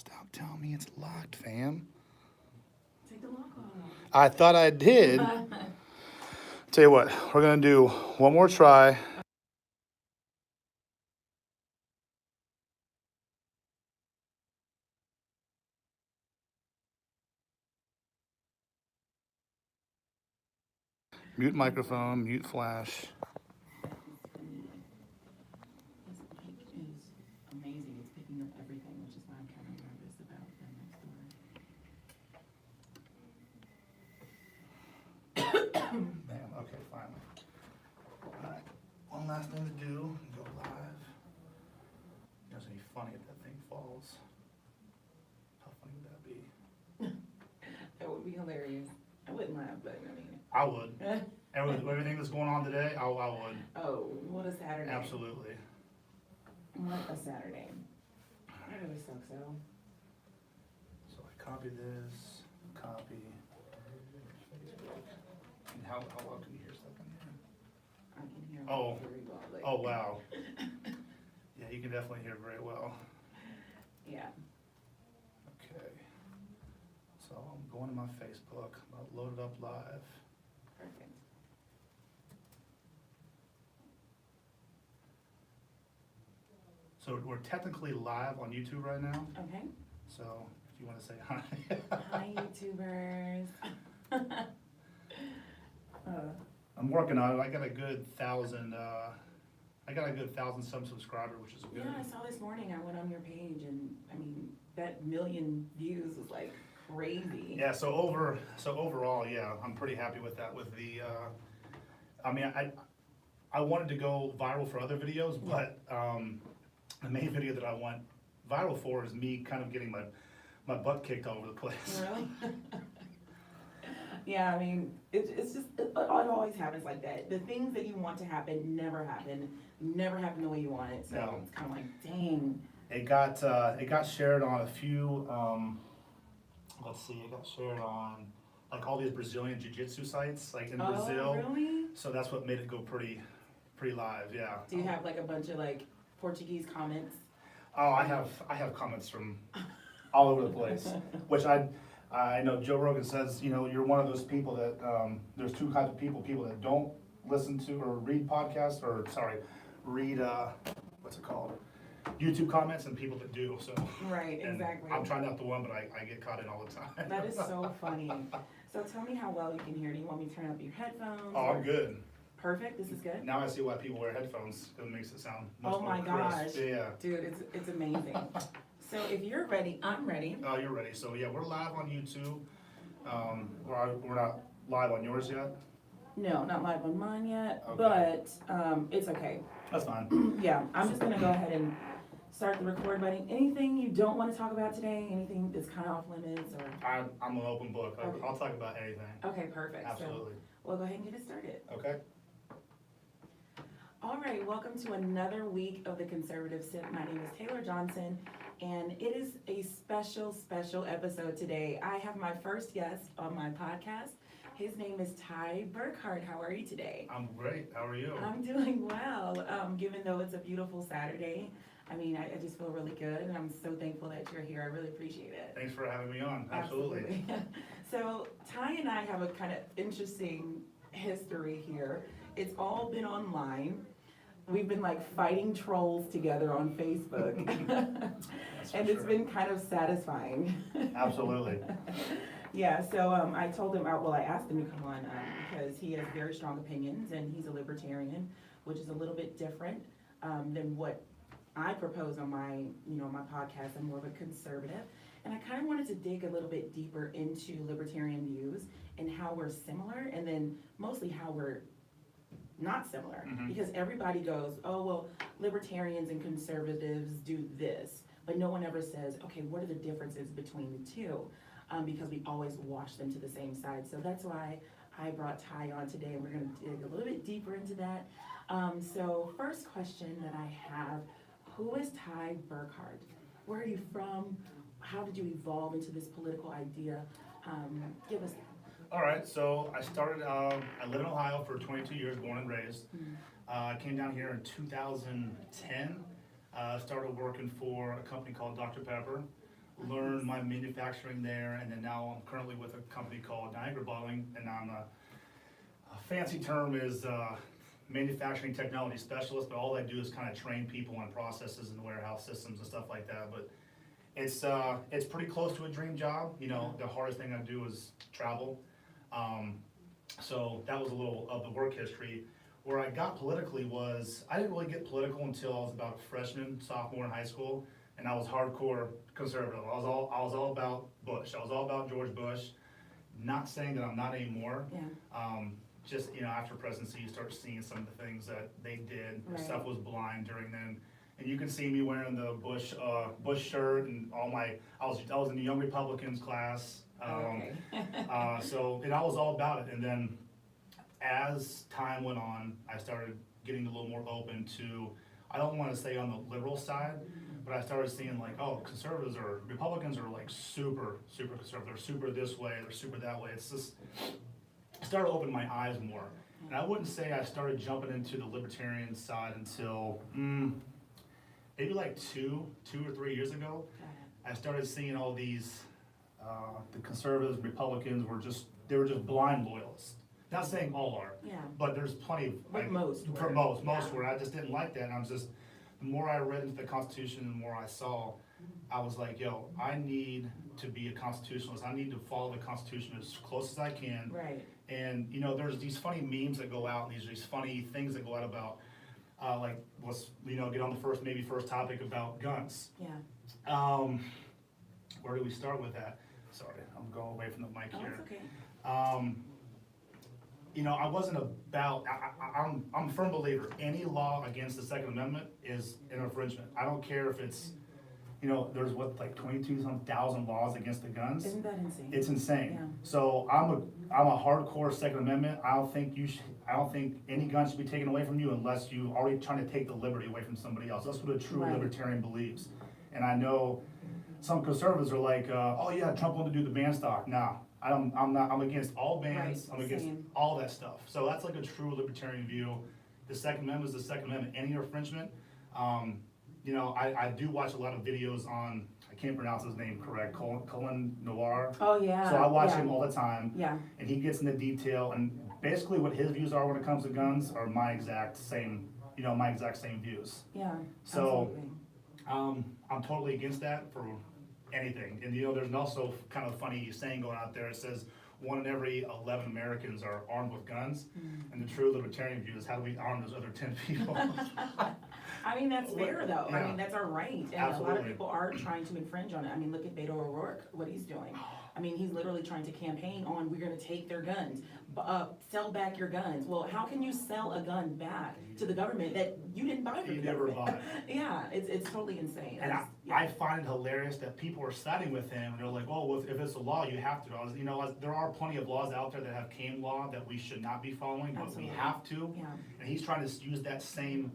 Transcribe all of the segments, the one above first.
Stop telling me it's locked, fam. Take the lock off. I thought I did. Tell you what, we're gonna do one more try. Mute microphone, mute flash. His mic is amazing. It's picking up everything, which is why I'm kind of nervous about them next door. Bam, okay, finally. Alright, one last thing to do, go live. It's gonna be funny if that thing falls. How funny would that be? That would be hilarious. I wouldn't laugh, but I mean. I would. Everything that's going on today, I would. Oh, what a Saturday. Absolutely. What a Saturday. That really sucks, though. So I copy this, copy. And how well can you hear stuff in here? I can hear Oh. very well. Like, Oh, wow. Yeah, you can definitely hear very well. Yeah. Okay. So I'm going to my Facebook, I'll load it up live. Perfect. So we're technically live on YouTube right now, Okay. so if you want to say hi. Hi, YouTubers. I'm working on it, I got a good 1,000, some subscriber, which is good. Yeah, I saw this morning, I went on your page and, I mean, that million views was like crazy. Yeah, so overall, yeah, I'm pretty happy with that, with the, I mean, I wanted to go viral for other videos, but, the main video that I went viral for is me kind of getting my butt kicked all over the place. Really? Yeah, I mean, it's just, it always happens like that. The things that you want to happen never happen the way you want it, so No. it's kind of like, dang. It got shared on a few, let's see, it got shared on like all these Brazilian jiu-jitsu sites, like in Brazil. Oh, really? So that's what made it go pretty live, yeah. Do you have like a bunch of like Portuguese comments? Oh, I have comments from all over the place, which I know Joe Rogan says, you know, you're one of those people that, there's two kinds of people that don't listen to or read podcasts, or read, what's it called? YouTube comments, and people that do, so. Right, And exactly. I'm trying not to one, but I get caught in all the time. That is so funny. So tell me how well you can hear. Do you want me to turn up your headphones? Oh, or- I'm good. Perfect, this is good? Now I see why people wear headphones, it makes it sound much Oh more my gosh. crisp. Yeah. Dude, it's amazing. So if you're ready, I'm ready. Oh, you're ready. So yeah, we're live on YouTube. We're not live on yours yet. No, not live on mine yet, Okay. but it's okay. That's fine. Yeah, I'm just gonna go ahead and start the record button. Anything you don't want to talk about today? Anything that's kind of off limits or? I'm an open book. Okay. I'll talk about anything. Okay, perfect. Absolutely. So we'll go ahead and get it started. Okay. All right, welcome to another week of the Conservative Sip. My name is Taylor Johnson, and it is a special episode today. I have my first guest on my podcast. His name is Ty Burkhart. How are you today? I'm great. How are you? I'm doing well, given though it's a beautiful Saturday. I mean, I just feel really good, and I'm so thankful that you're here. I really appreciate it. Thanks for having me on. Absolutely. So Ty and I have a kind of interesting history here. It's all been online. We've been like fighting trolls together on Facebook. And it's been kind of satisfying. Absolutely. Yeah, so I told him, I asked him to come on because he has very strong opinions and he's a libertarian, which is a little bit different than what I propose on my podcast. I'm more of a conservative. And I kind of wanted to dig a little bit deeper into libertarian views and how we're similar, and then mostly how we're not similar. Mhm. Because everybody goes, oh, well, libertarians and conservatives do this, but no one ever says, okay, what are the differences between the two? Because we always wash them to the same side. So that's why I brought Ty on today, and we're gonna dig a little bit deeper into that. So first question that I have, who is Ty Burkhart? Where are you from? How did you evolve into this political idea? Give us that. All right. So I started. I live in Ohio for 22 years, born and raised. I came down here in 2010. Started working for a company called Dr. Pepper. learn my manufacturing there, and then now I'm currently with a company called Niagara Bottling, and I'm a fancy term is manufacturing technology specialist, but all I do is kind of train people on processes and warehouse systems and stuff like that. But it's pretty close to a dream job. You know, the hardest thing I do is travel. So that was a little of the work history. Where I got politically was, I didn't really get political until I was about a freshman, sophomore in high school, and I was hardcore conservative. I was all about Bush. I was all about George Bush. Not saying that I'm not anymore. Yeah. Just, you know, after presidency, you start seeing some of the things that they did. Right. Stuff was blind during then. And you can see me wearing the Bush shirt and I was in the Young Republicans class. Okay. So, and I was all about it. And then as time went on, I started getting a little more open to, I don't want to say on the liberal side, but I started seeing like, oh, Republicans are like super, super conservative. They're super this way, they're super that way. It's just, I started opening my eyes more. And I wouldn't say I started jumping into the libertarian side until maybe like two or 3 years ago. I started seeing all these, the conservatives, Republicans they were just blind loyalists. Not saying all are, Yeah. but there's plenty of. But most For were. most Yeah. were. I just didn't like that. And the more I read into the Constitution, the more I saw, I was like, yo, I need to be a constitutionalist. I need to follow the Constitution as close as I can. Right. And, you know, there's these funny memes that go out, and these funny things that go out about, like, let's, you know, get on the first topic about guns. Yeah. Where do we start with that? Sorry, I'm going away from the mic Oh, here. it's okay. You know, I wasn't about, I'm a firm believer, any law against the Second Amendment is an infringement. I don't care if it's, you know, there's like 22,000 laws against the guns. Isn't that insane? It's insane. Yeah. So I'm a hardcore Second Amendment. I don't think any gun should be taken away from you unless you already trying to take the liberty away from somebody else. That's what a true Right. libertarian believes. And I know some conservatives are like, oh yeah, Trump wanted to do the ban stock. Nah, I'm against all bans. Right, I'm against same. all that stuff. So that's like a true libertarian view. The Second Amendment is the Second Amendment. Any infringement, you know, I do watch a lot of videos on, I can't pronounce his name correct, Colin Noir. Oh, yeah. So I watch yeah. him all the time. Yeah. And he gets into detail, and basically what his views are when it comes to guns are my exact same views. Yeah. So, absolutely. I'm totally against that for anything. And you know, there's also kind of funny saying going out there. It says 1 in every 11 Americans are armed with guns. And the true libertarian view is how do we arm those other 10 people? I mean, that's fair though. Yeah. I mean, that's our right. And a lot Absolutely. of people are trying to infringe on it. I mean, look at Beto O'Rourke, what he's doing. I mean, he's literally trying to campaign on, we're gonna take their guns, sell back your guns. Well, how can you sell a gun back to the government that you didn't buy from You the never government? bought it. Yeah, it's totally insane. And Yeah. I find it hilarious that people are siding with him, and they're like, oh, well, if it's a law, you have to. You know, there are plenty of laws out there that have cane law that we should not be following, but we Absolutely. have to. Yeah. And he's trying to use that same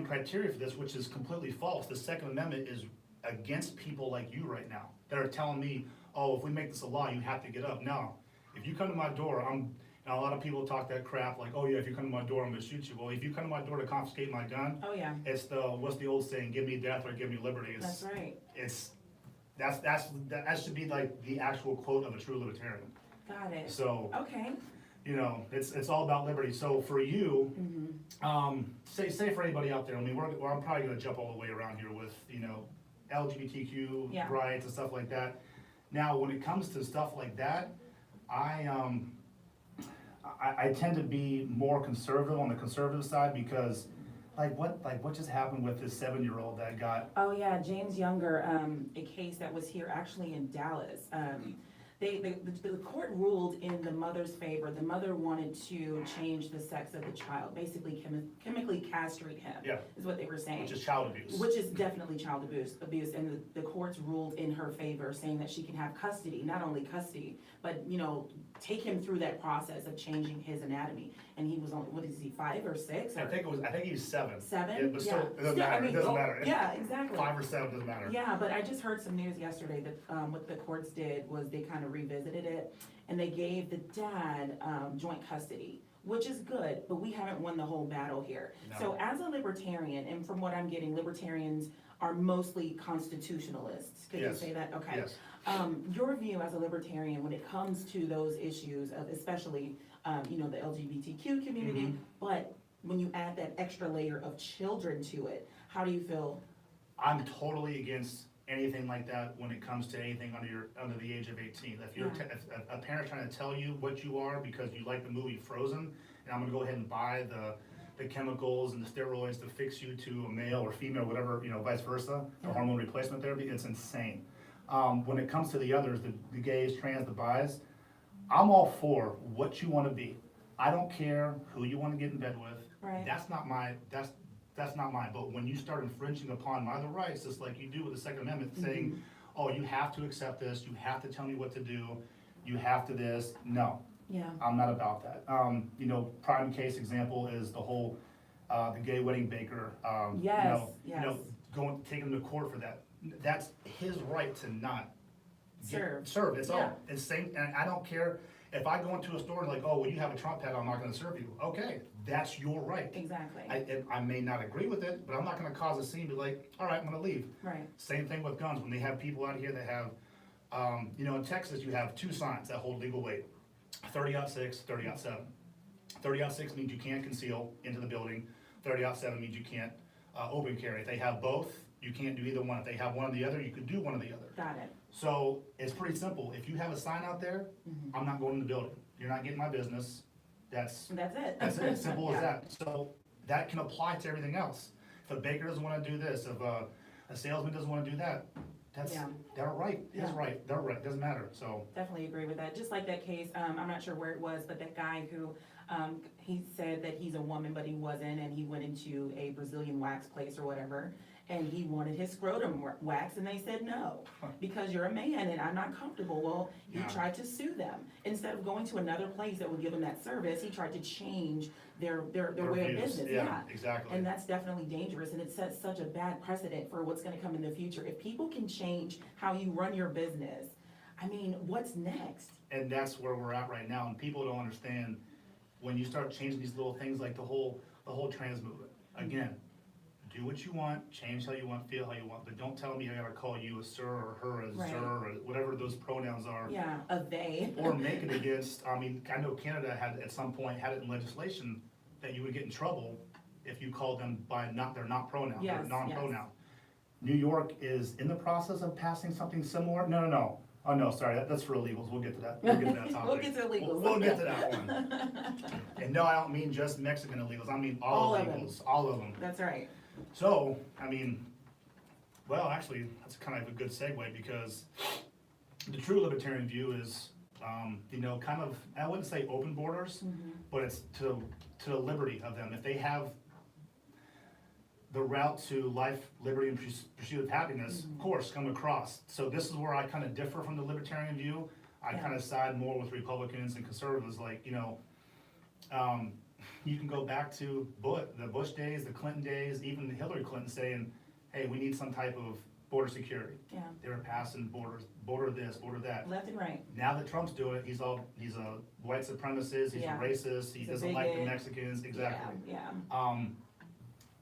criteria for this, which is completely false. The Second Amendment is against people like you right now that are telling me, oh, if we make this a law, you have to get up. No, if you come to my door, and a lot of people talk that crap like, oh yeah, if you come to my door, I'm gonna shoot you. Well, if you come to my door to confiscate my gun, Oh, yeah, it's what's the old saying, give me death or give me liberty. that's right. That should be like the actual quote of a true libertarian. Got it. So, Okay. you know, it's all about liberty. So for you, Mm-hmm. say for anybody out there, I mean, I'm probably gonna jump all the way around here with, you know, LGBTQ Yeah. rights and stuff like that. Now, when it comes to stuff like that, I tend to be more conservative on the conservative side because what just happened with this 7-year-old that got, Oh, yeah, James Younger, a case that was here actually in Dallas. The court ruled in the mother's favor. The mother wanted to change the sex of the child, basically chemically castrate him. Yeah. Is what they were saying. which is child abuse. Which is definitely child abuse, and the courts ruled in her favor, saying that she can have custody, not only custody, but, you know, take him through that process of changing his anatomy. And he was only, what is he, 5 or 6? I think he was 7. 7? Yeah, but still, it doesn't Still, I matter. mean, It doesn't matter. Yeah, exactly. 5 or 7 doesn't matter. Yeah, but I just heard some news yesterday that, what the courts did was they kind of revisited it, and they gave the dad, joint custody, which is good, but we haven't won the whole battle here. No. So as a libertarian, and from what I'm getting, libertarians are mostly constitutionalists. Could you Yes. say that? Okay. Yes. Your view as a libertarian when it comes to those issues of especially, the LGBTQ community, but when you add that extra layer of children to it, how do you feel? I'm totally against anything like that when it comes to anything under the age of 18. If you're Yeah. if a parent trying to tell you what you are because you like the movie Frozen, and I'm gonna go ahead and buy the chemicals and the steroids to fix you to a male or female, whatever, vice versa, the hormone replacement therapy, it's insane. When it comes to the others, the gays, trans, the bis, I'm all for what you wanna be. I don't care who you wanna get in bed with. Right. That's not mine, but when you start infringing upon my other rights, just like you do with the Second Amendment, saying, oh, you have to accept this, you have to tell me what to do, you have to this, no. Yeah. I'm not about that. Prime case example is the whole, the gay wedding baker, Yes, yes. taking him to court for that. That's his right to not Serve. It's Yeah. all, it's same, and I don't care if I go into a store and like, oh, well, you have a Trump hat, I'm not gonna serve you. Okay, that's your right. Exactly. I may not agree with it, but I'm not gonna cause a scene, be like, all right, I'm gonna leave. Right. Same thing with guns, when they have people out here that have, in Texas, you have two signs that hold legal weight, 30-6, 30-7. 30-6 means you can't conceal into the building, 30-7 means you can't open carry. If they have both, you can't do either one. If they have one or the other, you could do one or the other. Got it. So it's pretty simple. If you have a sign out there, I'm not going in the building. You're not getting my business. That's it. That's it, simple Yeah. as that. So that can apply to everything else. If a baker doesn't wanna do this, if a salesman doesn't wanna do that, that's, Yeah. they're right, his Yeah. right, their right, doesn't matter, so. Definitely agree with that. Just like that case, I'm not sure where it was, but that guy who, he said that he's a woman, but he wasn't, and he went into a Brazilian wax place or whatever, and he wanted his scrotum waxed, and they said no, because you're a man and I'm not comfortable. Well, he Yeah. tried to sue them. Instead of going to another place that would give him that service, he tried to change their way of views. business. Yeah, exactly. And that's definitely dangerous, and it sets such a bad precedent for what's gonna come in the future. If people can change how you run your business, I mean, what's next? And that's where we're at right now, and people don't understand, when you start changing these little things like the whole trans movement, again, do what you want, change how you want, feel how you want, but don't tell me I gotta call you a sir or her a Right. sir, or whatever those pronouns are. Yeah, a they. Or make it against, I know Canada had, at some point, had it in legislation that you would get in trouble if you called them by their not pronoun, Yes, their non-pronoun. yes. New York is in the process of passing something similar, no. Oh, no, sorry, that's for illegals, we'll get to that topic. We'll get to illegals. We'll get to that one. And no, I don't mean just Mexican illegals, I mean all All of them. illegals, all of them. That's right. So, well, actually, that's kind of a good segue, because the true libertarian view is, kind of, I wouldn't say open borders, but it's to the liberty of them. If they have the route to life, liberty, and pursuit of happiness, of course, come across. So this is where I kind of differ from the libertarian view. I Yeah. kind of side more with Republicans and conservatives, you can go back to the Bush days, the Clinton days, even Hillary Clinton saying, hey, we need some type of border security. Yeah, They were passing border this, border that. left and right. Now that Trump's doing it, he's a white supremacist, he's a Yeah. racist, he He's a doesn't like the bigot. Mexicans, exactly. Yeah.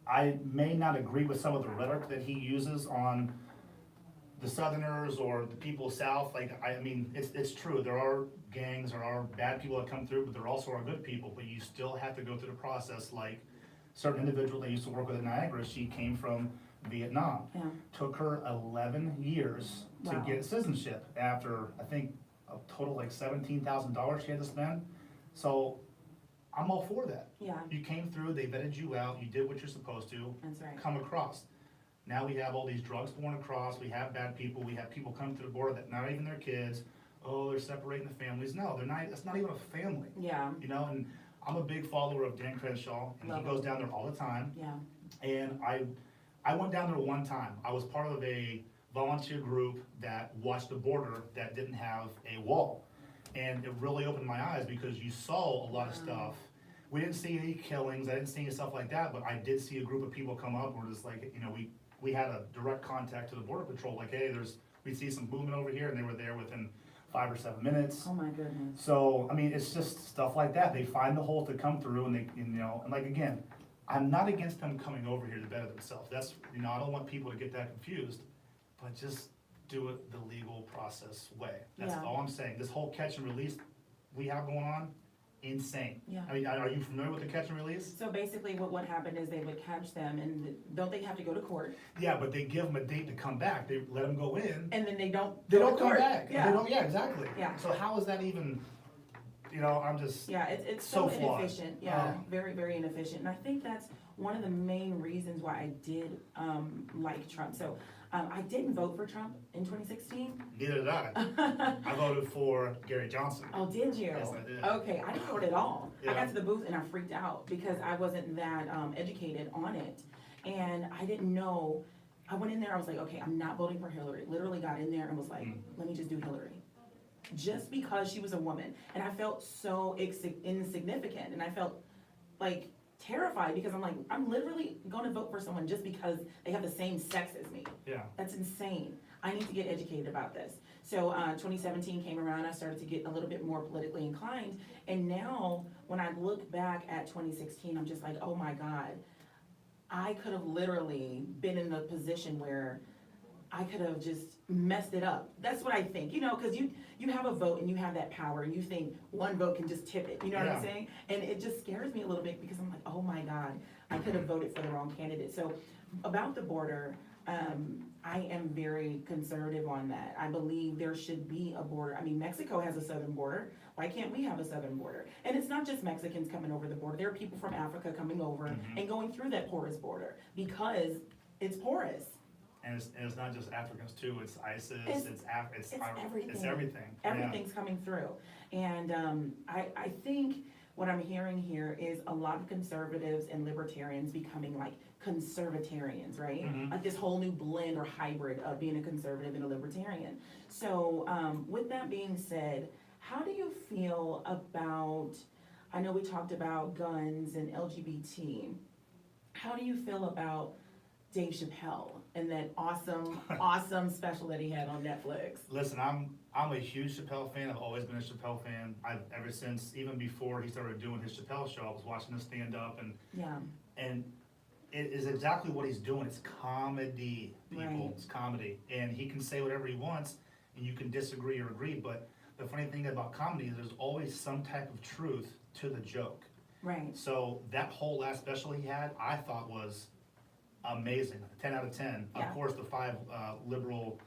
I may not agree with some of the rhetoric that he uses on the Southerners or the people south. It's true, there are gangs, there are bad people that come through, but there also are good people, but you still have to go through the process. Like certain individual that used to work with at Niagara, she came from Vietnam. Yeah. Took her 11 years to Wow. get citizenship after, I think, a total like $17,000 she had to spend. So I'm all for that. Yeah, You came through, they vetted you out, you did what you're supposed to, that's right. come across. Now we have all these drugs born across, we have bad people, we have people come to the border that not even their kids, oh, they're separating the families. No, they're not, that's not even a family. Yeah, And I'm a big follower of Dan Crenshaw, and Love he goes him. down there all the time. yeah, And I went down there one time. I was part of a volunteer group that watched the border that didn't have a wall. And it really opened my eyes, because you saw a lot of stuff. We didn't see any killings, I didn't see any stuff like that, but I did see a group of people come up, and we're just like, we had a direct contact to the border patrol, like, hey, we see some movement over here, and they were there within 5 or 7 minutes. oh my goodness. So, it's just stuff like that. They find the hole to come through, and they, and like, again, I'm not against them coming over here to better themselves. That's, I don't want people to get that confused, but just do it the legal process way. That's Yeah. all I'm saying. This whole catch and release we have going on, insane. Yeah. I mean, are you familiar with the catch and release? So basically what would happen is they would catch them and don't they have to go to court? Yeah, but they give them a date to come back. They let them go in. And then they don't They go don't to come court. back. Yeah. They don't, yeah, exactly. Yeah. So how is that even, I'm just, Yeah, it's So so flawed. inefficient, yeah, Oh. very, very inefficient, and I think that's one of the main reasons why I did, like Trump, so, I didn't vote for Trump in 2016. neither did I. I voted for Gary Johnson. Oh, did you? Yes, I did. Okay, I didn't vote at all. I Yeah. got to the booth and I freaked out because I wasn't that, educated on it, and I didn't know, I went in there, I was like, okay, I'm not voting for Hillary, literally got in there and was like, let me just do Hillary. Just because she was a woman, and I felt so insignificant, and I felt like terrified because I'm like, I'm literally gonna vote for someone just because they have the same sex as me. Yeah. That's insane. I need to get educated about this. So 2017 came around, I started to get a little bit more politically inclined, and now when I look back at 2016, I'm just like, oh my God, I could have literally been in the position where I could have just messed it up. That's what I think, because you have a vote and you have that power and you think one vote can just tip it, you know what I'm Yeah. saying? And it just scares me a little bit because I'm like, oh my God, I could have voted for the wrong candidate. So about the border, I am very conservative on that. I believe there should be a border. I mean, Mexico has a southern border. Why can't we have a southern border? And it's not just Mexicans coming over the border. There are people from Africa coming over and going through that porous border because it's porous. And it's not just Africans too, it's ISIS, it's everything. It's everything. Everything's coming through. And I think what I'm hearing here is a lot of conservatives and libertarians becoming like conservatarians, right? Mhm. Like this whole new blend or hybrid of being a conservative and a libertarian. So with that being said, how do you feel about, I know we talked about guns and LGBT. How do you feel about Dave Chappelle and that awesome special that he had on Netflix? Listen, I'm a huge Chappelle fan. I've always been a Chappelle fan. Ever since, even before he started doing his Chappelle show, I was watching him stand up, Yeah, and it is exactly what he's doing. It's comedy, people. Right. It's comedy, and he can say whatever he wants, and you can disagree or agree. But the funny thing about comedy is there's always some type of truth to the joke. right. So that whole last special he had, I thought was amazing, 10 out of 10. Yeah. Of course, the 5 liberal,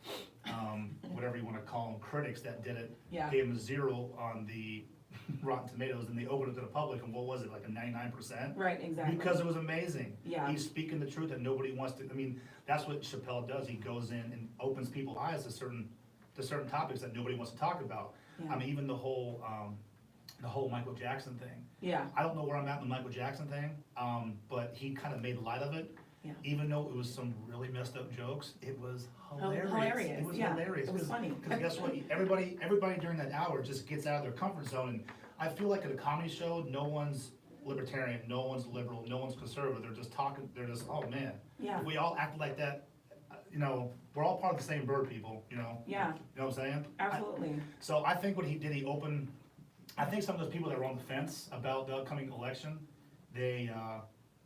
whatever you want to call them, critics that did it, Yeah. gave him a 0 on the Rotten Tomatoes, and they opened it to the public, and what was it, like a 99%? Right, exactly. Because it was amazing. Yeah. He's speaking the truth that nobody wants to, I mean, that's what Chappelle does. He goes in and opens people's eyes to certain topics that nobody wants to talk about. Yeah. I mean, even the whole Michael Jackson thing. Yeah, I don't know where I'm at with the Michael Jackson thing, but he kind of made light of it. Yeah. Even though it was some really messed up jokes, it was hilarious. hilarious, It was yeah. hilarious. It was funny. Because guess what? Everybody during that hour just gets out of their comfort zone. And I feel like at a comedy show, no one's libertarian, no one's liberal, no one's conservative. They're just talking, oh man. Yeah. If we all act like that, we're all part of the same bird, people, Yeah, You know what I'm saying? absolutely. So I think what he did, I think some of those people that were on the fence about the upcoming election,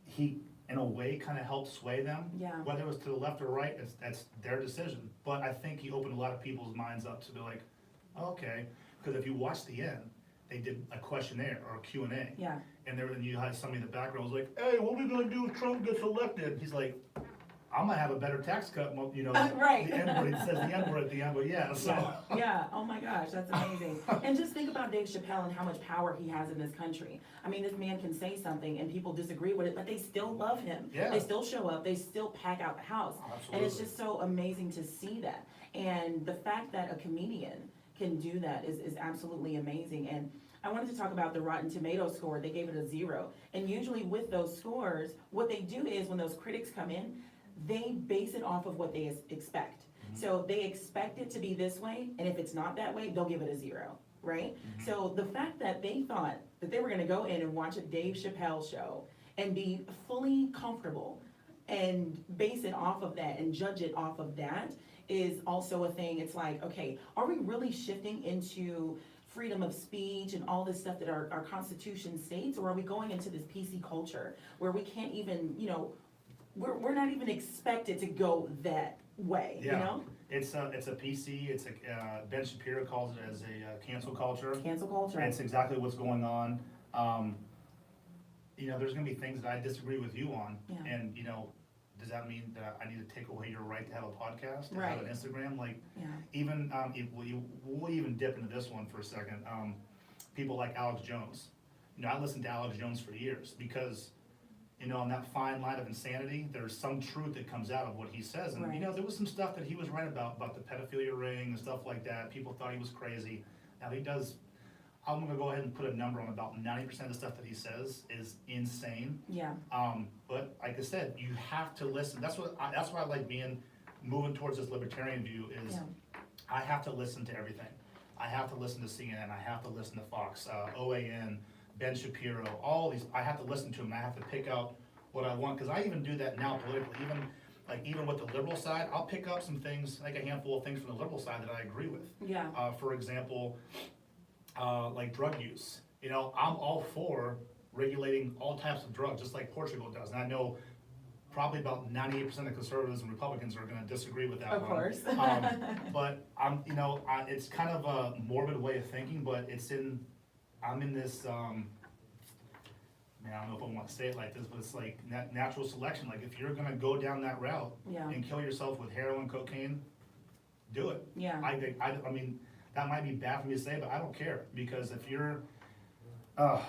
he, in a way, kind of helped sway them. Yeah. Whether it was to the left or right, that's their decision. But I think he opened a lot of people's minds up to be like, okay, because if you watch the end, they did a questionnaire or a Q&A. Yeah, And you had somebody in the background was like, hey, what are we gonna do if Trump gets elected? He's like, I'm gonna have a better tax cut, Right. The N-word, it says the N-word at the end, but yeah, so. yeah, oh my gosh, that's amazing. And just think about Dave Chappelle and how much power he has in this country. I mean, this man can say something and people disagree with it, but they still love him. Yeah. They still show up, they still pack out the house. And it's Absolutely. just so amazing to see that. And the fact that a comedian can do that is absolutely amazing. And I wanted to talk about the Rotten Tomatoes score. They gave it a 0. And usually with those scores, what they do is when those critics come in, they base it off of what they expect. So they expect it to be this way, and if it's not that way, they'll give it a 0, right? So the fact that they thought that they were gonna go in and watch a Dave Chappelle show and be fully comfortable and base it off of that and judge it off of that is also a thing. It's like, okay, are we really shifting into freedom of speech and all this stuff that our Constitution states, or are we going into this PC culture where we can't even, we're not even expected to go that way, you Yeah. know? It's a PC, Ben Shapiro calls it as a cancel culture. Cancel culture. And it's exactly what's going on. There's gonna be things that I disagree with you on, Yeah. and, does that mean that I need to take away your right to have a podcast, to have Right. an Instagram? Like, Yeah. even, we'll even dip into this one for a second. People like Alex Jones. I listened to Alex Jones for years because, on that fine line of insanity, there's some truth that comes out of what he says. And, Right. there was some stuff that he was right about the pedophilia ring and stuff like that. People thought he was crazy. Now he does, I'm gonna go ahead and put a number on about 90% of the stuff that he says is insane. Yeah. But like I said, you have to listen. That's why I like moving towards this libertarian view is Yeah. I have to listen to everything. I have to listen to CNN, I have to listen to Fox, OAN, Ben Shapiro, all these, I have to listen to them, I have to pick out what I want, because I even do that now politically, even with the liberal side, I'll pick up some things, like a handful of things from the liberal side that I agree with. Yeah. For example, like drug use. I'm all for regulating all types of drugs, just like Portugal does, and I know probably about 98% of conservatives and Republicans are gonna disagree with that Of one. course. But it's kind of a morbid way of thinking, but I'm in this, man, I don't know if I want to say it like this, but it's like natural selection. Like, if you're gonna go down that route Yeah. and kill yourself with heroin, cocaine, do it. Yeah. I mean, that might be bad for me to say, but I don't care, because if you're, I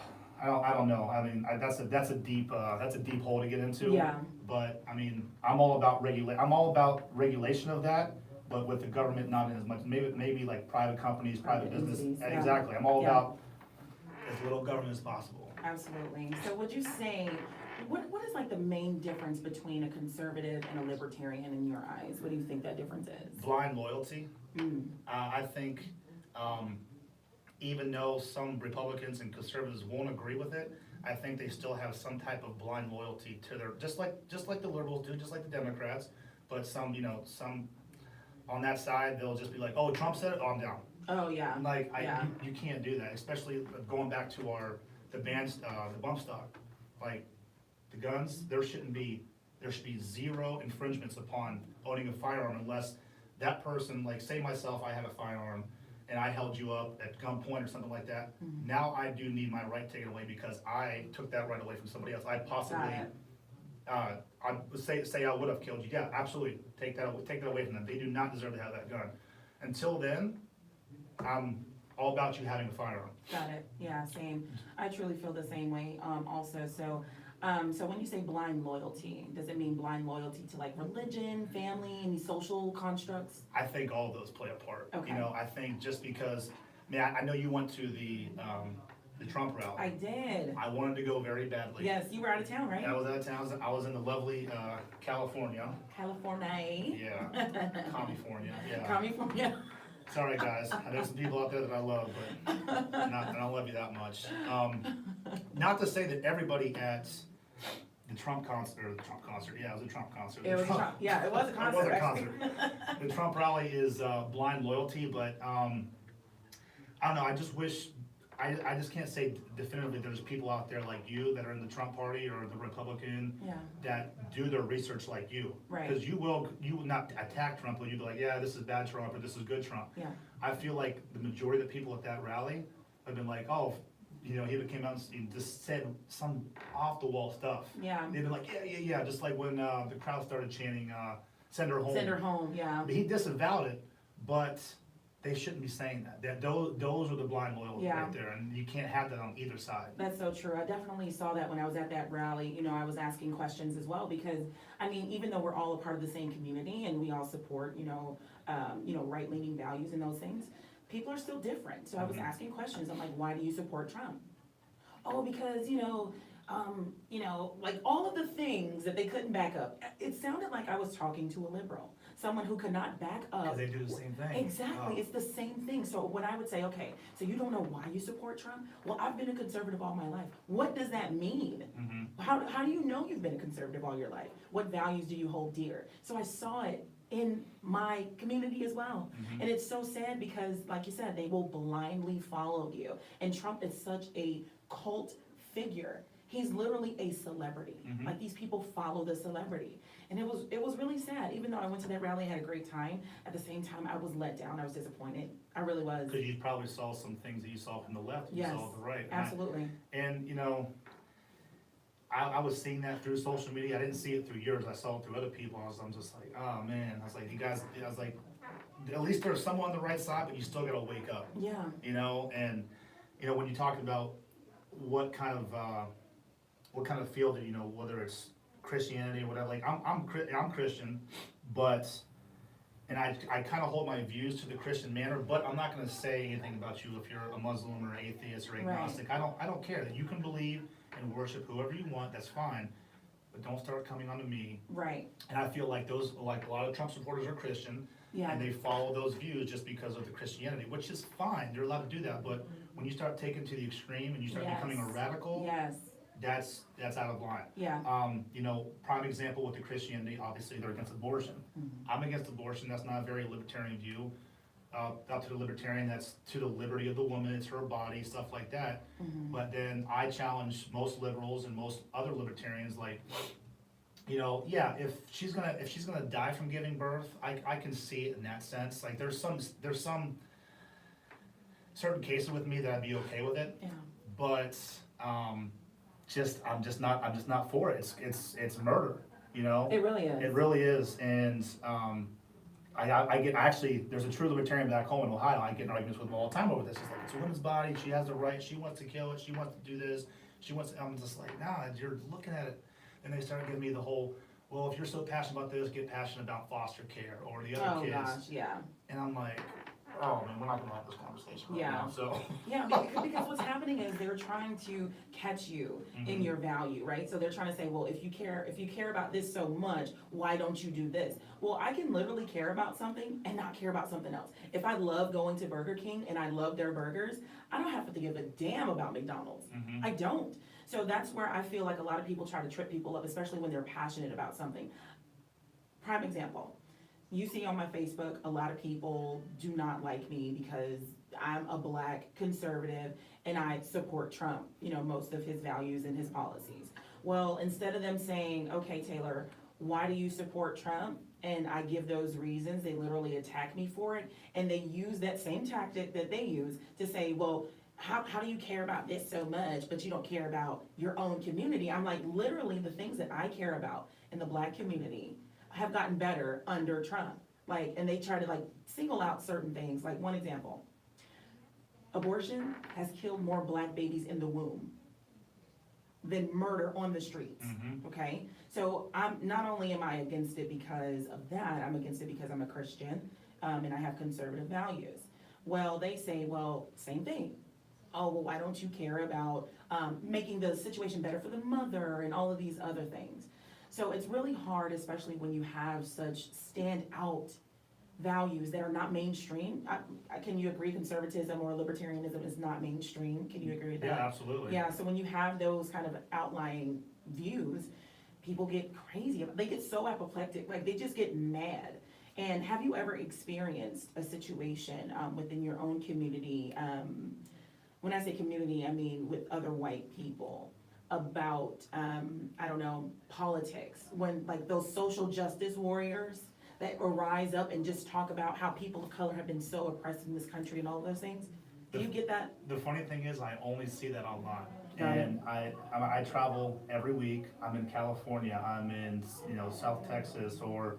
don't know. I mean, that's a deep hole to get into. Yeah. But I mean, I'm all about regulation of that, but with the government not in as much. Maybe like private companies, private business. entities, yeah. Exactly. I'm all Yeah. about as little government as possible. Absolutely. So would you say, what is like the main difference between a conservative and a libertarian in your eyes? What do you think that difference is? Blind loyalty. Mm. I think, even though some Republicans and conservatives won't agree with it, I think they still have some type of blind loyalty to their, just like the liberals do, just like the Democrats, but some on that side, they'll just be like, oh, Trump said it, oh, I'm down. Oh, yeah. Like, Yeah. you can't do that, especially going back to the bump stock. Like, the guns, there should be zero infringements upon owning a firearm unless that person, like, say myself, I have a firearm, and I held you up at gunpoint or something like that. Mhm. Now I do need my right taken away because I took that right away from somebody else. I possibly, Got it. I would say I would have killed you. Yeah, absolutely. Take that away from them. They do not deserve to have that gun. Until then, I'm all about you having a firearm. Got it. Yeah, same. I truly feel the same way, also. So when you say blind loyalty, does it mean blind loyalty to like religion, family, any social constructs? I think all of those play a part. Okay. I think just because, I know you went to the Trump rally. I did. I wanted to go very badly. Yes, you were out of town, right? I was out of town. I was in the lovely California. California. Yeah, California. Yeah. California. Sorry, guys. There's some people out there that I love, but I don't love you that much. Not to say that everybody at the Trump concert, yeah, it was a Trump concert. It was a Trump, yeah, it was a concert. It was a actually. concert. The Trump rally is blind loyalty, but I don't know, I just wish, I just can't say definitively there's people out there like you that are in the Trump party or the Republican Yeah. that do their research like you. Right. Because you will not attack Trump, but you'll be like, yeah, this is bad Trump or this is good Trump. Yeah. I feel like the majority of the people at that rally have been like, oh, he came out and just said some off the wall stuff. Yeah. They've been like, yeah, just like when the crowd started chanting, send her home. Send her home, yeah. But he disavowed it, but they shouldn't be saying that. Those are the blind loyalty Yeah. right there, and you can't have that on either side. That's so true. I definitely saw that when I was at that rally. I was asking questions as well because, even though we're all a part of the same community and we all support, right-leaning values and those things, people are still different. So I was asking questions. I'm like, why do you support Trump? Oh, because, like all of the things that they couldn't back up. It sounded like I was talking to a liberal, someone who could not back up. Because they do the same thing. Exactly, it's the same thing. So when I would say, okay, so you don't know why you support Trump? Well, I've been a conservative all my life. What does that mean? Mm-hmm. How do you know you've been a conservative all your life? What values do you hold dear? So I saw it in my community as well. And it's so sad because, like you said, they will blindly follow you. And Trump is such a cult figure. He's literally a celebrity. Like, these people follow the celebrity. And it was really sad. Even though I went to that rally, I had a great time, at the same time, I was let down. I was disappointed. I really was. Because you probably saw some things that you saw from the left, you Yes, saw from the right. absolutely. And you know, I was seeing that through social media. I didn't see it through yours. I saw it through other people. I'm just like, oh man. I was like, you guys, I was like, at least there's someone on the right side, but you still gotta wake up. Yeah. You know, and you know, when you talk about what kind of field that, you know, whether it's Christianity or whatever, like I'm Christian, but and I kind of hold my views to the Christian manner, but I'm not going to say anything about you if you're a Muslim or atheist or agnostic. Right. I don't care. That you can believe and worship whoever you want. That's fine, but don't start coming onto me. Right. And I feel like those, like a lot of Trump supporters are Christian, Yeah. and they follow those views just because of the Christianity, which is fine. They're allowed to do that, but when you start taking to the extreme and you start becoming a radical, Yes. that's out of line. Yeah. You know, prime example with the Christianity, obviously they're against abortion. I'm against abortion. That's not a very libertarian view. Up to the libertarian, that's to the liberty of the woman, it's her body, stuff like that. But then I challenge most liberals and most other libertarians, like, you know, yeah, if she's gonna die from giving birth, I can see it in that sense. Like, there's some certain cases with me that I'd be okay with it. Yeah. But I'm just not for it. It's murder, you know? It really is. It really is. And there's a true libertarian back home in Ohio. I get in arguments with them all the time over this. It's like, it's a woman's body, she has the right, she wants to kill it, she wants to do this, I'm just like, nah, you're looking at it. And they started giving me the whole, well, if you're so passionate about this, get passionate about foster care or the other kids. Oh gosh, yeah. And I'm like, oh man, we're not gonna have this conversation right now, so. Yeah, because what's happening is they're trying to catch you in your value, right? So they're trying to say, well, if you care about this so much, why don't you do this? Well, I can literally care about something and not care about something else. If I love going to Burger King and I love their burgers, I don't have to give a damn about McDonald's. I don't. So that's where I feel like a lot of people try to trip people up, especially when they're passionate about something. Prime example. You see on my Facebook, a lot of people do not like me because I'm a black conservative and I support Trump, you know, most of his values and his policies. Well, instead of them saying, okay, Taylor, why do you support Trump? And I give those reasons, they literally attack me for it. And they use that same tactic that they use to say, well, how do you care about this so much, but you don't care about your own community? I'm like, literally the things that I care about in the black community have gotten better under Trump. Like, and they try to like single out certain things. Like, one example, abortion has killed more black babies in the womb than murder on the streets. Okay, so not only am I against it because of that, I'm against it because I'm a Christian and I have conservative values. Well, they say, well, same thing. Oh, well, why don't you care about making the situation better for the mother and all of these other things? So it's really hard, especially when you have such standout values that are not mainstream. Can you agree conservatism or libertarianism is not mainstream? Can you agree with that? Yeah, absolutely. Yeah, so when you have those kind of outlying views, people get crazy. They get so apoplectic, like they just get mad. And have you ever experienced a situation within your own community, when I say community, I mean with other white people, about, I don't know, politics, when like those social justice warriors that rise up and just talk about how people of color have been so oppressed in this country and all those things? Do you get that? The funny thing is, I only see that online. Got it. And I travel every week. I'm in California, I'm in, you know, South Texas or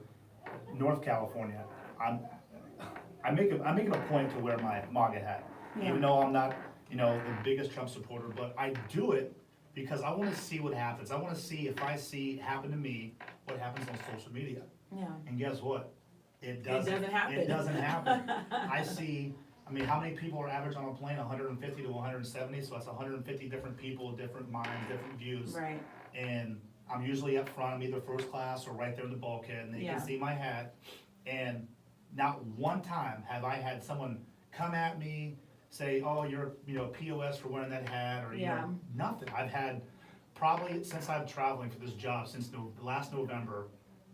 North California. I make it a point to wear my MAGA hat, even though I'm not, you know, the biggest Trump supporter, but I do it because I want to see what happens. I want to see, if I see happen to me, what happens on social media. Yeah. And guess what? It doesn't happen. It doesn't happen. I see, I mean, how many people are average on a plane? 150 to 170, so that's 150 different people, different minds, different views. Right. And I'm usually up front, I'm either first class or right there in the bulkhead, and they can see my hat. And not one time have I had someone come at me, say, oh, you're, you know, POS for wearing that hat, or, you know, nothing. I've had, probably since I've traveling for this job, since last November,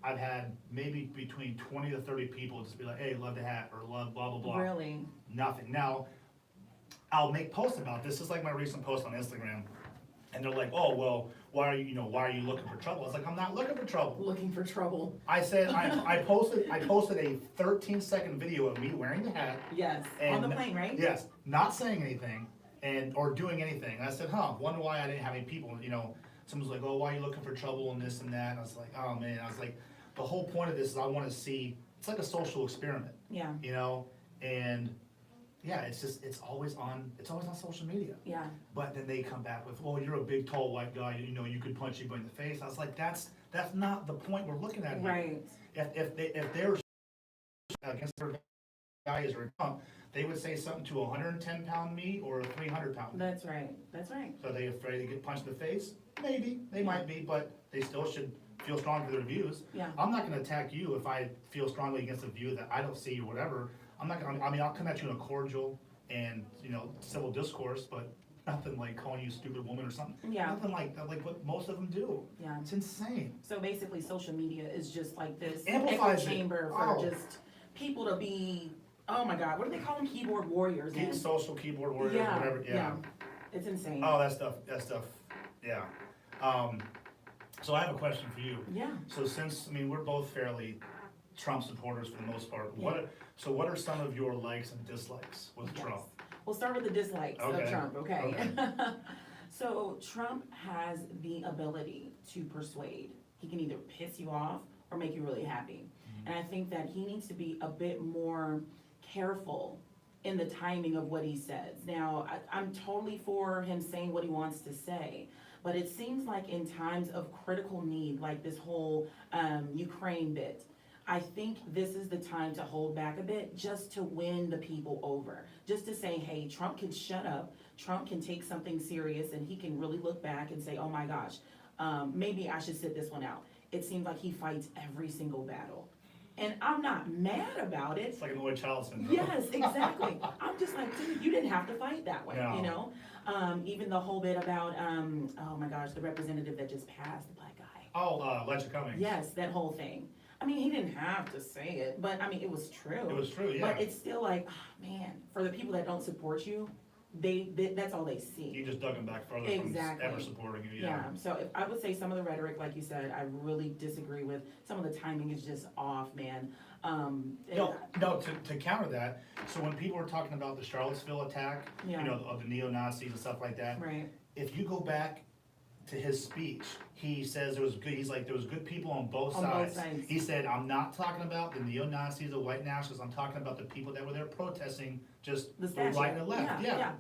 I've had maybe between 20 to 30 people just be like, hey, love the hat, or love blah, blah, blah. Really? Nothing. Now, I'll make posts about this. This is like my recent post on Instagram. And they're like, oh, well, why are you looking for trouble? It's like, I'm not looking for trouble. Looking for trouble. I said, I posted a 13-second video of me wearing the hat. Yes, and on the plane, right? Yes, not saying anything or doing anything. And I said, wonder why I didn't have any people, someone's like, oh, why are you looking for trouble and this and that? And I was like, oh man, the whole point of this is I want to see, it's like a social experiment. Yeah. And yeah, it's always on social media. Yeah. But then they come back with, oh, you're a big, tall, white guy, you could punch anybody in the face. I was like, that's not the point we're looking at here. Right. If they're against their guys or Trump, they would say something to a 110-pound me or a 300-pound me. That's right. That's right. So are they afraid to get punched in the face? Maybe, they might be, but they still should feel strong for their views. Yeah. I'm not gonna attack you if I feel strongly against a view that I don't see or whatever. I'll come at you in a cordial and, civil discourse, but nothing like calling you a stupid woman or something. Yeah. Nothing like that, like what most of them do. Yeah. It's insane. So basically, social media is just like this Amplifies echo it. chamber for just people to be, oh my God, what do they call them? Keyboard warriors. Social keyboard warriors, Yeah, whatever, yeah. It's insane. Oh, that stuff, yeah. So I have a question for you. Yeah. So since, we're both fairly Trump supporters for the most part, Yeah. what are some of your likes and dislikes with Yes. Trump? We'll start with the dislikes of Okay. Trump, okay? Okay. So Trump has the ability to persuade. He can either piss you off or make you really happy. And I think that he needs to be a bit more careful in the timing of what he says. Now, I'm totally for him saying what he wants to say, but it seems like in times of critical need, like this whole Ukraine bit, I think this is the time to hold back a bit just to win the people over. Just to say, hey, Trump can shut up, Trump can take something serious, and he can really look back and say, oh my gosh, maybe I should sit this one out. It seems like he fights every single battle. And I'm not mad about it. It's like an only child syndrome. Yes, exactly. I'm just like, dude, you didn't have to fight that way, No. Even the whole bit about, oh my gosh, the representative that just passed, the black guy. Oh, Ledger Cummings. Yes, that whole thing. He didn't have to say it, but it was true. It was true, yeah. But it's still like, oh, man, for the people that don't support you, that's all they see. You just dug him back further Exactly. from ever supporting you, Yeah, so if I would say some of the rhetoric, like you said, I really disagree with. Some of the timing is just off, man. No, to counter that, so when people were talking about the Charlottesville attack, Yeah. Of the neo-Nazis and stuff like that, Right, if you go back to his speech, he says there was good people on both On sides. both sides. He said, I'm not talking about the neo-Nazis, the white nationalists, I'm talking about the people that were there protesting just the the statue. right and the left, Yeah.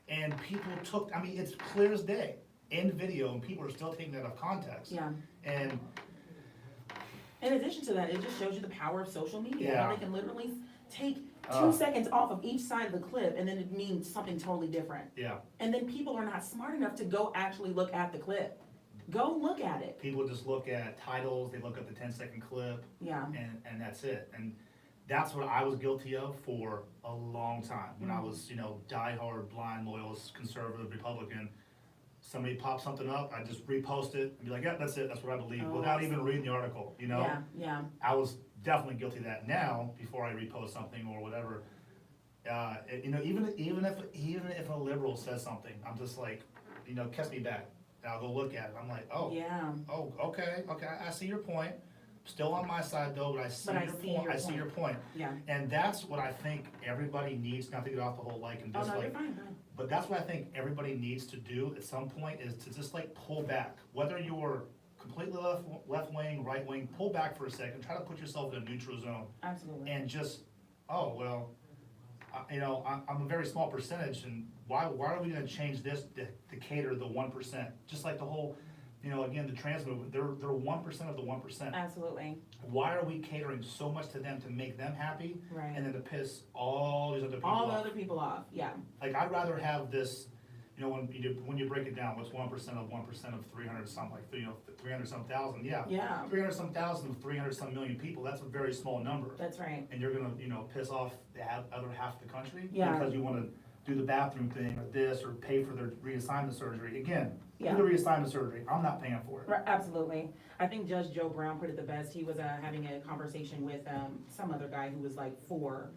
And people took, it's clear as day, in video, and people are still taking that out of context. Yeah. And In addition to that, it just shows you the power of social media. How Yeah. they can literally take 2 seconds off of each side of the clip and then it means something totally different. yeah, And then people are not smart enough to go actually look at the clip. Go look at it. people just look at titles, they look at the 10-second clip, Yeah. and that's it. And that's what I was guilty of for a long time. When I was, diehard, blind, loyalist, conservative, Republican, somebody pops something up, I just repost it and be like, yeah, that's it, that's what I believe, Oh, without even reading the article, Yeah. I was definitely guilty of that. Now, before I repost something or whatever, even if a liberal says something, I'm just like, kiss me back. And I'll go look at it. I'm like, oh, Yeah. oh, okay, I see your point. Still on my side though, but I see your point. Yeah. And that's what I think everybody needs, not to get off the whole like and Oh, no, dislike. you're fine. But that's what I think everybody needs to do at some point, is to just pull back. Whether you're completely left wing, right wing, pull back for a second, try to put yourself in a neutral zone, Absolutely. and just, I'm a very small percentage, and why are we gonna change this to cater to the 1%? Just like the whole, again, the trans movement, they're 1% of the 1%. Absolutely. Why are we catering so much to them to make them happy, Right. and then to piss all these other people All the off? other people off. Yeah. I'd rather have this, when you break it down, what's 1% of 1% of 300 something, 300 some thousand, yeah. Yeah. 300 some thousand of 300 some million people, that's a very small number. That's right. And you're gonna, piss off the other half of the country? Yeah. Because you wanna do the bathroom thing or this, or pay for their reassignment surgery. Again, do Yeah. the reassignment surgery, I'm not paying for it. Right, absolutely. I think Judge Joe Brown put it the best. He was having a conversation with some other guy who was like for,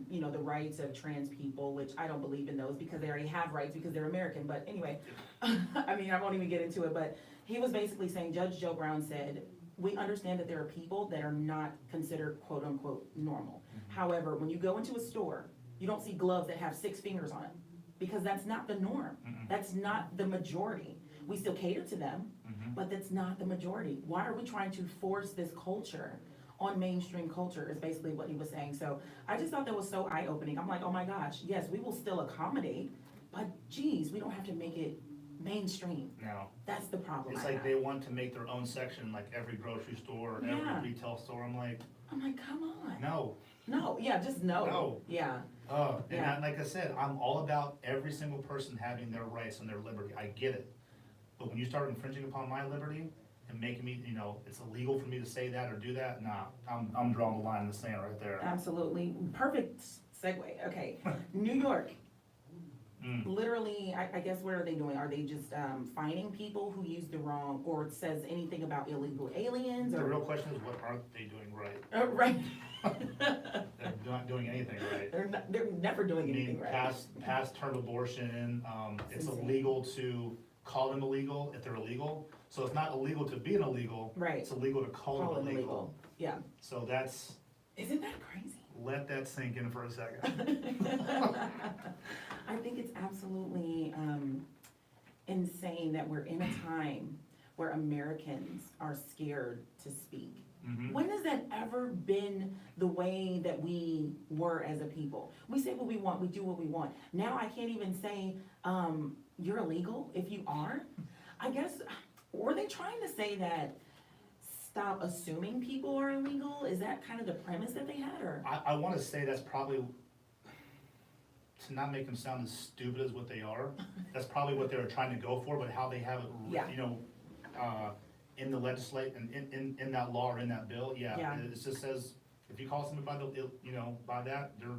you know, the rights of trans people, which I don't believe in those because they already have rights because they're American. But anyway, I mean, I won't even get into it. But he was basically saying, Judge Joe Brown said, we understand that there are people that are not considered quote unquote normal. However, when you go into a store, you don't see gloves that have 6 fingers on them because that's not the norm. That's not the majority. We still cater to them, but that's not the majority. Why are we trying to force this culture on mainstream culture is basically what he was saying. So I just thought that was so eye-opening. I'm like, oh my gosh, yes, we will still accommodate, but geez, we don't have to make it mainstream. No. That's the problem. It's I like have. they want to make their own section, like every grocery store, or Yeah. every retail store. I'm like, Come on. no. No, yeah, just no. No. Yeah. And Yeah. like I said, I'm all about every single person having their rights and their liberty. I get it. But when you start infringing upon my liberty and making me, you know, it's illegal for me to say that or do that, nah, I'm drawing the line in the sand right there. Absolutely. Perfect segue. Okay. New York. Literally, I guess what are they doing? Are they just fining people who use the wrong, or it says anything about illegal aliens? The Or real question is, what aren't they doing right? right. They're not doing anything right. They're never doing I anything mean, right. past term abortion, it's insane. illegal to call them illegal if they're illegal. So it's not illegal to be an illegal. Right. It's illegal to call Call them it illegal. illegal. Yeah. So that's, Isn't that crazy? let that sink in for a second. I think it's absolutely insane that we're in a time where Americans are scared to speak. When has that ever been the way that we were as a people? We say what we want, we do what we want. Now I can't even say, you're illegal if you are. I guess, were they trying to say that stop assuming people are illegal? Is that kind of the premise that they had, or? I wanna say that's probably, to not make them sound as stupid as what they are, that's probably what they were trying to go for, but how they have it, Yeah. you know, in the legislate, and in that law or in that bill, Yeah. it just says, if you call somebody by the, you know, by that, they're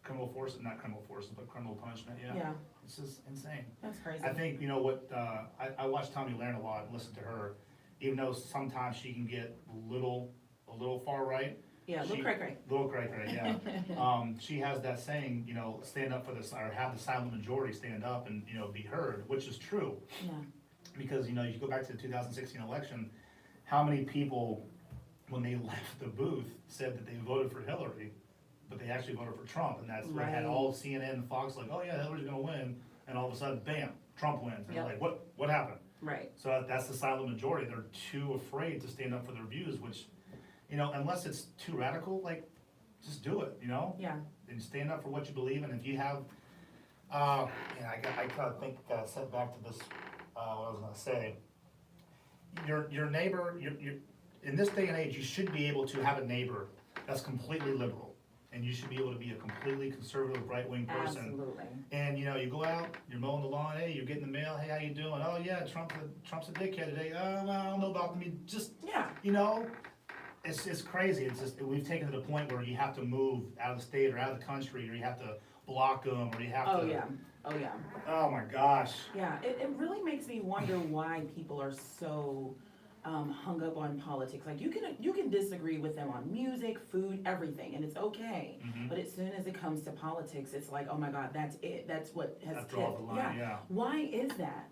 criminal force, not criminal force, but criminal punishment, Yeah, It's just insane. that's crazy. I think, you know what, I watch Tommy Lahren a lot and listen to her, even though sometimes she can get a little far right. Yeah, little cray-cray. Little cray-cray, yeah. She has that saying, you know, stand up for this, or have the silent majority stand up and, you know, be heard, which is true. Yeah, Because, you know, you go back to the 2016 election, how many people, when they left the booth, said that they voted for Hillary, but they actually voted for Trump, and that's what had Right. all CNN and Fox like, oh yeah, Hillary's gonna win, and all of a sudden, bam, Trump wins, and they're Yep. like, what happened? right. So that's the silent majority, they're too afraid to stand up for their views, which, you know, unless it's too radical, like, just do it, you know? Yeah, And stand up for what you believe in. If you have, I kind of think, set back to this, what I was gonna say. Your neighbor, in this day and age, you should be able to have a neighbor that's completely liberal. And you should be able to be a completely conservative, right-wing person. absolutely. And, you know, you go out, you're mowing the lawn, hey, you're getting the mail, hey, how you doing? Oh, yeah, Trump's a dickhead today. Oh, well, I don't know about me. Just, Yeah, you know, it's crazy. It's just, we've taken to the point where you have to move out of the state or out of the country, or you have to block them, or you have to. oh yeah, oh yeah. Oh my gosh. Yeah, it really makes me wonder why people are so hung up on politics. Like you can disagree with them on music, food, everything, and it's okay. But as soon as it comes to politics, it's like, oh my God, that's it. That's what has That draws tipped. the line, yeah. Why is that?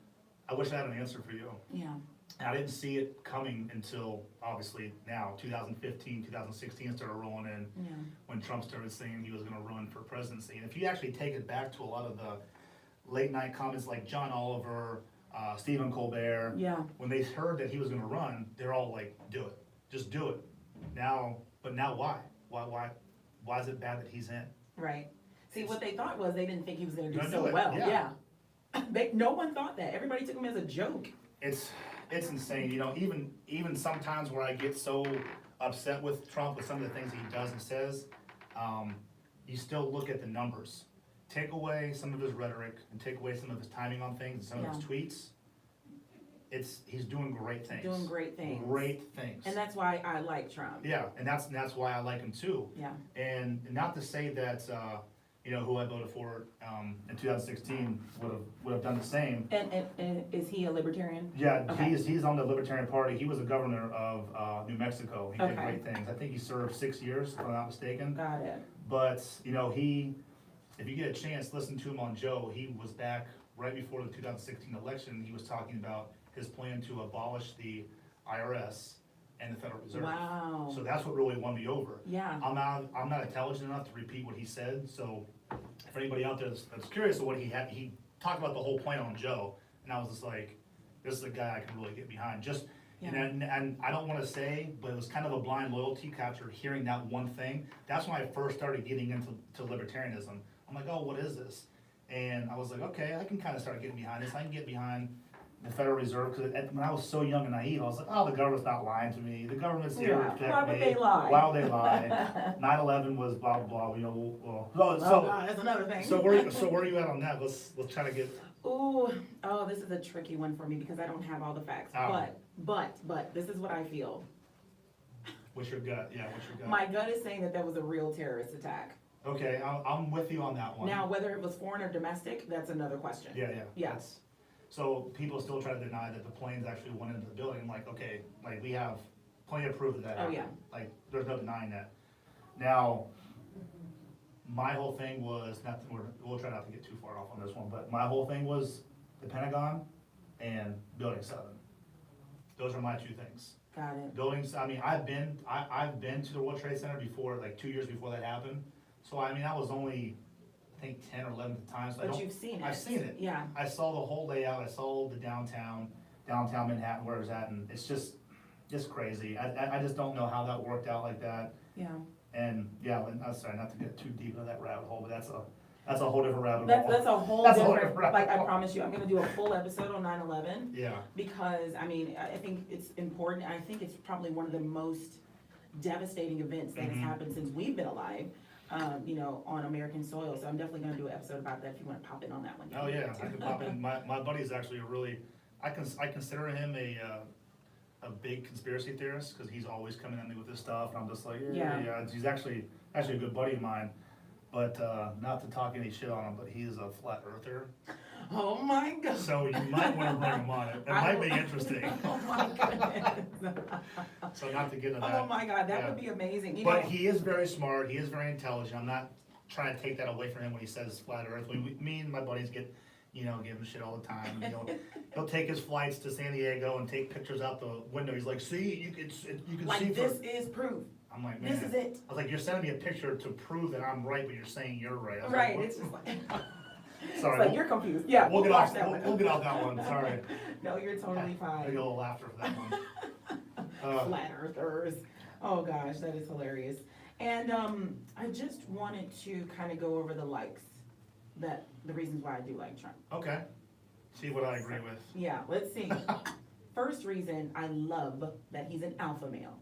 I wish I had an answer for you. Yeah. I didn't see it coming until, obviously, now, 2015, 2016 started rolling in, Yeah. when Trump started saying he was gonna run for presidency. And if you actually take it back to a lot of the late night comments like John Oliver, Stephen Colbert, Yeah. when they heard that he was gonna run, they're all like, do it, just do it. Now why? Why is it bad that he's in? Right. See, what they thought was they didn't think he was gonna do Gonna so do it, well. yeah. No one thought that. Everybody took him as a joke. It's insane, you know, even sometimes where I get so upset with Trump with some of the things he does and says, you still look at the numbers. Take away some of his rhetoric and take away some of his timing on things and some of his tweets. He's doing great things. Doing great things. Great things. And that's why I like Trump. Yeah, and that's why I like him too. Yeah. And not to say that, who I voted for, in 2016 would have done the same. And is he a libertarian? Yeah, Okay. he's on the Libertarian Party. He was a governor of New Mexico. He did Okay. great things. I think he served 6 years, if I'm not mistaken. Got it. But, if you get a chance, listen to him on Joe. He was back right before the 2016 election. He was talking about his plan to abolish the IRS and the Federal Reserve. Wow. So that's what really won me over. Yeah. I'm not intelligent enough to repeat what he said, so if anybody out there that's curious of what he talked about the whole plan on Joe, and I was just like, this is a guy I can really get behind. Yeah. And I don't wanna say, but it was kind of a blind loyalty after hearing that one thing. That's when I first started getting into libertarianism. I'm like, oh, what is this? And I was like, okay, I can kinda start getting behind this. I can get behind the Federal Reserve, because when I was so young and naive, I was like, oh, the government's not lying to me. The government's here to Yeah. protect Why me. would they lie? Why would they lie? 9/11 was blah, blah, blah, well, Oh, so, God, that's another thing. so where are you at on that? Let's try to get, Ooh, oh, this is a tricky one for me because I don't have all the facts. Oh. But this is what I feel. what's your gut? Yeah, what's your gut? My gut is saying that was a real terrorist attack. Okay, I'm with you on that one. Now, whether it was foreign or domestic, that's another question. Yeah. Yes. So people still try to deny that the planes actually went into the building. I'm like, okay, like we have plenty of proof of that. Oh, happened. yeah. Like, there's no denying that. Now, my whole thing was, we'll try not to get too far off on this one, but my whole thing was the Pentagon and Building 7. Those are my two things. Got it. Buildings, I mean, I've been to the World Trade Center before, like 2 years before that happened. So I mean, I was only, I think 10 or 11 at the time. So But you've seen it. I've seen it. Yeah. I saw the whole layout. I saw the downtown Manhattan, where it was at, and it's just crazy. I just don't know how that worked out like that. Yeah. And yeah, I'm sorry not to get too deep into that rabbit hole, but that's a whole different rabbit hole. That's a whole That's a whole different, different like I rabbit hole. promise you, I'm gonna do a full episode on 9/11. Yeah. Because, I mean, I think it's important. I think it's probably one of the most devastating events that has Mhm. happened since we've been alive, on American soil. So I'm definitely gonna do an episode about that if you wanna pop in on that one. Oh yeah, I could pop in. My buddy's actually I consider him a big conspiracy theorist, because he's always coming at me with this stuff, and I'm just like, yeah. He's actually a good buddy of mine, but not to talk any shit on him, but he's a flat earther. Oh my God. So you might want to bring him on. It might be interesting. Oh my goodness. So not to get into that. Oh my God, that Yeah. would be amazing. You But know, he is very smart. He is very intelligent. I'm not trying to take that away from him when he says flat Earth. Me and my buddies give him shit all the time. And, he'll take his flights to San Diego and take pictures out the window. He's like, see, you can see. like this is proof. I'm like, man. This is it. I was like, you're sending me a picture to prove that I'm right, but you're saying you're right. I was Right, like, it's just like, sorry. it's like you're confused. Yeah, We'll get watch off. that one. We'll get off that one. Sorry. No, you're totally Maybe a fine. little laughter for that one. Flat earthers. Oh gosh, that is hilarious. And I just wanted to kind of go over the the reasons why I do like Trump. Okay. See what I agree with. Yeah, let's see. First reason, I love that he's an alpha male.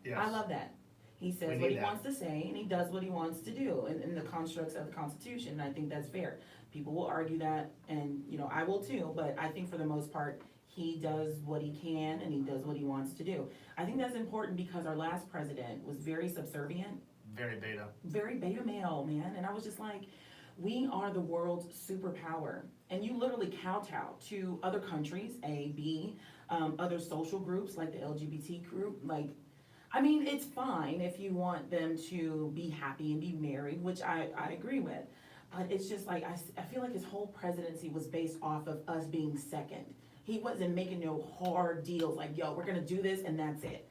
Yes. I love that. He We says need what he that. wants to say, and he does what he wants to do in the constructs of the Constitution, and I think that's fair. People will argue that, and, I will too, but I think for the most part, he does what he can, and he does what he wants to do. I think that's important because our last president was very subservient, Very beta. very beta male, man, and I was just like, we are the world's superpower, and you literally kowtow to other countries, A, B, other social groups like the LGBT group, like, I mean, it's fine if you want them to be happy and be married, which I agree with, but it's just like, I feel like his whole presidency was based off of us being second. He wasn't making no hard deals like, yo, we're gonna do this and that's it.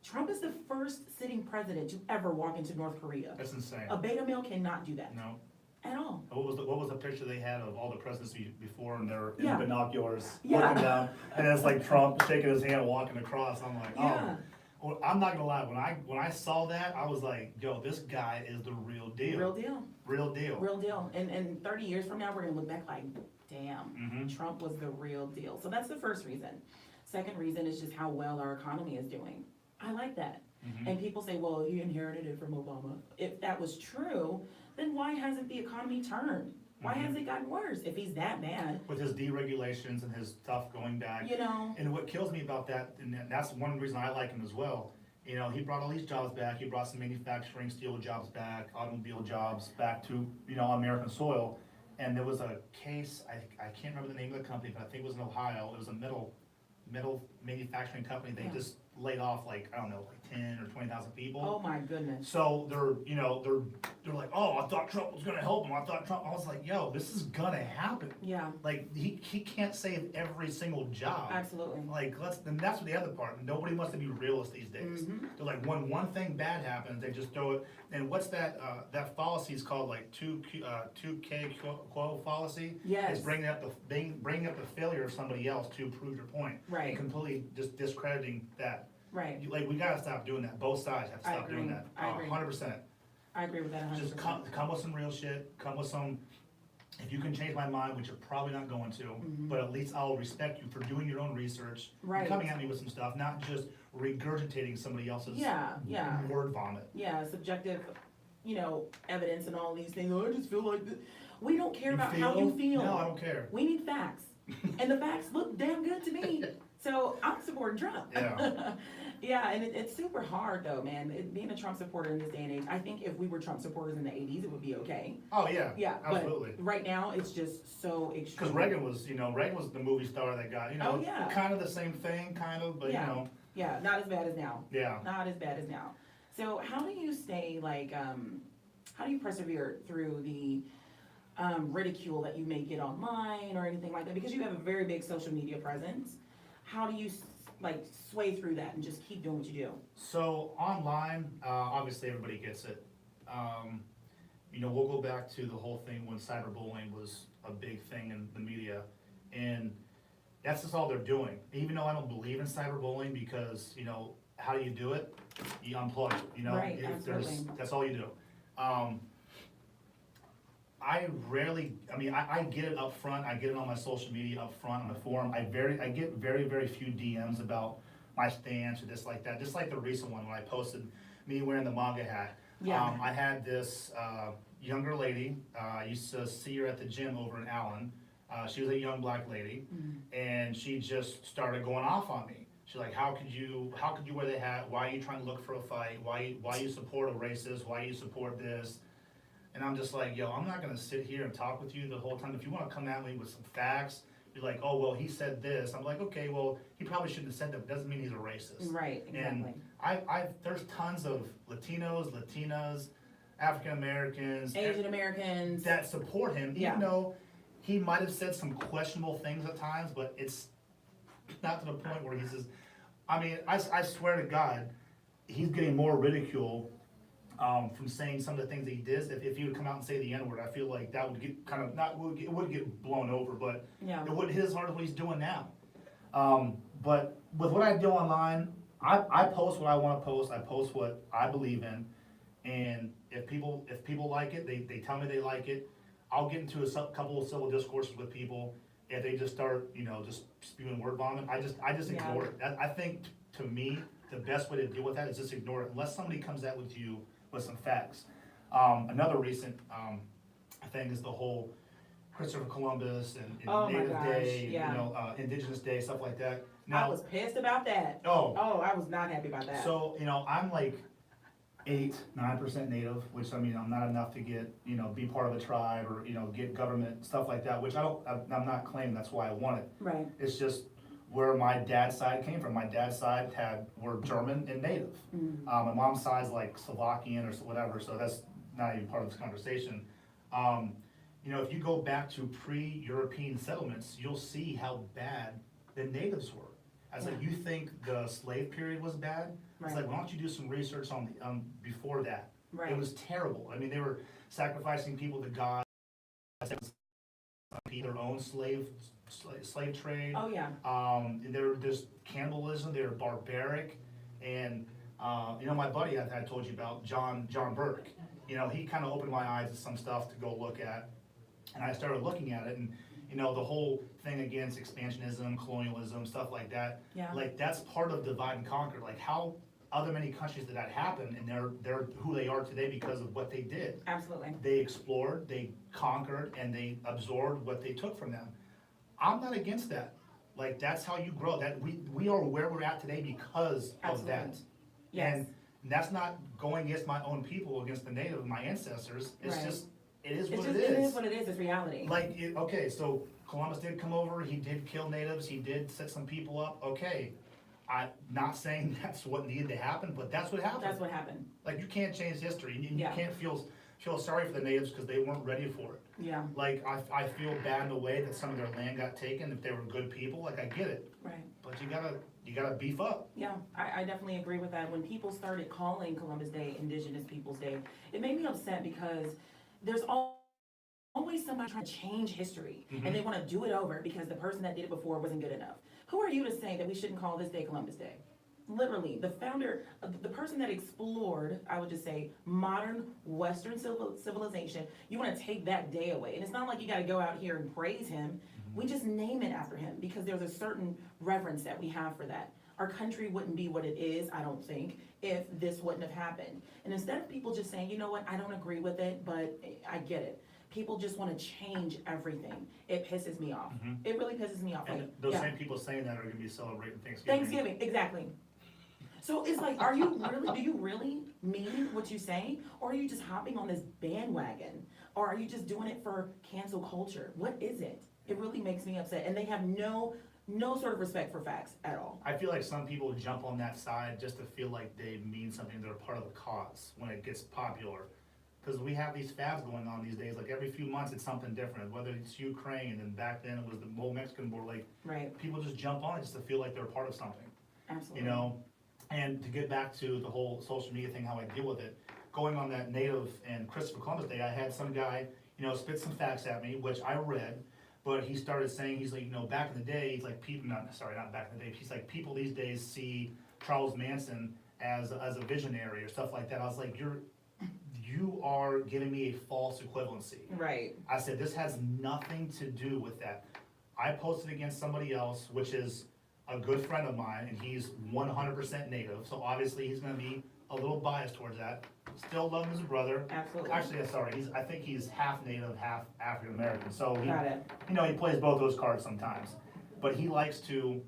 Trump is the first sitting president to ever walk into North Korea. That's insane. A beta male cannot do that. No. At all. What was the picture they had of all the presidents before, and they're Yeah. in binoculars Yeah. looking down, and it's like Trump shaking his hand walking across. I'm like, Yeah. oh. Well, I'm not gonna lie. When I saw that, I was like, yo, this guy is the real deal. Real deal. Real deal. Real deal. And 30 years from now, we're gonna look back like, damn, Mhm. Trump was the real deal. So that's the first reason. Second reason is just how well our economy is doing. I like that. Mhm. And people say, well, you inherited it from Obama. If that was true, then why hasn't the economy turned? Why Mhm. has it gotten worse? If he's that bad, With his deregulations and his stuff going back. you know? And what kills me about that, and that's one reason I like him as well, You know, he brought all these jobs back. He brought some manufacturing, steel jobs back, automobile jobs back to, you know, American soil. And there was a case, I can't remember the name of the company, but I think it was in Ohio. It was a metal manufacturing company. They Yeah. just laid off like, I don't know, like 10 or 20,000 people. Oh my goodness. So they're like, oh, I thought Trump was gonna help him. I was like, yo, this is gonna happen. Yeah, Like, he can't save every single job. absolutely. Like, and that's the other part. Nobody wants to be realist these days. Mhm. They're like, when one thing bad happens, they just throw it. And what's that? That fallacy is called like 2K quo fallacy. Yes. It's bringing up the failure of somebody else to prove your point. Right. And completely just discrediting that. Right. Like, we gotta stop doing that. Both sides have to I stop doing agree. that. I agree. 100%. I agree with that 100%. Just come with some real shit. Come with some. If you can change my mind, which you're probably not going to, but at least I'll respect you for doing your own research, Right. coming at me with some stuff, not just regurgitating somebody else's Yeah, yeah. word vomit. Yeah, subjective, evidence and all these things. Oh, I just feel like this. We don't care about how you feel. No, I don't care. We need facts. And the facts look damn good to me. So I'm supporting Trump. Yeah. Yeah, and it's super hard though, man. Being a Trump supporter in this day and age, I think if we were Trump supporters in the 80s, it would be okay. Oh yeah. Yeah, Absolutely. but right now it's just so extreme. Because Reagan was the movie star that got, Oh, yeah. kind of the same thing, kind of, but Yeah. Yeah, not as bad as now. yeah. Not as bad as now. So how do you stay how do you persevere through the ridicule that you may get online or anything like that? Because you have a very big social media presence. How do you sway through that and just keep doing what you do? So online, obviously everybody gets it. We'll go back to the whole thing when cyberbullying was a big thing in the media, and that's just all they're doing. Even though I don't believe in cyberbullying, because how do you do it? You unplug it. Right, absolutely. That's all you do. I get it up front. I get it on my social media up front on the forum. I get very, very few DMs about my stance or this like that. Just like the recent one when I posted me wearing the MAGA hat. Yeah. I had this younger lady. I used to see her at the gym over in Allen. She was a young black lady, and she just started going off on me. She's like, how could you wear the hat? Why are you trying to look for a fight? Why you support a racist? Why you support this? And I'm just like, yo, I'm not gonna sit here and talk with you the whole time. If you wanna come at me with some facts, be like, oh, well, he said this. I'm like, okay, well, he probably shouldn't have said that. Doesn't mean he's a racist. Right, exactly. And there's tons of Latinos, Latinas, African Americans, Asian Americans. that support him, Yeah. even though he might have said some questionable things at times, but it's not to the point where he says, I swear to God, he's getting more ridicule from saying some of the things that he did. If he would come out and say the N-word, I feel like that would get it would get blown over, but Yeah. it wouldn't hit as hard as what he's doing now. But with what I do online, I post what I want to post. I post what I believe in, and if people like it, they tell me they like it. I'll get into a couple of civil discourses with people. If they just start, just spewing word vomit, I just ignore it. I think to me, the best way to deal with that is just ignore it, unless somebody comes out with you with some facts. Another recent thing is the whole Christopher Columbus and Oh my Native gosh, Day, yeah. Indigenous Day, stuff like that. I was pissed about that. Oh, I was not happy about that. so I'm like 8-9% Native, which I'm not enough to get be part of a tribe or get government stuff like that, which I'm not claiming that's why I want it. Right. It's just where my dad's side came from. My dad's side were German and Native. My mom's side's like Slovakian or whatever, so that's not even part of this conversation. If you go back to pre-European settlements, you'll see how bad the natives were. Like, you think the slave period was bad? It's Right. like, why don't you do some research on the before that? Right. It was terrible. They were sacrificing people to God, their own slave trade. Oh yeah. They were just cannibalism. They were barbaric, and my buddy I told you about, John Burke. He kind of opened my eyes to some stuff to go look at, and I started looking at it, and the whole thing against expansionism, colonialism, stuff like that. Yeah. Like, that's part of divide and conquer. Like, how other many countries did that happen, and they're who they are today because of what they did. Absolutely. They explored, they conquered, and they absorbed what they took from them. I'm not against that. Like, that's how you grow. That we are where we're at today because of that. Absolutely. Yes. And that's not going against my own people, against the native, my ancestors. It's Right. just, it is It's what just, it it is. is what it is, it's reality. Like, okay, so Columbus did come over, he did kill natives, he did set some people up, okay. I'm not saying that's what needed to happen, but that's what happened. That's what happened. Like, you can't change history, and you Yeah. can't feel sorry for the natives because they weren't ready for it. Yeah, Like, I feel bad in the way that some of their land got taken, if they were good people, like, I get it. right. But you gotta beef up. Yeah, I definitely agree with that. When people started calling Columbus Day Indigenous Peoples Day, it made me upset because there's always somebody trying to change history, and they want to do it over because the person that did it before wasn't good enough. Who are you to say that we shouldn't call this day Columbus Day? Literally, the founder, the person that explored, I would just say, modern Western civilization, you want to take that day away. And it's not like you got to go out here and praise him. We just name it after him because there's a certain reverence that we have for that. Our country wouldn't be what it is, I don't think, if this wouldn't have happened. And instead of people just saying, you know what, I don't agree with it, but I get it. People just want to change everything. It pisses me off. It really pisses me off. And Like, those yeah. same people saying that are gonna be celebrating Thanksgiving. Thanksgiving, exactly. So it's like, do you really mean what you say? Or are you just hopping on this bandwagon? Or are you just doing it for cancel culture? What is it? It really makes me upset. And they have no sort of respect for facts at all. I feel like some people jump on that side just to feel like they mean something, they're a part of the cause when it gets popular. Because we have these fads going on these days, like every few months it's something different, whether it's Ukraine, and back then it was the whole Mexican war, like, Right, people just jump on it just to feel like they're a part of something, absolutely. you know? And to get back to the whole social media thing, how I deal with it, going on that Native and Christopher Columbus Day, I had some guy, spit some facts at me, which I read, but he started saying, he's like, back in the day, he's like, people, not back in the day, he's like, people these days see Charles Manson as a visionary or stuff like that. I was like, you are giving me a false equivalency. Right, I said, this has nothing to do with that. I posted against somebody else, which is a good friend of mine, and he's 100% native, so obviously he's gonna be a little biased towards that. Still love him as a brother. absolutely. Actually, sorry, I think he's half native, half African American, so he, Got it. he plays both those cards sometimes. But he likes to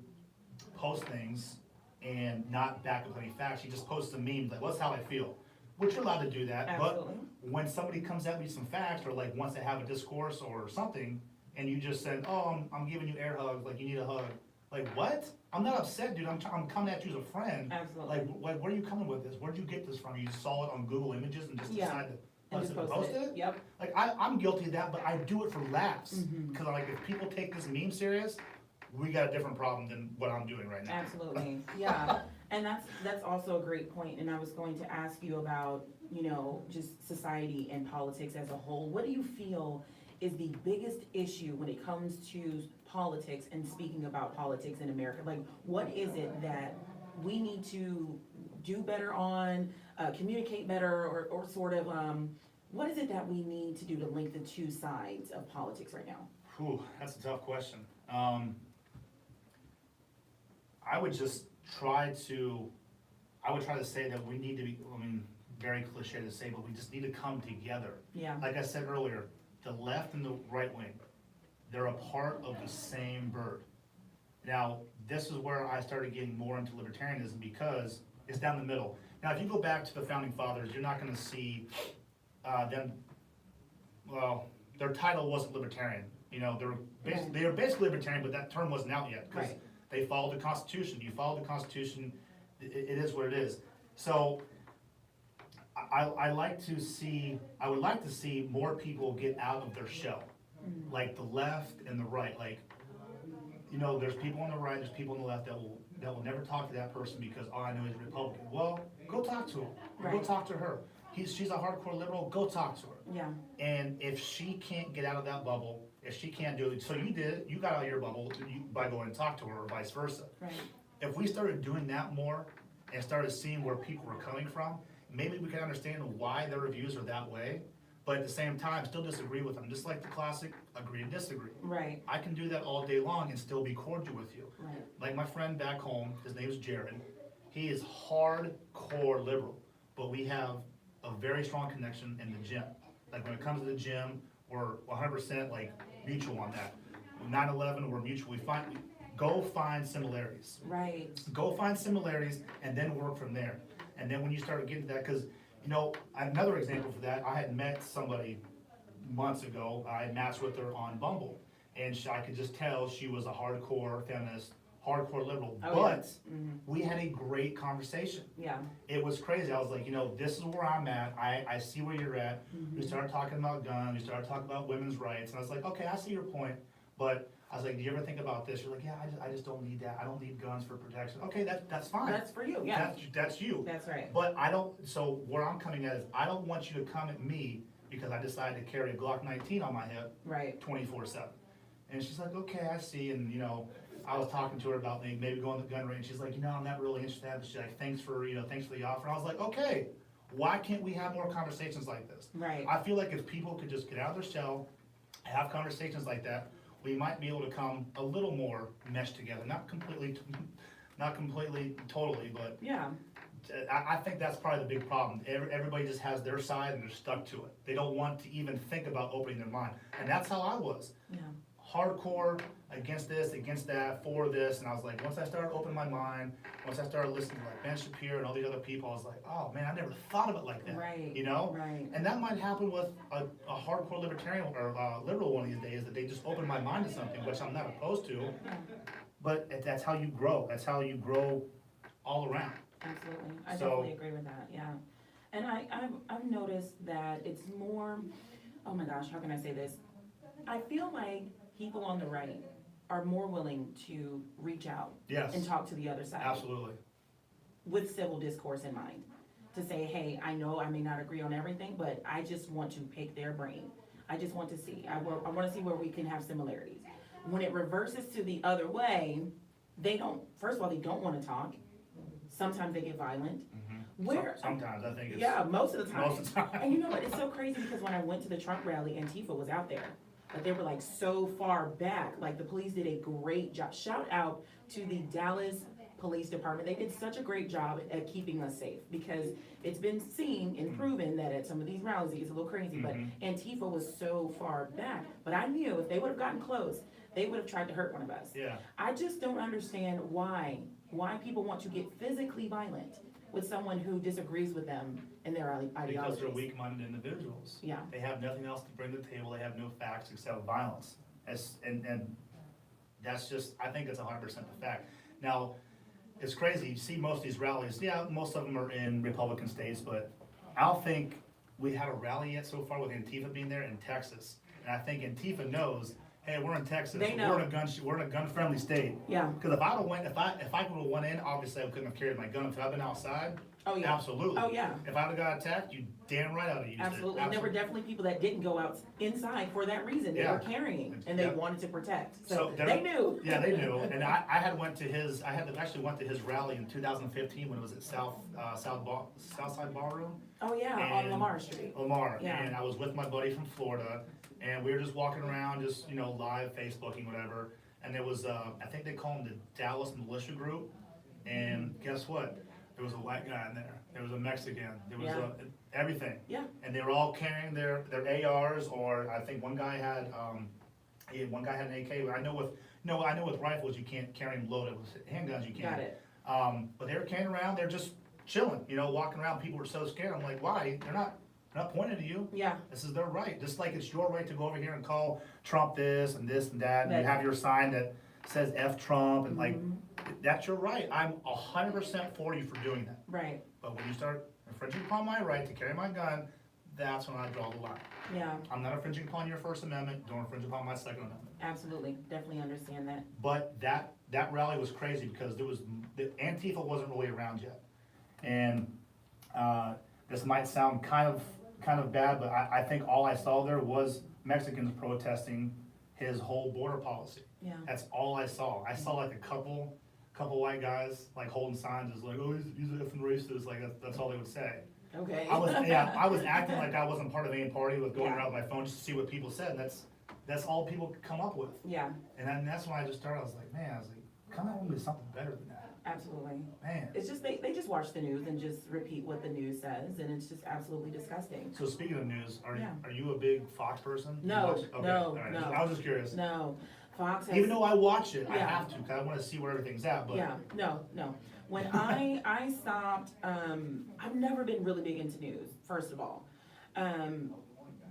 post things and not back up any facts. He just posts a meme, like, what's how I feel? Which you're allowed to do that, Absolutely. but when somebody comes at me with some facts, or like wants to have a discourse or something, and you just said, oh, I'm giving you air hugs, like you need a hug. Like, what? I'm not upset, dude, I'm coming at you as a friend. Absolutely. Like, where are you coming with this? Where'd you get this from? You saw it on Google Images and just Yeah. decided And to just post posted it? it. Yep. Like, I'm guilty of that, but I do it for laughs. Cause like, if people take this meme serious, we got a different problem than what I'm doing right now. Absolutely, yeah, and that's also a great point, and I was going to ask you about, just society and politics as a whole. What do you feel is the biggest issue when it comes to politics and speaking about politics in America? Like, what is it that we need to do better on, communicate better, or sort of, what is it that we need to do to link the two sides of politics right now? Whew, that's a tough question. I would try to say that we need to be, very cliche to say, but we just need to come together. Yeah, Like I said earlier, the left and the right wing, they're a part of the same bird. Now, this is where I started getting more into libertarianism because it's down the middle. Now, if you go back to the founding fathers, you're not gonna see them, well, their title wasn't libertarian. They were basically libertarian, but that term wasn't out yet, because Right. they followed the Constitution. You follow the Constitution, it is what it is. So, I would like to see more people get out of their shell, like the left and the right. Like, there's people on the right, there's people on the left that will never talk to that person because all I know is Republican. Well, go talk to him. Or go Right. talk to her. She's a hardcore liberal. Go talk to her. yeah, And if she can't get out of that bubble, if she can't do it, so you did it. You got out of your bubble by going and talk to her, or vice versa. right, If we started doing that more and started seeing where people were coming from, maybe we could understand why their reviews are that way, but at the same time, still disagree with them. Just like the classic agree to disagree. right, I can do that all day long and still be cordial with you. right, Like my friend back home, his name is Jared. He is hardcore liberal, but we have a very strong connection in the gym. Like when it comes to the gym, we're 100% like mutual on that. 9/11, we're mutual. Go find similarities. right, Go find similarities and then work from there. And then when you started getting to that, because, you know, another example for that, I had met somebody months ago, I had matched with her on Bumble, and I could just tell she was a hardcore feminist, hardcore liberal, Oh, but yeah. Mhm. we had a great conversation. Yeah, It was crazy. I was like, you know, this is where I'm at. I see where you're at. We started talking about guns. We started talking about women's rights. And I was like, okay, I see your point. But I was like, do you ever think about this? You're like, yeah, I just don't need that. I don't need guns for protection. Okay, that's fine. that's for you, yeah, That's you. that's right. But I don't, so where I'm coming at is, I don't want you to come at me because I decided to carry a Glock 19 on my hip Right, 24/7. And she's like, okay, I see. And, you know, I was talking to her about maybe going to the gun range. She's like, you know, I'm not really interested. She's like, thanks for the offer. And I was like, okay, why can't we have more conversations like this? right, I feel like if people could just get out of their shell, have conversations like that, we might be able to come a little more meshed together. Not completely, totally, but yeah, I think that's probably the big problem. Everybody just has their side and they're stuck to it. They don't want to even think about opening their mind. And that's how I was. yeah, Hardcore, against this, against that, for this, and I was like, once I started opening my mind, once I started listening to like Ben Shapiro and all these other people, I was like, oh man, I never thought of it like that, right, you know? right, And that might happen with a hardcore libertarian or liberal one of these days, that they just open my mind to something, which I'm not opposed to, yeah, but that's how you grow. That's how you grow all around. absolutely. I So- definitely agree with that, yeah. And I've noticed that it's more, oh my gosh, how can I say this? I feel like people on the right are more willing to reach out Yes, and talk to the other side absolutely. with civil discourse in mind. To say, hey, I know I may not agree on everything, but I just want to pick their brain. I just want to see. I want to see where we can have similarities. When it reverses to the other way, they don't, first of all, they don't want to talk. Sometimes they get violent. Where, Sometimes I think it's. yeah, most of the time. Most of the time. And you know what, it's so crazy because when I went to the Trump rally, Antifa was out there. But they were like so far back, like the police did a great job. Shout out to the Dallas Police Department. They did such a great job at keeping us safe because it's been seen and proven that at some of these rallies, it gets a little crazy, but Antifa was so far back. But I knew if they would have gotten close, they would have tried to hurt one of us. Yeah. I just don't understand why people want to get physically violent with someone who disagrees with them in their ideology. Because they're weak-minded individuals. Yeah. They have nothing else to bring to the table. They have no facts except violence. And that's just, I think it's 100% the fact. Now, it's crazy. You see most of these rallies. Yeah, most of them are in Republican states, but I don't think we had a rally yet so far with Antifa being there in Texas. And I think Antifa knows, hey, we're in Texas. They know. We're in a gun-friendly state. Yeah. Because if I would have went in, obviously I couldn't have carried my gun. If I'd been outside, Oh, yeah. absolutely. Oh, yeah. If I'd have got attacked, you damn right I'd have used it. Absolutely, and there were definitely people that didn't go out inside for that reason, they Yeah. were carrying, and they Yeah. wanted to protect, So so there- they knew. Yeah, they knew, and I had actually went to his rally in 2015 when it was at Southside Ballroom, Oh, yeah, on And- Lamar Street, Lamar, Yeah. and I was with my buddy from Florida, and we were just walking around, just, you know, live Facebooking, whatever, and there was, I think they call them the Dallas Militia Group, and guess what? There was a white guy in there, there was a Mexican, there was Yeah. everything. Yeah. And they were all carrying their ARs, or I think one guy had an AK. I know with rifles you can't carry them loaded. With handguns you can. got it, But they were carrying around. They're just chilling, you know, walking around. People were so scared. I'm like, why? They're not pointing to you. yeah, This is their right. Just like it's your right to go over here and call Trump this and that, and That- you have your sign that says F Trump, and like, Mhm. that's your right. I'm 100% for you for doing that. right, But when you start infringing upon my right to carry my gun, that's when I draw the line. yeah, I'm not infringing upon your First Amendment, don't infringe upon my Second Amendment. absolutely, definitely understand that, But that rally was crazy because the Antifa wasn't really around yet. And, this might sound kind of bad, but I think all I saw there was Mexicans protesting his whole border policy. yeah, That's all I saw. I saw like a couple white guys like holding signs as like, oh, he's an effing racist, like that's all they would say. okay. I was acting like I wasn't part of any party with going around with my phone just to see what people said, and that's all people could come up with. Yeah, And then that's when I just started, I was like, come on with something better than that, absolutely, man. it's just, they just watch the news and just repeat what the news says, and it's just absolutely disgusting. So speaking of news, Yeah. are you a big Fox person? No, You watch- okay, no, all right. no. I was just curious. No, Fox has. Even though I watch it, I Yeah. have to, cause I wanna see where everything's at, but. Yeah, no. When I stopped, I've never been really big into news, first of all.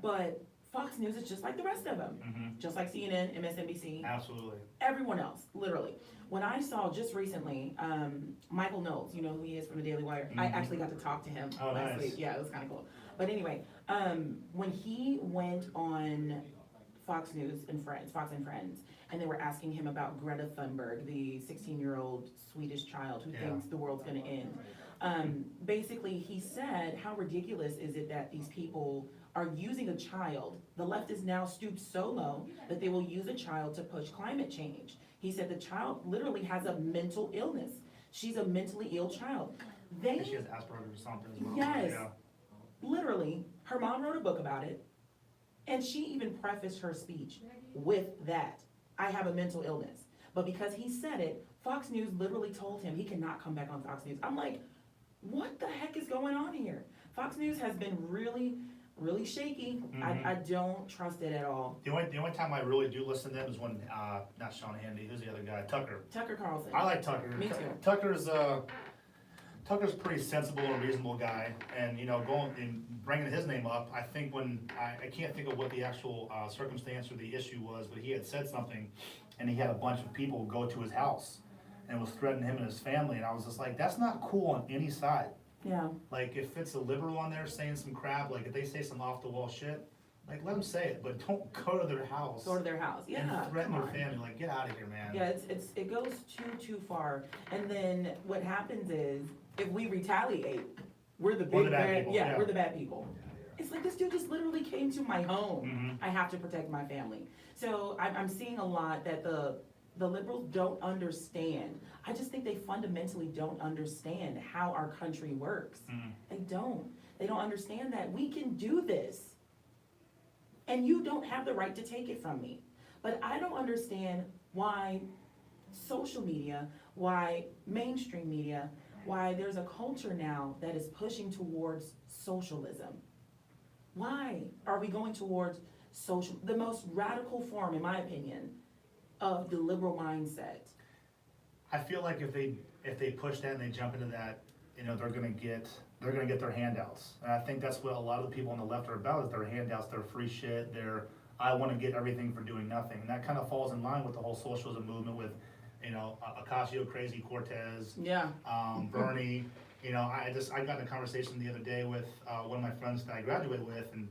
But Fox News is just like the rest of them. Just like CNN, MSNBC. Absolutely. Everyone else, literally. When I saw just recently, Michael Knowles, you know who he is from the Daily Wire. I actually got to talk to him last week. Yeah, it was kind of cool. But anyway, when he went on Fox News and Friends, Fox and Friends, and they were asking him about Greta Thunberg, the 16-year-old Swedish child who thinks the world's gonna end. Basically, he said, how ridiculous is it that these people are using a child? The left is now stooped so low that they will use a child to push climate change. He said the child literally has a mental illness. She's a mentally ill child. And she has Asperger's or something as well. Yes. Yeah. Literally, her mom wrote a book about it, and she even prefaced her speech with that. I have a mental illness. But because he said it, Fox News literally told him he cannot come back on Fox News. I'm like, what the heck is going on here? Fox News has been really, really shaky. I don't trust it at all. The only time I really do listen to them is when, not Sean Hannity, who's the other guy? Tucker. Tucker Carlson. I like Tucker. Me too. Tucker's a pretty sensible and reasonable guy, and, you know, going and bringing his name up, I think when, I can't think of what the actual circumstance or the issue was, but he had said something, and he had a bunch of people go to his house, and was threatening him and his family, and I was just like, that's not cool on any side. Yeah. Like, if it's a liberal on there saying some crap, like, if they say some off-the-wall shit, like, let them say it, but don't go to their house. Go to their house, yeah. And threaten come their on. family, like, get out of here, man. Yeah, it goes too far. And then what happens is, if we retaliate, we're the We're big the bad bad, people, yeah, yeah. we're the bad people. It's like, this dude just literally came to my home. I have to protect my family. So I'm seeing a lot that the liberals don't understand. I just think they fundamentally don't understand how our country works. They don't. They don't understand that we can do this. And you don't have the right to take it from me. But I don't understand why social media, why mainstream media, why there's a culture now that is pushing towards socialism. Why are we going towards the most radical form, in my opinion, of the liberal mindset? I feel like if they push that and they jump into that, you know, they're gonna get their handouts. And I think that's what a lot of the people on the left are about, is their handouts, their free shit, I wanna get everything for doing nothing. And that kind of falls in line with the whole socialism movement with, you know, Ocasio-Cortez, Yeah. Bernie. You know, I got in a conversation the other day with one of my friends that I graduated with, and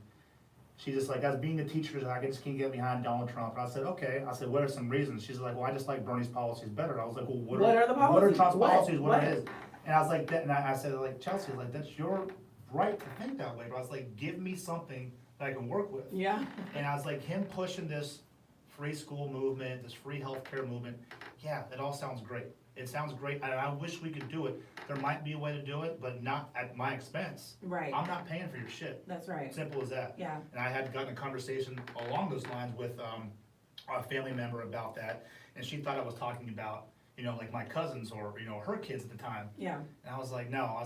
she's just like, as being a teacher, I just can't get behind Donald Trump. And I said, okay. I said, what are some reasons? She's like, well, I just like Bernie's policies better. I was like, well, what are the policies? What are Trump's policies? What are his? And I was like, and I said, like, Chelsea, like, that's your right to think that way. But I was like, give me something that I can work with. Yeah. And I was like, him pushing this free school movement, this free healthcare movement, yeah, it all sounds great. It sounds great, and I wish we could do it. There might be a way to do it, but not at my expense. Right. I'm not paying for your shit. That's right. Simple as that. Yeah. And I had gotten a conversation along those lines with a family member about that, and she thought I was talking about, you know, like my cousins or, you know, her kids at the time. Yeah. And I was like, no,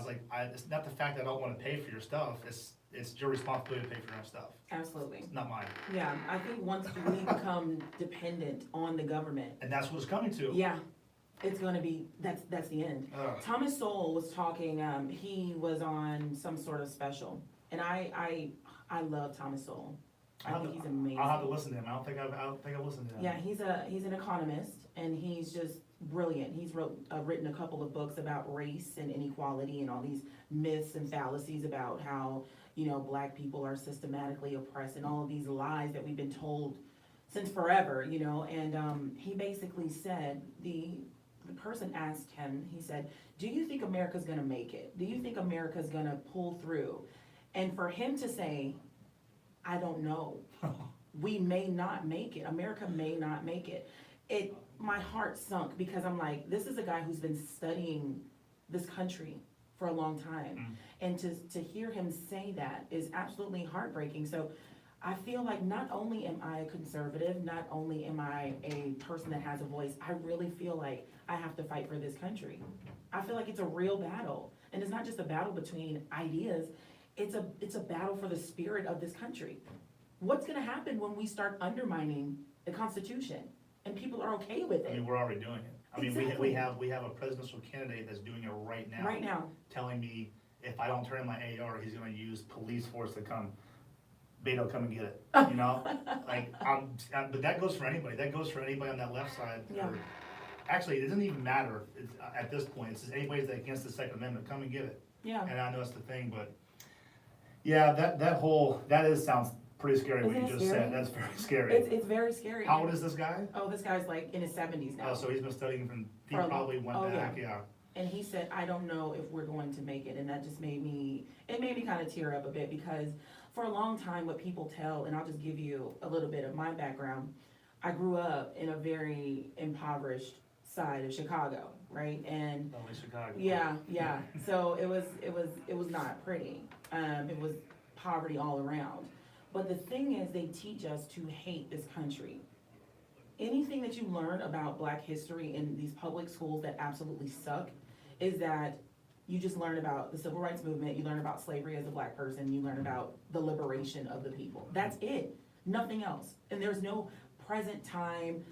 it's not the fact that I don't want to pay for your stuff, it's your responsibility to pay for your own stuff. Absolutely. It's not mine. Yeah, I think once we become dependent on the government, And that's what it's coming to. yeah, it's gonna be, that's the end. Thomas Sowell was talking, he was on some sort of special, and I love Thomas Sowell. I think he's amazing. I'll have to listen to him. I don't think I've listened to him. Yeah, he's an economist, and he's just brilliant. He's written a couple of books about race and inequality and all these myths and fallacies about how, you know, black people are systematically oppressed and all of these lies that we've been told since forever, you know. And he basically said, the person asked him, he said, do you think America's gonna make it? Do you think America's gonna pull through? And for him to say, I don't know. We may not make it. America may not make it. My heart sunk, because I'm like, this is a guy who's been studying this country for a long time. And to hear him say that is absolutely heartbreaking. So I feel like not only am I a conservative, not only am I a person that has a voice, I really feel like I have to fight for this country. I feel like it's a real battle. And it's not just a battle between ideas, it's a battle for the spirit of this country. What's gonna happen when we start undermining the Constitution and people are okay with I it? mean, we're already doing it. I mean, Exactly. we have a presidential candidate that's doing it right now. Right now. Telling me if I don't turn in my AR, he's gonna use police force to come. Beto, come and get it, you know? Like, but that goes for anybody. That goes for anybody on that left side. Yeah. Actually, it doesn't even matter at this point. It's just anybody that's against the Second Amendment, come and get it. Yeah. And I know that's the thing, but, yeah, that sounds pretty scary what Isn't you it just scary? said. That's very scary. It's very scary. How old is this guy? Oh, this guy's like in his 70s now. Oh, so he's been studying he For a probably went long- oh, back, yeah. And he said, I don't know if we're going to make it, and that just made me kind of tear up a bit, because for a long time, what people tell, and I'll just give you a little bit of my background. I grew up in a very impoverished side of Chicago, right? And Only Chicago. yeah. So it was not pretty. It was poverty all around. But the thing is, they teach us to hate this country. Anything that you learn about Black history in these public schools that absolutely suck is that you just learn about the civil rights movement, you learn about slavery as a Black person, you learn about the liberation of the people. That's it, nothing else. And there's no present time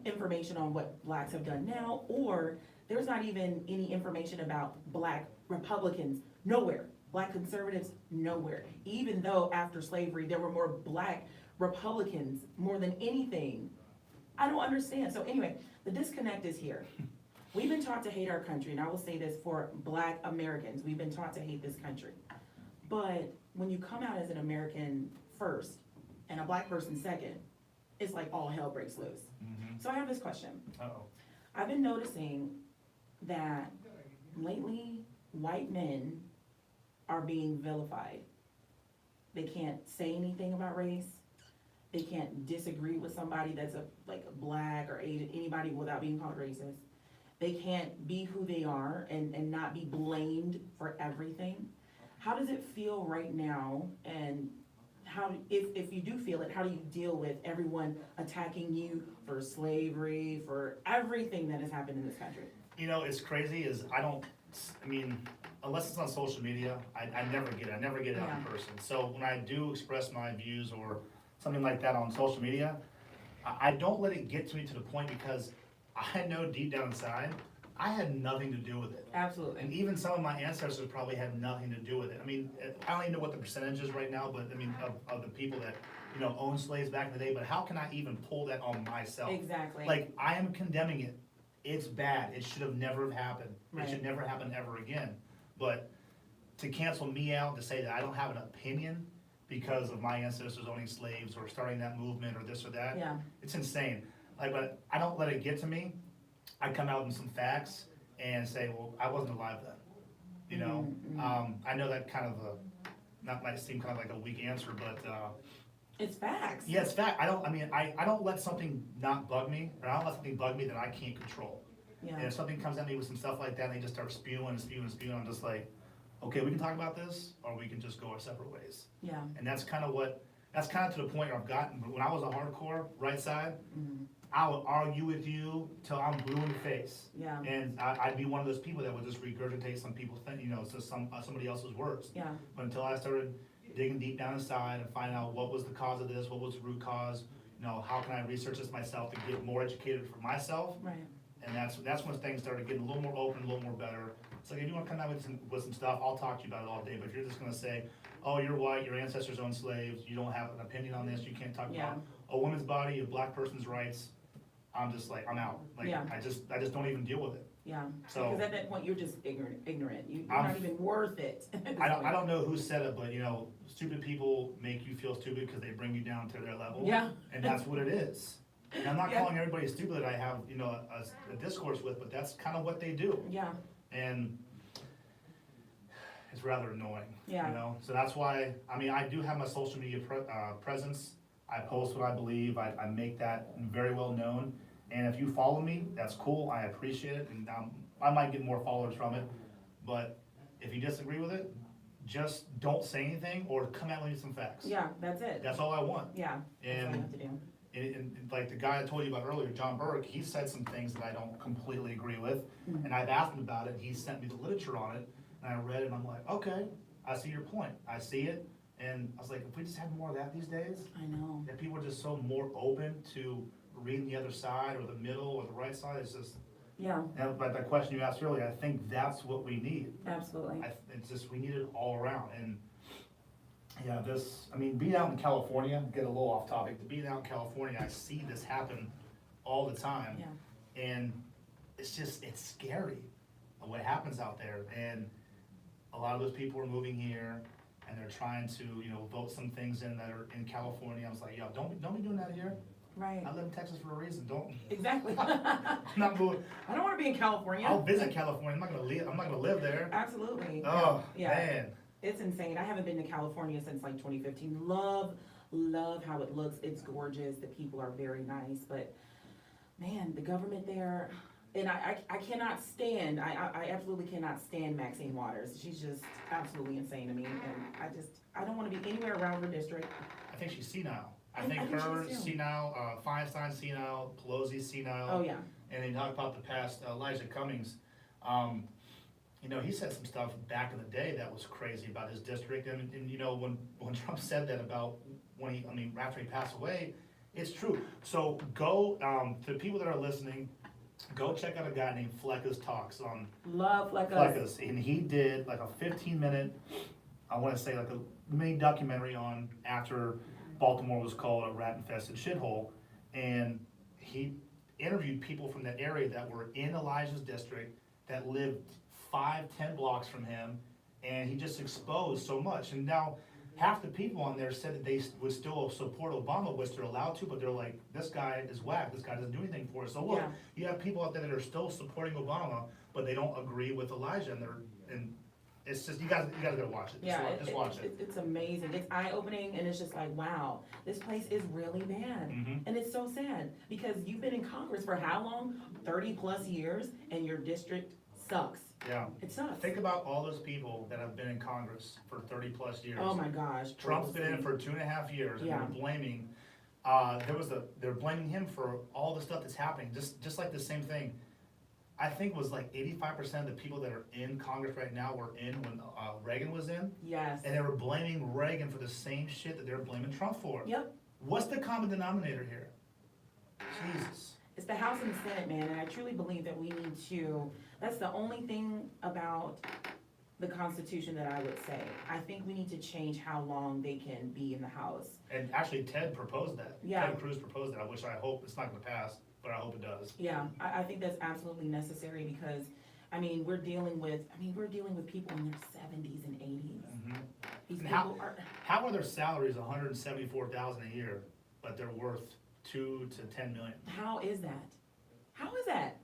information on what Blacks have done now, or there's not even any information about Black Republicans, nowhere. Black conservatives, nowhere. Even though after slavery, there were more Black Republicans more than anything. I don't understand. So anyway, the disconnect is here. We've been taught to hate our country, and I will say this for Black Americans, we've been taught to hate this country. But when you come out as an American first and a Black person second, it's like all hell breaks loose. Mhm. So I have this question. Uh-oh. I've been noticing that lately, white men are being vilified. They can't say anything about race. They can't disagree with somebody that's like a Black or Asian, anybody without being called racist. They can't be who they are and not be blamed for everything. How does it feel right now? And how, if you do feel it, how do you deal with everyone attacking you for slavery, for everything that has happened in this country? You know, it's crazy unless it's on social media, I never get it. I never get it out in Yeah. person. So when I do express my views or something like that on social media, I don't let it get to me to the point, because I know deep down inside, I had nothing to do with it. And Absolutely. even some of my ancestors probably had nothing to do with it. I mean, I don't even know what the percentage is right now, but I mean, of the people that, you know, owned slaves back in the day, but how can I even pull that on myself? Exactly. Like, I am condemning it. It's bad. It should have never happened. Right. It should never happen ever again. But to cancel me out, to say that I don't have an opinion because of my ancestors owning slaves or starting that movement or this or that, Yeah. it's insane. Like, but I don't let it get to me. I come out with some facts and say, well, I wasn't alive then. You know, I know that kind of might seem kind of like a weak answer, but It's facts. yeah, it's fact. I don't let something not bug me, or I don't let something bug me that I can't control. And Yeah. if something comes at me with some stuff like that, and they just start spewing, I'm just like, okay, we can talk about this, or we can just go our separate ways. Yeah. And that's kind of to the point where I've gotten. When I was a hardcore right side, Mhm. I would argue with you till I'm blue in the face. Yeah. And I'd be one of those people that would just regurgitate some people's, somebody else's words. Yeah. But until I started digging deep down inside and finding out what was the cause of this, what was the root cause, how can I research this myself to get more educated for myself? Right. And that's when things started getting a little more open, a little more better. It's like, if you wanna come out with some stuff, I'll talk to you about it all day, but if you're just gonna say, oh, you're white, your ancestors owned slaves, you don't have an opinion on this, you can't talk Yeah. about a woman's body, a Black person's rights, I'm just like, I'm out. Like, Yeah. I just don't even deal with it. Yeah. So- Because at that point, you're just ignorant. You're I'm- not even worth it. at this I point. don't know who said it, but stupid people make you feel stupid because they bring you down to their level. Yeah. And that's what it is. And I'm not Yeah. calling everybody stupid that I have, a discourse with, but that's kind of what they do. Yeah. And it's rather annoying. Yeah. So that's why, I do have my social media presence. I post what I believe. I make that very well known. And if you follow me, that's cool. I appreciate it. And I might get more followers from it. But if you disagree with it, just don't say anything or come at me with some facts. Yeah, that's it. That's all I want. Yeah. That's all I And, have to do. and like the guy I told you about earlier, John Burke, he said some things that I don't completely agree with. Mhm. And I've asked him about it. He sent me the literature on it. And I read it and I'm like, okay, I see your point. I see it. And I was like, if we just had more of that these days, I know. that people are just so more open to reading the other side or the middle or the right side, Yeah, And but the question you asked earlier, I think that's what we need. absolutely. It's just, we need it all around, and, yeah, I mean, being out in California, get a little off topic, but being out in California, I see this happen all the time. Yeah. And it's just, it's scary, what happens out there, and a lot of those people are moving here, and they're trying to, vote some things in that are in California. I was like, yo, don't be doing that here. Right. I live in Texas for a reason, don't, Exactly. not moving. I don't wanna be in California. I'll visit California, I'm not gonna live there. Absolutely. Oh, Yeah. man. It's insane. I haven't been to California since like 2015. Love how it looks. It's gorgeous. The people are very nice, but man, the government there, and I cannot stand, I absolutely cannot stand Maxine Waters. She's just absolutely insane to me, and I don't wanna be anywhere around her district. I think she's senile. I I think think her she is too. senile, Feinstein senile, Pelosi senile. Oh, yeah. And they talk about the past, Elijah Cummings. He said some stuff back in the day that was crazy about his district. And when Trump said that about after he passed away, it's true. So go, to the people that are listening, go check out a guy named Flecka's Talks on Love like us. Flecka's. And he did like a 15-minute, I wanna say like a mini documentary on after Baltimore was called a rat-infested shithole. And he interviewed people from that area that were in Elijah's district that lived 5-10 blocks from him, and he just exposed so much. And now half the people on there said that they would still support Obama, which they're allowed to, but they're like, this guy is whack, this guy doesn't do anything for us. So look, Yeah. you have people out there that are still supporting Obama, but they don't agree with Elijah, and it's just, you guys gotta watch it. Yeah, Just watch it. It's amazing. It's eye-opening, and it's just like, wow, this place is really bad. Mhm. And it's so sad, because you've been in Congress for how long? 30-plus years, and your district sucks. Yeah. It sucks. Think about all those people that have been in Congress for 30-plus years. Oh my gosh. Trump's been in it for 2.5 years, and Yeah. they're blaming, they're blaming him for all the stuff that's happening, just like the same thing. I think was like 85% of the people that are in Congress right now were in when Reagan was in, Yes. and they were blaming Reagan for the same shit that they're blaming Trump for. Yep. What's the common denominator here? Jesus. It's the House and the Senate, man, and I truly believe that we need to, that's the only thing about the Constitution that I would say. I think we need to change how long they can be in the House. And actually, Ted proposed that. Yeah. Ted Cruz proposed that, which I hope it's not gonna pass, but I hope it does. Yeah, I think that's absolutely necessary, because, we're dealing with people in their 70s and 80s. Mhm. These And people are, How are their salaries $174,000 a year, but they're worth 2 to 10 million? how is that? How is that?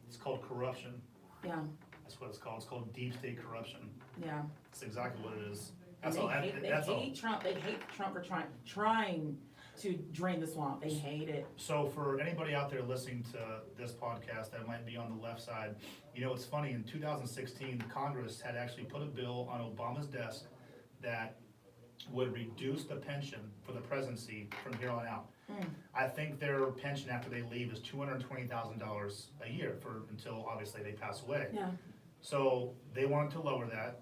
It's called corruption. Yeah, That's what it's called. It's called deep state corruption. yeah. That's exactly what it is. And That's all. That's all. hate Trump, they hate Trump for trying to drain the swamp, they hate it. So for anybody out there listening to this podcast that might be on the left side, it's funny, in 2016, Congress had actually put a bill on Obama's desk that would reduce the pension for the presidency from here on out. I think their pension after they leave is $220,000 a year until obviously they pass away. Yeah, So they wanted to lower that.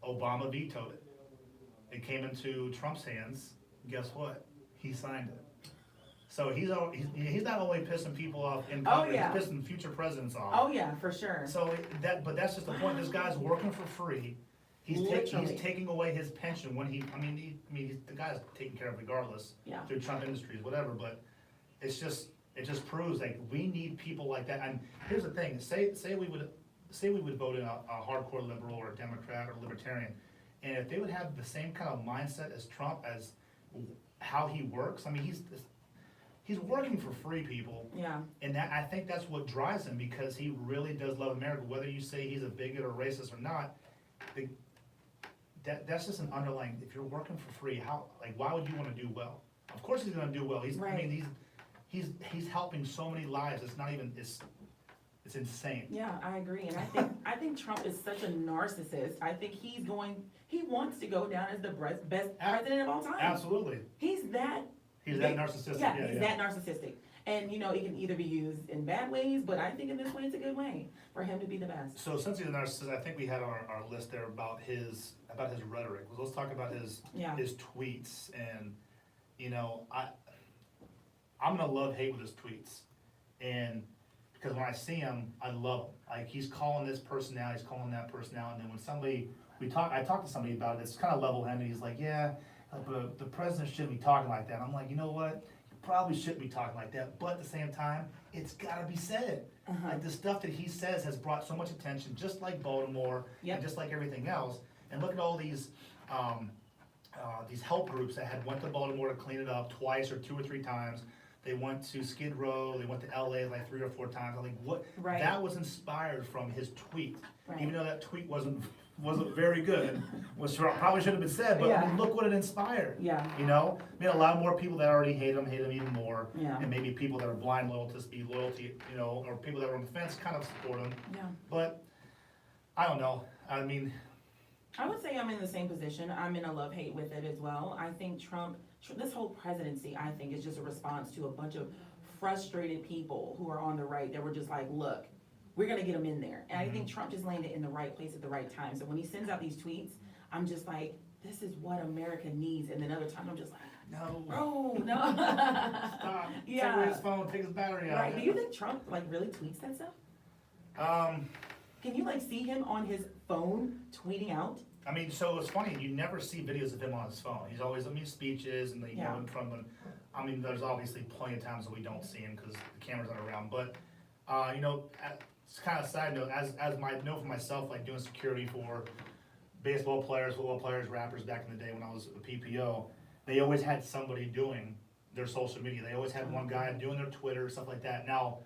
Obama vetoed it. It came into Trump's hands. Guess what? He signed it. So he's not only pissing people off in Congress, yeah. he's pissing future presidents off. oh yeah, for sure. So but that's just the point. This guy's working for free. He's Literally. taking away his pension when the guy's taken care of regardless. Yeah. Through Trump Industries, whatever. But it just proves like we need people like that. And here's the thing: say we would vote in a hardcore liberal or a Democrat or libertarian, and if they would have the same kind of mindset as Trump, as how he works. He's working for free, people. Yeah, And I think that's what drives him, because he really does love America. Whether you say he's a bigot or racist or not, that's just an underlying. If you're working for free, why would you want to do well? Of course he's going to do well. Right. He's helping so many lives. It's insane. yeah, I agree, and I think Trump is such a narcissist. I think he wants to go down as the best president of all time. Absolutely. He's that narcissistic. Yeah, he's that narcissistic. And, it can either be used in bad ways, but I think in this way it's a good way for him to be the best. So since he's a narcissist, I think we had our list there about his rhetoric. Let's talk about his tweets. And I'm gonna love hate with his tweets, and because when I see him, I love him. Like, he's calling this person out, he's calling that person out, and then when I talked to somebody about it, it's kind of level-headed, he's like, yeah, but the president shouldn't be talking like that. I'm like, you know what? You probably shouldn't be talking like that, but at the same time, it's gotta be said. Like, the stuff that he says has brought so much attention, just like Baltimore, Yep. and just like everything else. And look at all these help groups that had went to Baltimore to clean it up twice or 2 or 3 times. They went to Skid Row, they went to LA like 3 or 4 times. I'm like, what? Right. That was inspired from his tweet. Right. Even though that tweet wasn't very good, probably should have been said, but I mean, look what it inspired. Yeah. You know? I mean, a lot more people that already hate him even more. Yeah. And maybe people that are blind loyalty, you know, or people that are on the fence kind of support him. Yeah. But, I don't know. I mean, I would say I'm in the same position. I'm in a love-hate with it as well. I think this whole presidency, I think, is just a response to a bunch of frustrated people who are on the right that were just like, look, we're gonna get them in there. And I think Trump just landed in the right place at the right time. So when he sends out these tweets, I'm just like, this is what America needs. And then other times I'm just like, no. oh, no. Stop. Yeah. Take away his phone, take his battery out. Right, do you think Trump like really tweets that stuff? Can you like see him on his phone tweeting out? I mean, so it's funny, you never see videos of him on his phone. He's always, speeches and you know, in front of him. I mean, there's obviously plenty of times that we don't see him because the camera's not around. But, you know, it's kind of a side note, as I know for myself, like doing security for baseball players, football players, rappers back in the day when I was a PPO, they always had somebody doing their social media. They always had one guy doing their Twitter, stuff like that. Now,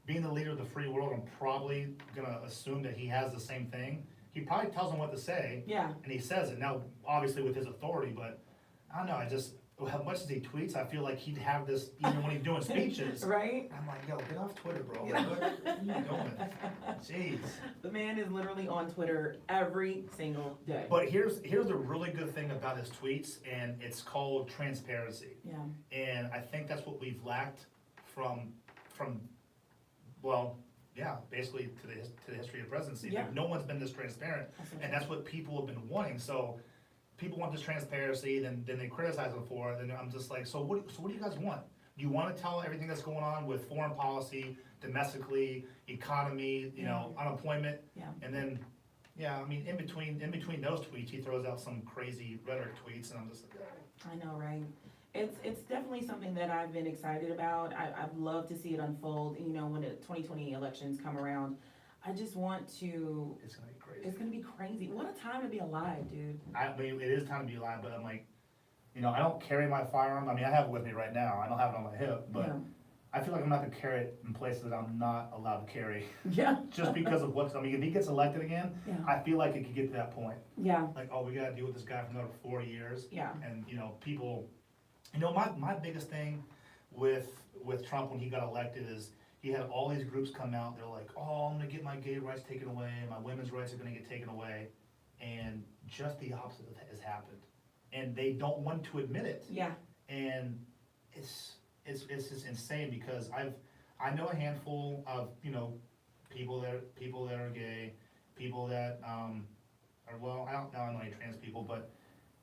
being the leader of the free world, I'm probably gonna assume that he has the same thing. He probably tells them what to say. Yeah. And he says it, now, obviously with his authority, but I don't know, how much as he tweets, I feel like he'd have this, even when he's doing speeches. Right? I'm like, yo, get off Twitter, bro. Like, what are you doing? Jeez. The man is literally on Twitter every single day. But here's the really good thing about his tweets, and it's called transparency. Yeah. And I think that's what we've lacked from well, yeah, basically to the history of presidency. Yeah. Like, no one's been this transparent, and that's what people have been wanting. So people want this transparency, then they criticize them for it, and I'm just like, so what do you guys want? Do you want to tell everything that's going on with foreign policy, domestically, economy, you know, unemployment? Yeah. And then, yeah, I mean, in between those tweets, he throws out some crazy rhetoric tweets, and I'm just like, I know, right? It's definitely something that I've been excited about. I'd love to see it unfold, you know, when the 2020 elections come around. I just want to, it's gonna be crazy. it's gonna be crazy. What a time to be alive, dude. I mean, it is time to be alive, but I'm like, you know, I don't carry my firearm. I mean, I have it with me right now. I don't have it on my hip, but Yeah. I feel like I'm not gonna carry it in places that I'm not allowed to carry. Yeah. Just because of I mean, if he gets elected again, Yeah. I feel like it could get to that point. Yeah. Like, oh, we gotta deal with this guy for another 4 years. Yeah. And, you know, people, you know, my biggest thing with Trump when he got elected is he had all these groups come out. They're like, oh, I'm gonna get my gay rights taken away. My women's rights are gonna get taken away. And just the opposite has happened. And they don't want to admit it. Yeah. And it's just insane because I know a handful of, you know, people that are gay, people that are, well, I don't know any trans people, but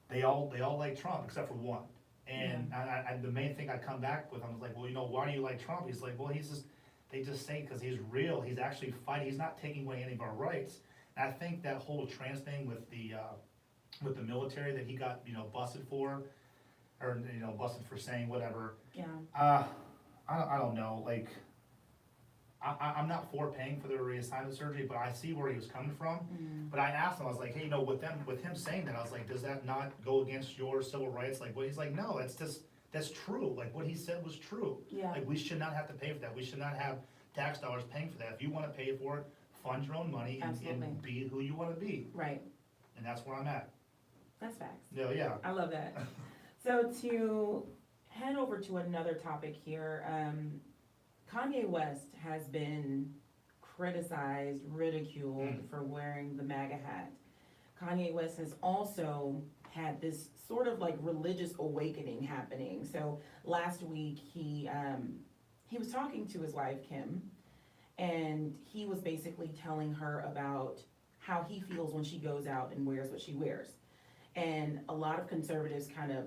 they all like Trump except for one. And I the main thing I come back with, I was like, well, you know, why do you like Trump? He's like, well, they just say because he's real. He's actually fighting. He's not taking away any of our rights. And I think that whole trans thing with the military that he got, you know, busted for, or, you know, busted for saying whatever. Yeah. I don't know, like, I'm not for paying for the reassignment surgery, but I see where he was coming from. But I asked him, I was like, hey, you know, with him saying that, I was like, does that not go against your civil rights? Like, what? He's like, no, that's true. Like, what he said was true. Yeah. Like, we should not have to pay for that. We should not have tax dollars paying for that. If you wanna pay for it, fund your own money and be who you wanna be. Right. And that's where I'm at. That's facts. Yeah. I love that. So to head over to another topic here, Kanye West has been criticized, ridiculed for wearing the MAGA hat. Kanye West has also had this sort of like religious awakening happening. So last week he was talking to his wife, Kim, and he was basically telling her about how he feels when she goes out and wears what she wears. And a lot of conservatives kind of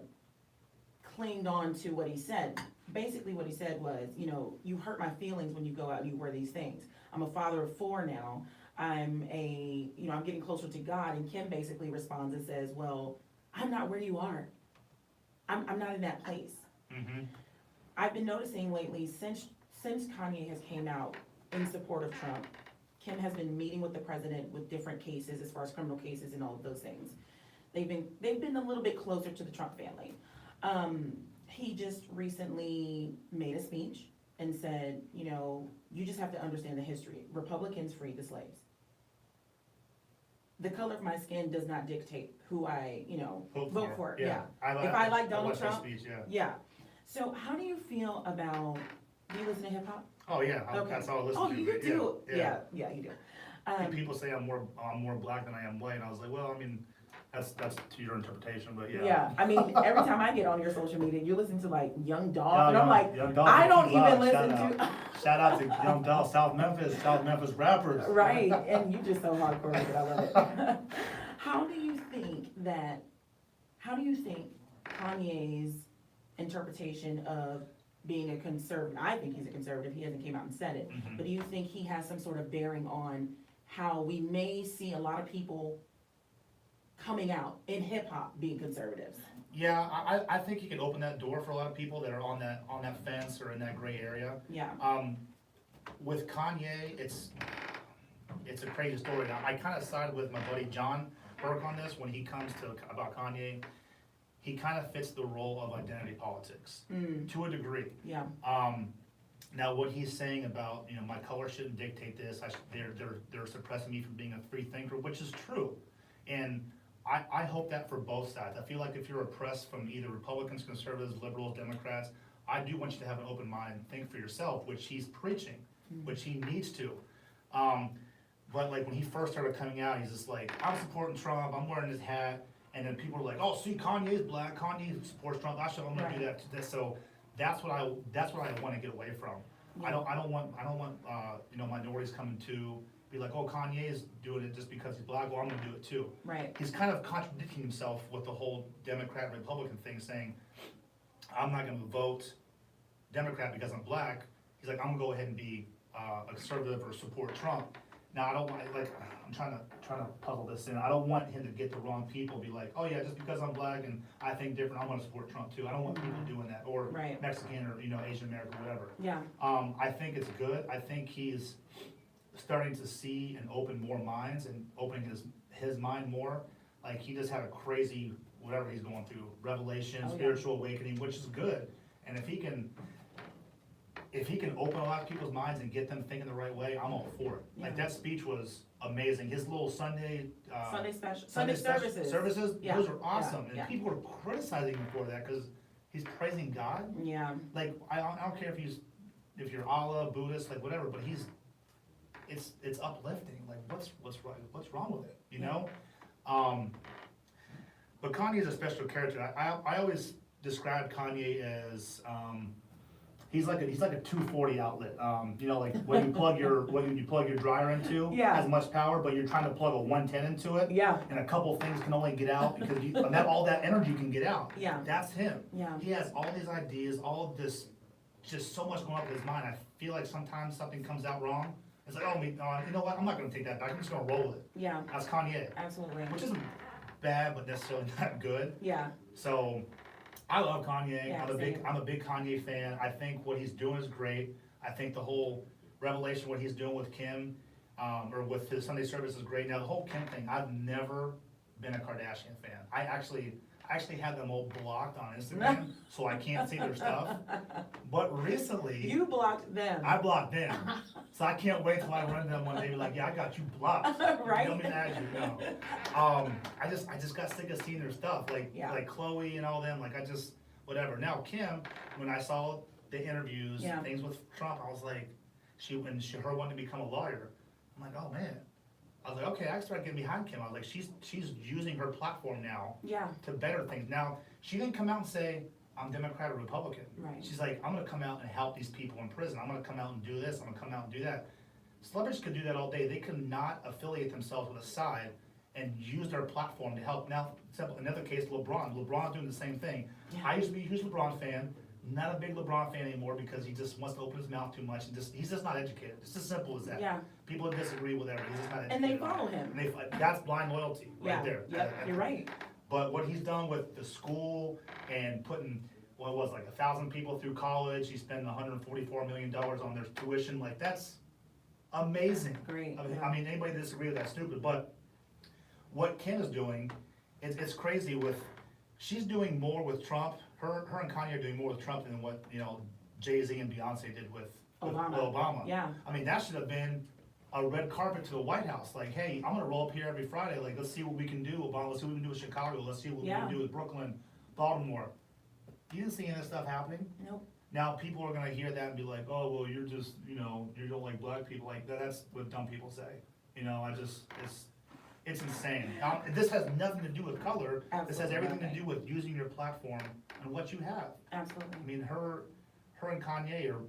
clinged on to what he said. Basically what he said was, you know, you hurt my feelings when you go out and you wear these things. I'm a father of 4 now. I'm getting closer to God. And Kim basically responds and says, well, I'm not where you are. I'm not in that place. Mm-hmm. I've been noticing lately, since Kanye has came out in support of Trump, Kim has been meeting with the president with different cases, as far as criminal cases and all of those things. They've been a little bit closer to the Trump family. He just recently made a speech and said, you know, you just have to understand the history. Republicans freed the slaves. The color of my skin does not dictate who I, vote for. Yeah. If I like Donald Trump, speech, yeah. So how do you feel about, do you listen to hip hop? Oh, yeah, Okay. that's all I listen Oh, to. you do? Yeah, you do. And people say I'm more black than I am white, and I was like, well, I mean, that's to your interpretation, but yeah. Yeah, I mean, every time I get on your social media, you're listening to like Young Dolph, Oh, and I'm like, Young Dolph, I don't Key even Glock, listen to. Shout out to Young Dolph, South Memphis rappers. Right, and you just so hardcore with it, I love it. How do you think Kanye's interpretation of being a conservative, I think he's a conservative, he hasn't came out and said it, Mhm. but do you think he has some sort of bearing on how we may see a lot of people coming out in hip hop being conservatives? Yeah, I think he can open that door for a lot of people that are on that fence or in that gray area. Yeah, With Kanye, it's a crazy story. Now, I kind of sided with my buddy John Burkhart on this when he comes to about Kanye. He kind of fits the role of identity politics to a degree. yeah, Now, what he's saying about, you know, my color shouldn't dictate this. They're suppressing me from being a free thinker, which is true. And I hope that for both sides. I feel like if you're oppressed from either Republicans, conservatives, liberals, Democrats, I do want you to have an open mind and think for yourself, which he's preaching, which he needs to. But like when he first started coming out, he's just like, I'm supporting Trump, I'm wearing his hat. And then people are like, oh, see, Kanye's black, Kanye supports Trump, I'm gonna do that to this. So that's what I want to get away from. Yeah. I don't want minorities coming to be like, oh, Kanye is doing it just because he's black, well, I'm gonna do it too. right, He's kind of contradicting himself with the whole Democrat and Republican thing, saying, I'm not gonna vote Democrat because I'm black. He's like, I'm gonna go ahead and be a conservative or support Trump. Now, I don't want, like, I'm trying to puzzle this in. I don't want him to get the wrong people, be like, oh yeah, just because I'm black and I think different, I'm gonna support Trump too. I don't want people doing that, or Right. Mexican or, Asian American, whatever. yeah, I think it's good. I think he's starting to see and open more minds and opening his mind more. Like, he just had a crazy, whatever he's going through, revelation, Oh, yeah. spiritual awakening, which is good. And if he can open a lot of people's minds and get them thinking the right way, I'm all for it. Like, Yeah. that speech was amazing. His little Sunday Sunday services. Yeah, those are awesome. yeah. And people are criticizing him for that because he's praising God. Yeah, Like, I don't care if you're Allah, Buddhist, like whatever, but it's uplifting. Like, what's wrong with it, you know? But Kanye is a special character. I always describe Kanye as, he's like a 240 outlet. Like when you plug your dryer into, Yeah. has much power, but you're trying to plug a 110 into it. yeah, And a couple things can only get out because all that energy can get out. Yeah. That's him. Yeah. He has all these ideas, all of this, just so much going on in his mind. I feel like sometimes something comes out wrong. It's like, you know what? I'm not gonna take that back. I'm just gonna roll with it. yeah, That's Kanye, absolutely, which isn't bad, but necessarily not good. yeah, So, I love Kanye. Yeah, I'm same. a big Kanye fan. I think what he's doing is great. I think the whole revelation, what he's doing with Kim, or with his Sunday service is great. Now, the whole Kim thing, I've never been a Kardashian fan. I actually have them all blocked on Instagram, so I can't see their stuff. But recently, you blocked them. I blocked them. So I can't wait till I run them one day and be like, yeah, I got you blocked. Right. You know, add you, no. I just got sick of seeing their stuff, like Chloe and all them, like whatever. Now Kim, when I saw the interviews, Yeah. things with Trump, I was like, her wanting to become a lawyer, I'm like, oh man. I was like, okay, I started getting behind Kim. I was like, she's using her platform now Yeah, to better things. Now, she didn't come out and say, I'm Democrat or Republican. Right. She's like, I'm gonna come out and help these people in prison. I'm gonna come out and do this. I'm gonna come out and do that. Celebrities could do that all day. They could not affiliate themselves with a side and use their platform to help. Now, simple, another case, LeBron's doing the same thing. Yeah. I used to be a huge LeBron fan, not a big LeBron fan anymore because he just wants to open his mouth too much and he's just not educated. It's as simple as that. Yeah. People disagree with everything, he's just not educated. And they follow him. And that's blind loyalty right there. Yep, you're right. But what he's done with the school and putting, what it was, like 1,000 people through college, he spent $144 million on their tuition, like that's amazing. Great. I mean, anybody that disagree with that's stupid, but what Kim is doing, it's crazy with, she's doing more with Trump, her and Kanye are doing more with Trump than what, Jay-Z and Beyonce did with Obama. Yeah. I mean, that should have been a red carpet to the White House, like, hey, I'm gonna roll up here every Friday, like, let's see what we can do, Obama, let's see what we can do with Chicago, let's see what we can do with Brooklyn, Baltimore. You didn't see any of this stuff happening? Nope. Now, people are gonna hear that and be like, oh, well, you're just, you don't like black people, like, that's what dumb people say. It's insane. This has nothing to do with color, this has everything to do with using your platform and what you have. Absolutely. I mean, her and Kanye are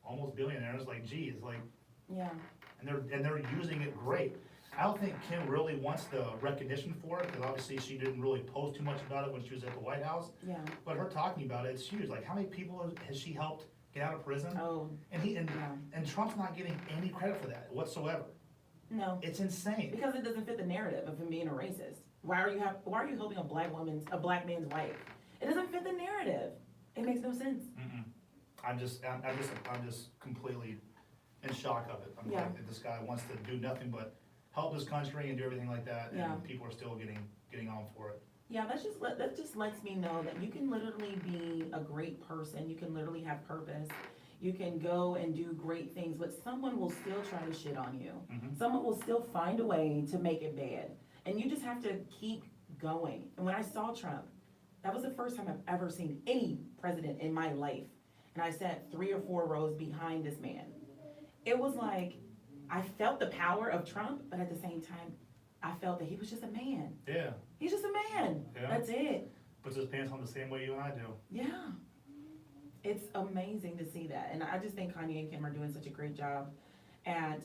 almost billionaires, like, geez, like, Yeah. and they're using it great. I don't think Kim really wants the recognition for it, because obviously she didn't really post too much about it when she was at the White House. Yeah. But her talking about it, it's huge. Like, how many people has she helped get out of prison? Oh. And Trump's not getting any credit for that whatsoever. No. It's insane. Because it doesn't fit the narrative of him being a racist. Why are you helping a black man's wife? It doesn't fit the narrative. It makes no sense. Mm-mm. I'm just completely in shock of it. I'm Yeah. like, this guy wants to do nothing but help his country and do everything like that, Yeah. and people are still getting on for it. Yeah, that just lets me know that you can literally be a great person. You can literally have purpose. You can go and do great things, but someone will still try to shit on you. Mhm. Someone will still find a way to make it bad. And you just have to keep going. And when I saw Trump, that was the first time I've ever seen any president in my life. And I sat 3 or 4 rows behind this man. It was like, I felt the power of Trump, but at the same time, I felt that he was just a man. Yeah. He's just a man. Yeah. That's it. Puts his pants on the same way you and I do. Yeah. It's amazing to see that. And I just think Kanye and Kim are doing such a great job. And,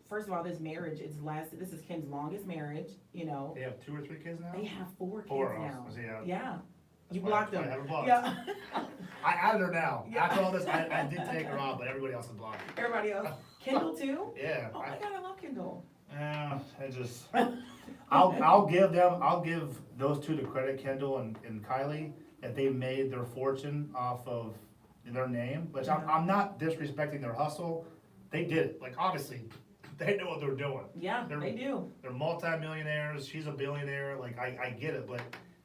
first of all, this marriage, this is Kim's longest marriage, They have 2 or 3 kids now? They have 4 kids 4 now. Yeah. Yeah. You why- blocked that's them. why I have her blocked. Yeah. I added her now. Yeah. After all this, I did take her off, but everybody else is blocked. Everybody else. Kendall too? Yeah. Oh my God, I love Kendall. I just, I'll give those 2 the credit, Kendall and Kylie, that they made their fortune off of their name, which I'm not disrespecting their hustle. They did it. Like, obviously, they know what they're doing. Yeah, they do. They're multi-millionaires, she's a billionaire, like, I get it, but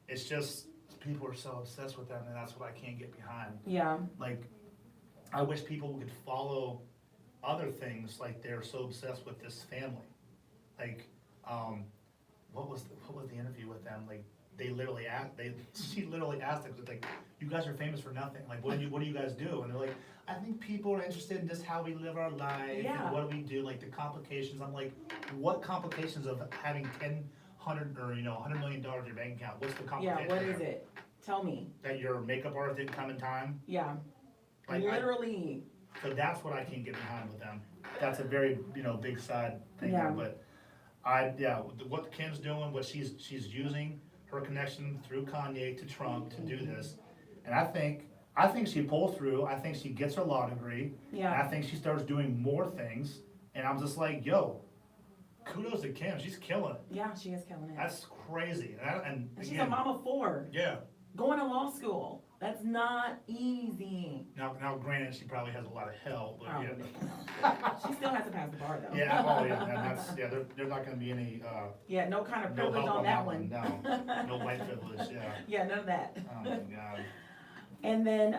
it's just, people are so obsessed with them, and that's what I can't get behind. Yeah. Like, I wish people could follow other things, like they're so obsessed with this family. Like, what was the interview with them? Like, she literally asked them, like, you guys are famous for nothing. Like, what do you guys do? And they're like, I think people are interested in just how we live our life, Yeah. and what do we do, like the complications. I'm like, what complications of having $100 million in your bank account? What's the complication? Yeah, what is it? Tell me. That your makeup artist didn't come in time? Yeah. Like, Literally. So that's what I can't get behind with them. That's a very, big side thing Yeah. there, but what Kim's doing, what she's using her connection through Kanye to Trump to do this, and I think she pulls through. I think she gets her law degree. Yeah. And I think she starts doing more things, and I'm just like, yo, kudos to Kim. She's killing it. Yeah, she is killing it. That's crazy. And she's again, a mom of 4. Yeah. Going to law school. That's not easy. Now, granted, she probably has a lot of help, but Probably. yeah. She still has to pass the bar though. Yeah, oh yeah, and that's, there's not gonna be any, Yeah, no kind of no privilege help on that one. No, no white privilege, yeah. Yeah, none of that. Oh my God. And then,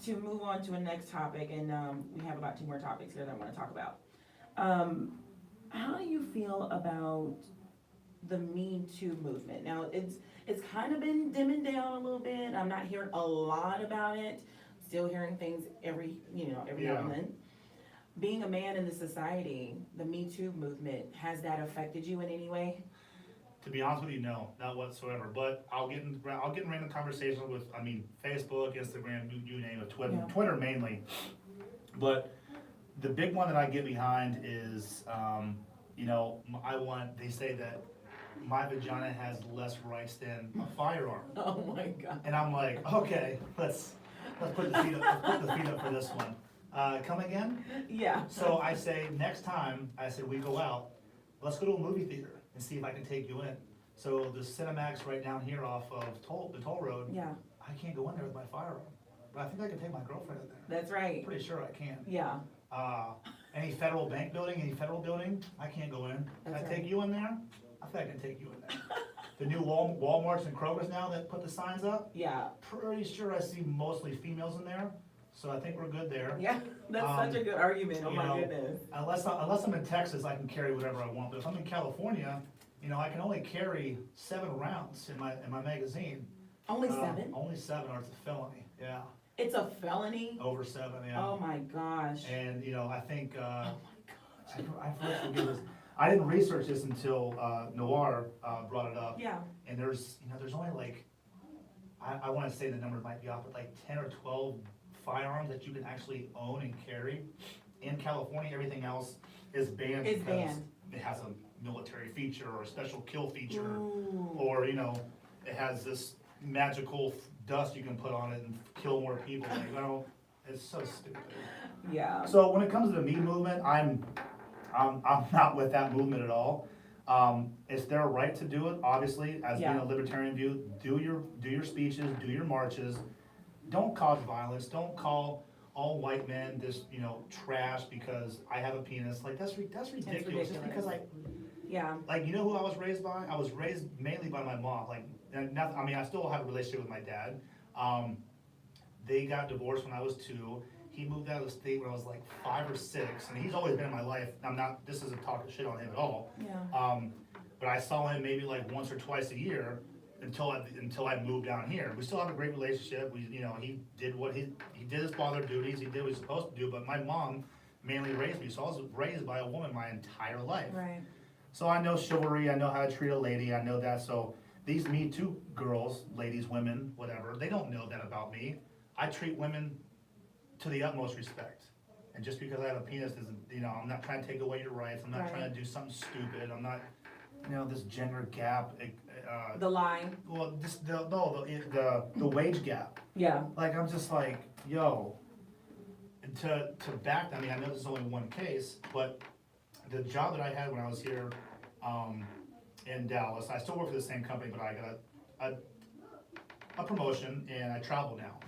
to move on to a next topic, and, we have about 2 more topics here that I wanna talk about. How do you feel about the Me Too movement? Now, it's kind of been dimming down a little bit. I'm not hearing a lot about it. Still hearing things every now and then. Being a man in the society, the Me Too movement, has that affected you in any way? To be honest with you, no, not whatsoever, but I'll get in random conversations with, Facebook, Instagram, you name it, Twitter, Yeah. Twitter mainly. But the big one that I get behind is, you know, they say that my vagina has less rights than a firearm. Oh my God. And I'm like, okay, let's put the feet up, for this one. Come again? Yeah. So I say, next time, I said, we go out, let's go to a movie theater and see if I can take you in. So the Cinemax right down here off of the toll road, Yeah, I can't go in there with my firearm. But I think I can take my girlfriend in there. that's right. Pretty sure I can. Yeah, Any federal building, I can't go in. Can I That's take right. you in there? I think I can take you in there. The new Walmarts and Kroger's now that put the signs up, yeah, pretty sure I see mostly females in there, so I think we're good there. yeah. That's such a good argument. Oh you my know, goodness. Unless I'm in Texas, I can carry whatever I want, but if I'm in California, you know, I can only carry 7 rounds in my magazine. Only 7? Only 7, or it's a felony, yeah. It's a felony? Over 7, yeah. Oh my gosh. And, you know, I think, Oh my gosh. I forget this. I didn't research this until Noir brought it up. Yeah, And there's only like, I wanna say the number might be off, but like 10 or 12 firearms that you can actually own and carry. In California, everything else is banned It's because banned. it has a military feature or a special kill feature. Ooh. Or, you know, it has this magical dust you can put on it and kill more people. Like, you know, it's so stupid. Yeah. So when it comes to the Me Movement, I'm not with that movement at all. It's their right to do it, obviously, as being Yeah. a libertarian view. Do your speeches, do your marches. Don't cause violence. Don't call all white men this, you know, trash because I have a penis. Like that's ridiculous. Just because Yeah, like, you know who I was raised by? I was raised mainly by my mom. Like, and nothing, I mean, I still have a relationship with my dad. They got divorced when I was 2. He moved out of the state when I was like 5 or 6, and he's always been in my life. This isn't talking shit on him at all. yeah, But I saw him maybe like once or twice a year until I moved down here. We still have a great relationship. You know, he did his father duties. He did what he was supposed to do. But my mom mainly raised me, so I was raised by a woman my entire life. right. So I know chivalry, I know how to treat a lady, I know that. So these Me Too girls, ladies, women, whatever, they don't know that about me. I treat women to the utmost respect. And just because I have a penis doesn't, you know, I'm not trying to take away your rights. I'm not Right. trying to do something stupid. I'm not, you know, this gender gap. The line. Well, the wage gap. Yeah, Like, I'm just like, yo, and to back, I mean, I know this is only one case, but the job that I had when I was here in Dallas, I still work for the same company, but I got a promotion and I travel now.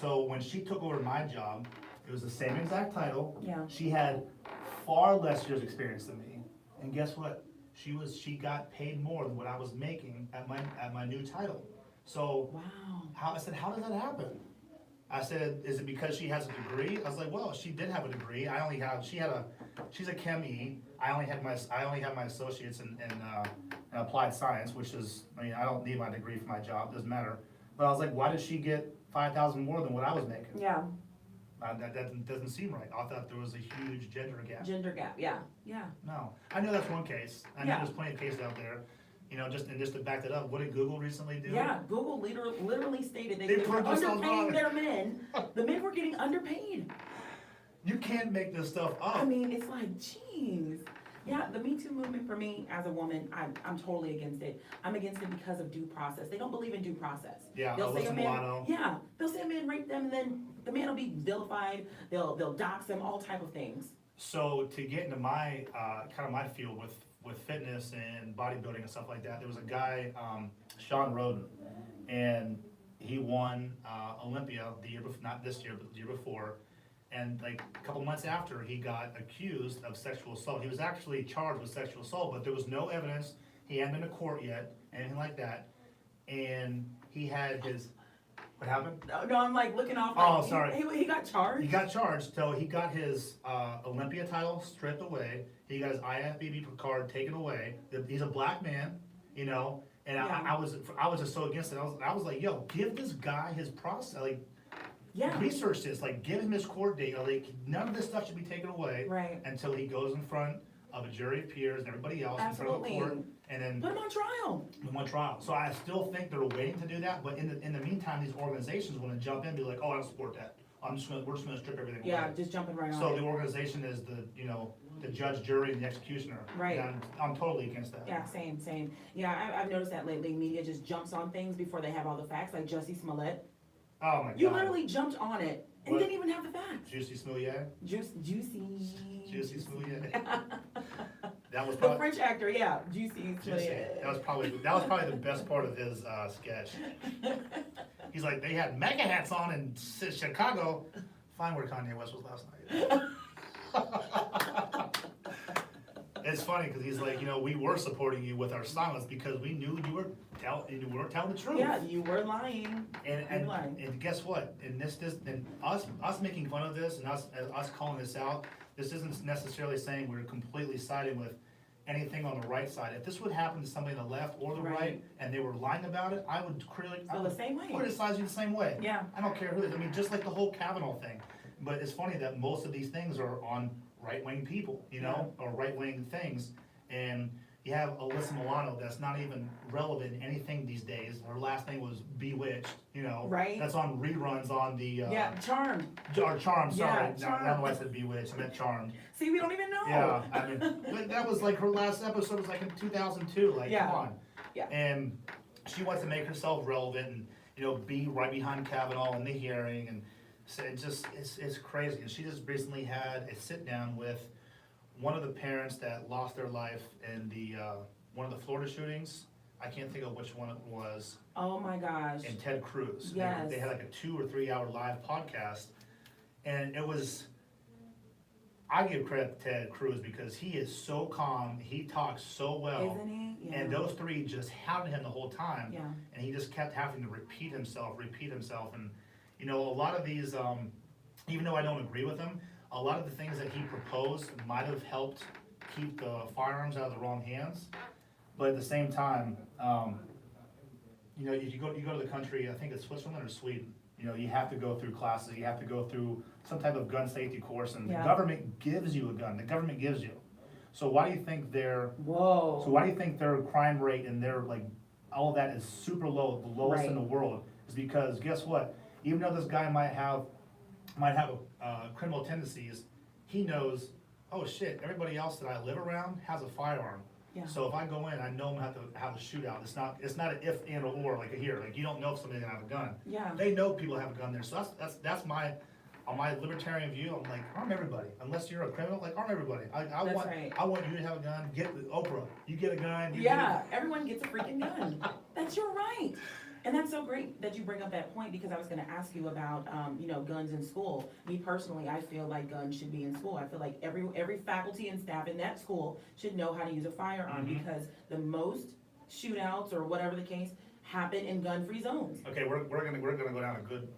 So when she took over my job, it was the same exact title. Yeah. She had far less years experience than me. And guess what? She got paid more than what I was making at my new title. So wow. I said, how does that happen? I said, is it because she has a degree? I was like, well, she did have a degree. She's a Chem E. I only have my associates in applied science, which is, I mean, I don't need my degree for my job, doesn't matter. But I was like, why did she get $5,000 more than what I was making? Yeah, That doesn't seem right. I thought there was a huge gender gap. gender gap, yeah, yeah. No, I know that's one case. I know Yeah. there's plenty of cases out there. You know, just to back that up, what did Google recently do? Yeah, Google literally stated They they were put themselves underpaying on. their men. The men were getting underpaid. You can't make this stuff up. I mean, it's like, geez. Yeah, the Me Too movement for me as a woman, I'm totally against it. I'm against it because of due process. They don't believe in due process. Yeah, They'll say Alyssa a man, Milano. yeah, they'll say a man raped them, and then the man will be vilified. They'll dox them, all type of things. So to get into my kind of my field with fitness and bodybuilding and stuff like that, there was a guy, Sean Roden, and he won Olympia the year before, not this year, but the year before. And like a couple months after, he got accused of sexual assault. He was actually charged with sexual assault, but there was no evidence. He hadn't been to court yet, anything like that. And he had his, what happened? No, I'm like looking off. Oh, like, sorry. He got charged. He got charged, so he got his Olympia title stripped away. He got his IFBB card taken away. He's a black man, you know, and Yeah. I was just so against it. I was like, yo, give this guy his process, like, Yeah, research this, like, give him his court date. Like, none of this stuff should be taken away right. until he goes in front of a jury of peers and everybody else in front of a Absolutely. court, and then Put him on trial. in one trial. So I still think they're waiting to do that, but in the meantime, these organizations want to jump in and be like, oh, I don't support that. we're just gonna strip everything Yeah, away. just jumping right on So it. the organization is the judge, jury, and the executioner. Right. And I'm totally against that. Yeah, same. Yeah, I've noticed that lately, media just jumps on things before they have all the facts, like Jussie Smollett. Oh my God. You literally jumped on it and What? didn't even have the facts. Juicy Smollett? Juicy. Juicy Smollett. That was The probably, French actor, yeah, Juicy Juicy. Smollett. That was probably the best part of his sketch. He's like, they had MAGA hats on in Chicago. Find where Kanye West was last night. It's funny because he's like, we were supporting you with our silence because we knew you weren't telling the truth. Yeah, you were lying. And lying. and guess what? And us making fun of this and us calling this out, this isn't necessarily saying we're completely siding with anything on the right side. If this would happen to somebody on the left or the right, and they were lying about it, I would the same way. criticize you the same way. Yeah. I don't care who it is. I mean, just like the whole Kavanaugh thing. But it's funny that most of these things are on right-wing people, or right-wing things. And you have Alyssa Milano that's not even relevant in anything these days. Her last name was Bewitched, Right. That's on reruns on the, Yeah, Charmed. or Charmed, sorry. Yeah, No, I don't know why I Charmed. said Bewitched, I meant Charmed. See, we don't even know. Yeah, I mean, that was like her last episode was like in 2002, like, Yeah. come on. Yeah. And she wants to make herself relevant and, be right behind Kavanaugh in the hearing, and so it's crazy. And she just recently had a sit-down with one of the parents that lost their life in one of the Florida shootings. I can't think of which one it was, Oh my gosh. and Ted Cruz. Yes. They had like a 2 or 3 hour live podcast, and I give credit to Ted Cruz because he is so calm, he talks so well. Isn't he? Yeah. And those three just hounded him the whole time. Yeah. And he just kept having to repeat himself. And, a lot of these, even though I don't agree with him, a lot of the things that he proposed might have helped keep the firearms out of the wrong hands. But at the same time, if you go to the country, I think it's Switzerland or Sweden, you have to go through classes, you have to go through some type of gun safety course, and Yeah. the government gives you a gun, the government gives you. So why do you think Whoa. their crime rate and their, all of that is super low, the lowest in the Right. world? Is because, guess what? Even though this guy might have criminal tendencies, he knows, oh shit, everybody else that I live around has a firearm. Yeah. So if I go in, I know I'm gonna have a shootout. It's not an if and or like here. Like you don't know if somebody's gonna have a gun. Yeah. They know people have a gun there. So that's my on my libertarian view. I'm like, arm everybody. Unless you're a criminal, arm everybody. I That's want right. I want you to have a gun. Get Oprah. You get a gun. Yeah, everyone gets a freaking gun. That's your right. And that's so great that you bring up that point, because I was gonna ask you about, guns in school. Me personally, I feel like guns should be in school. I feel like every faculty and staff in that school should know how to use a firearm, Mhm. because the most shootouts or whatever the case happen in gun-free zones. Okay, we're gonna go down a good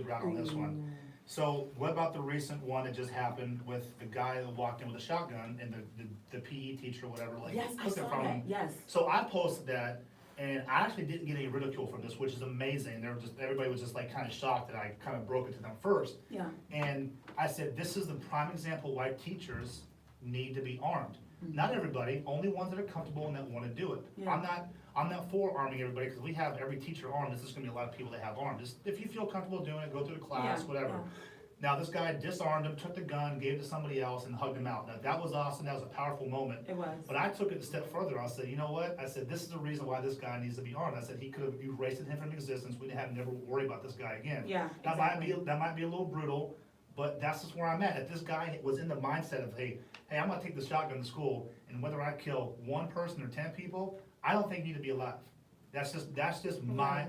route on this one. So what about the recent one that just happened with the guy who walked in with a shotgun and the PE teacher or whatever, Yes, I took it saw from that, him? yes. So I posted that, and I actually didn't get any ridicule from this, which is amazing. Everybody was just kind of shocked that I kind of broke it to them first. Yeah. And I said, this is the prime example why teachers need to be armed. Mhm. Not everybody, only ones that are comfortable and that want to do it. Yeah. I'm not for arming everybody, because we have every teacher armed. This is gonna be a lot of people that have armed. Just if you feel comfortable doing it, go through the class, Yeah, whatever. yeah. Now, this guy disarmed him, took the gun, gave it to somebody else, and hugged him out. Now, that was awesome. That was a powerful moment. It was. But I took it a step further. I said, you know what? I said, this is the reason why this guy needs to be armed. I said, he could have erased him from existence. We'd have never worry about this guy again. Yeah, That exactly. might be a little brutal, but that's just where I'm at. If this guy was in the mindset of, hey, I'm gonna take the shotgun to school, and whether I kill one person or 10 people, I don't think you need to be alive. That's just my,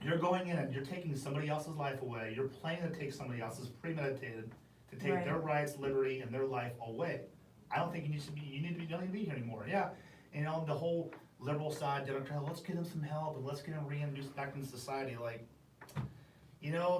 you're going in and you're taking somebody else's life away. You're planning to take somebody else's, premeditated, to take Right. their rights, liberty, and their life away. I don't think you don't need to be here anymore. Yeah, the whole liberal side, Democrat, let's get him some help and let's get him reintroduced back into society.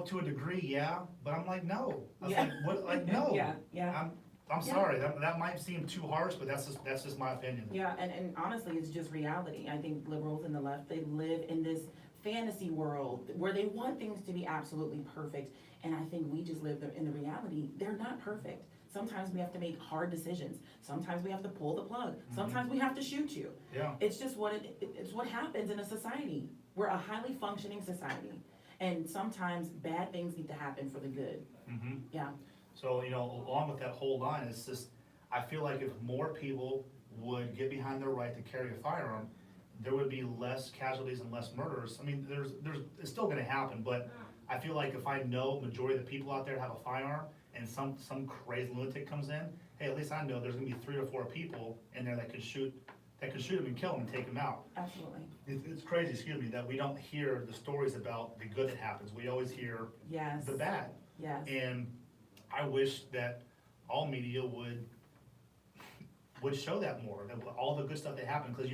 To a degree, yeah, but I'm like, no. I was Yeah. like, what? Like, no. Yeah. I'm Yeah. sorry. That might seem too harsh, but that's just my opinion. Yeah, and honestly, it's just reality. I think liberals and the left, they live in this fantasy world where they want things to be absolutely perfect. And I think we just live in the reality. They're not perfect. Sometimes we have to make hard decisions. Sometimes we have to pull the plug. Sometimes we have to shoot you. Yeah. It's just it's what happens in a society. We're a highly functioning society. And sometimes bad things need to happen for the good. Mhm. Yeah, So, along with that whole line, it's just, I feel like if more people would get behind their right to carry a firearm, there would be less casualties and less murders. I mean, it's still gonna happen, but I feel like if I know majority of the people out there have a firearm and some crazy lunatic comes in, hey, at least I know there's gonna be 3 or 4 people in there that could shoot him and kill him and take him out. absolutely. It's crazy, excuse me, that we don't hear the stories about the good that happens. We always hear Yes. the bad. Yes. And I wish that all media would show that more, that all the good stuff that happened, because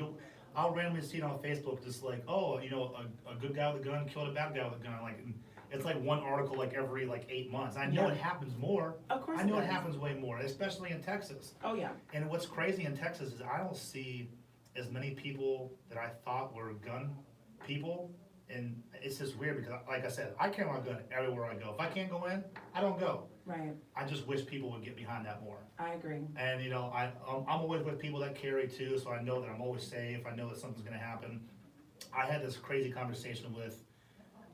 I'll randomly see it on Facebook, just like, oh, a good guy with a gun killed a bad guy with a gun, like, and it's like one article like every 8 months. I know Yeah. it happens more. Of course I know it it does. happens way more, especially in Texas. Oh, yeah. And what's crazy in Texas is I don't see as many people that I thought were gun people, and it's just weird because, like I said, I carry my gun everywhere I go. If I can't go in, I don't go. Right. I just wish people would get behind that more. I agree. And I'm always with people that carry too, so I know that I'm always safe. I know that something's gonna happen. I had this crazy conversation with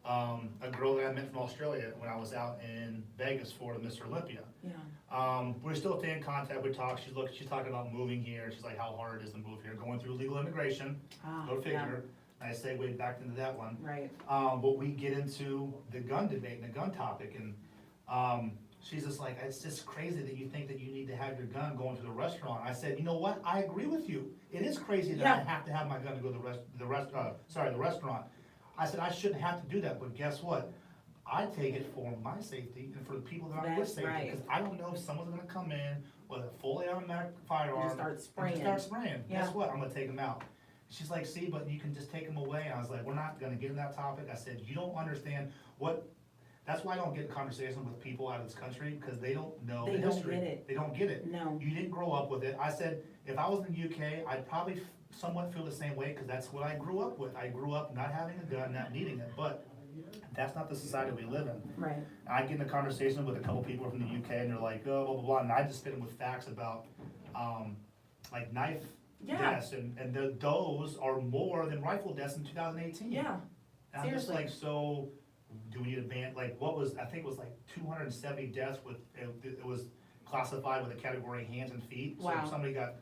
a girl that I met from Australia when I was out in Vegas for the Mr. Olympia. Yeah. We're still staying in contact. We talk. She's talking about moving here. She's like how hard it is to move here, going through legal immigration. Go figure. I segued back into that one. Right. But we get into the gun debate and the gun topic, and she's just like, it's just crazy that you think that you need to have your gun going to the restaurant. I said, you know what? I agree with you. It is crazy that I have to have my gun to go to the restaurant. I said, I shouldn't have to do that, but guess what? I take it for my safety and for the people that I'm with That's safety, right. because I don't know if someone's gonna come in with a fully automatic firearm. Just start spraying. And just start spraying. Yeah. Guess what? I'm gonna take them out. She's like, see, but you can just take them away. And I was like, we're not gonna get in that topic. I said, you don't understand that's why I don't get in conversation with people out of this country, because they don't know They the don't history. get it. They don't get it. No. You didn't grow up with it. I said, if I was in the UK, I'd probably somewhat feel the same way, because that's what I grew up with. I grew up not having a gun, not needing it, but that's not the society we live in. Right. And I get in a conversation with a couple people from the UK, and they're like, oh, blah, blah, blah, and I just fit them with facts about, like knife deaths, and those are more than rifle deaths in 2018. Yeah. And I'm just Seriously. like, so, do we need a ban, like, I think it was like 270 deaths with, it was classified with a category hands and feet. So Wow. if somebody got,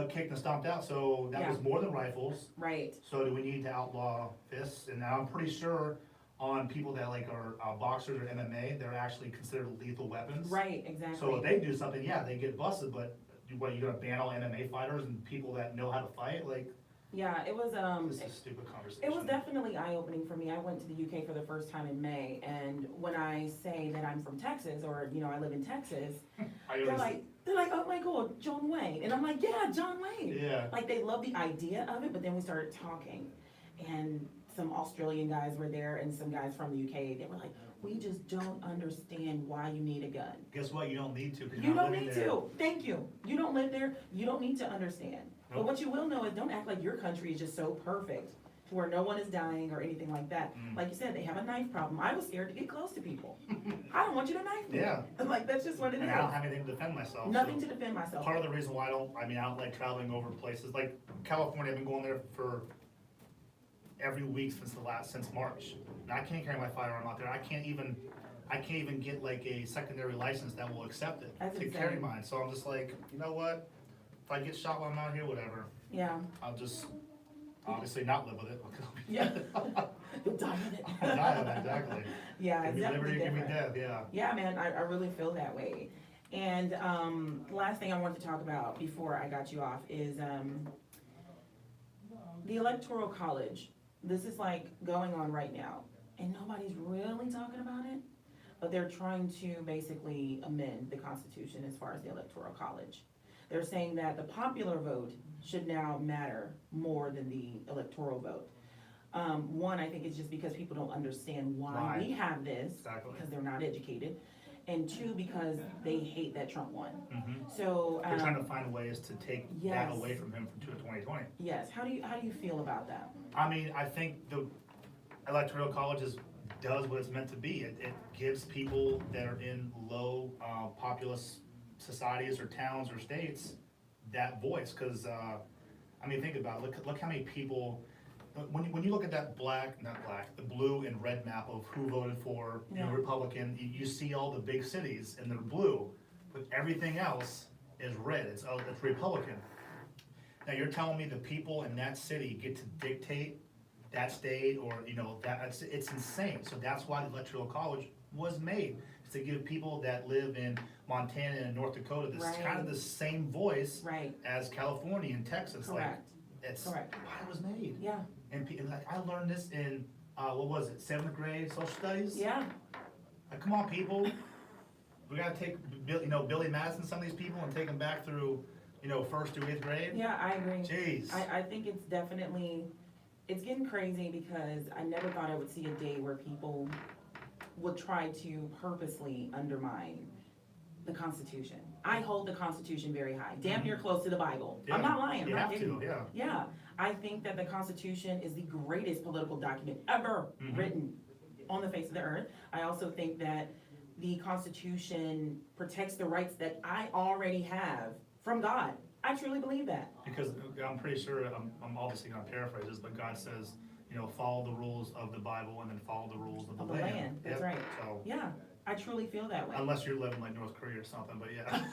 kicked and stomped out, so that was more than rifles. Right. So do we need to outlaw fists? And now I'm pretty sure on people that are boxers or MMA, they're actually considered lethal weapons. Right, exactly. So if they do something, yeah, they get busted, but what, you gonna ban all MMA fighters and people that know how to fight? Like, Yeah, it was, this is a stupid conversation. it was definitely eye-opening for me. I went to the UK for the first time in May, and when I say that I'm from Texas, or, I live in Texas, they're like, oh my God, John Wayne. And I'm like, yeah, John Wayne. Yeah. Like, they love the idea of it, but then we started talking, and some Australian guys were there, and some guys from the UK, they were like, we just don't understand why you need a gun. Guess what? You don't need to, because You you're not don't living need there. to. Thank you. You don't live there. You don't need to understand. But Nope. what you will know is don't act like your country is just so perfect to where no one is dying or anything like that. Mm. Like you said, they have a knife problem. I was scared to get close to people. I don't want you to knife me. Yeah. Like, that's just what it is. And I don't have anything to defend myself. Nothing so to defend myself. part of the reason why I don't like traveling over places, like California, I've been going there for every week since March. And I can't carry my firearm out there. I can't even get like a secondary license that will accept it That's to insane. carry mine. So I'm just like, you know what? If I get shot while I'm out here, whatever. Yeah. I'll just obviously not live with it. Yeah. You'll die with it. I'll die of it, exactly. Yeah, Give it's me definitely liberty, give me different. death, yeah. Yeah, man, I really feel that way. And last thing I wanted to talk about before I got you off is the Electoral College. This is like going on right now, and nobody's really talking about it, but they're trying to basically amend the Constitution as far as the Electoral College. They're saying that the popular vote should now matter more than the electoral vote. One, I think it's just because people don't understand why we have this, Exactly. because they're not educated. And two, because they hate that Trump won. Mhm. So, They're trying to find ways to take that yes. away from him from 2020. yes, how do you feel about that? I mean, I think the Electoral College does what it's meant to be. It gives people that are in low populous societies or towns or states that voice. Because, I mean, think about it. Look how many people but when you look at that the blue and red map of who voted for, Yeah. Republican, you see all the big cities and they're blue, but everything else is red, it's Republican. Now, you're telling me the people in that city get to dictate that state, or, it's insane. So that's why the Electoral College was made, is to give people that live in Montana and North Dakota this kind of Right. the same voice Right. as California and Texas. Correct. It's Correct. why it was made. Yeah, And I learned this in, what was it, 7th grade social studies? yeah, Like, come on, people. We gotta take, Billy Madison, some of these people, and take them back through, 1st through 8th grade. yeah, I agree. Jeez. I think it's definitely, it's getting crazy because I never thought I would see a day where people would try to purposely undermine the Constitution. I hold the Constitution very high, damn near close to the Bible. I'm Yeah, not lying, I'm you not have kidding. to, yeah. Yeah, I think that the Constitution is the greatest political document ever Mhm. written on the face of the earth. I also think that the Constitution protects the rights that I already have from God. I truly believe that. Because I'm pretty sure, I'm obviously gonna paraphrase this, but God says, follow the rules of the Bible and then follow the rules of the land. That's Yep. right. So, Yeah, I truly feel that way. unless you're living like North Korea or something, but yeah.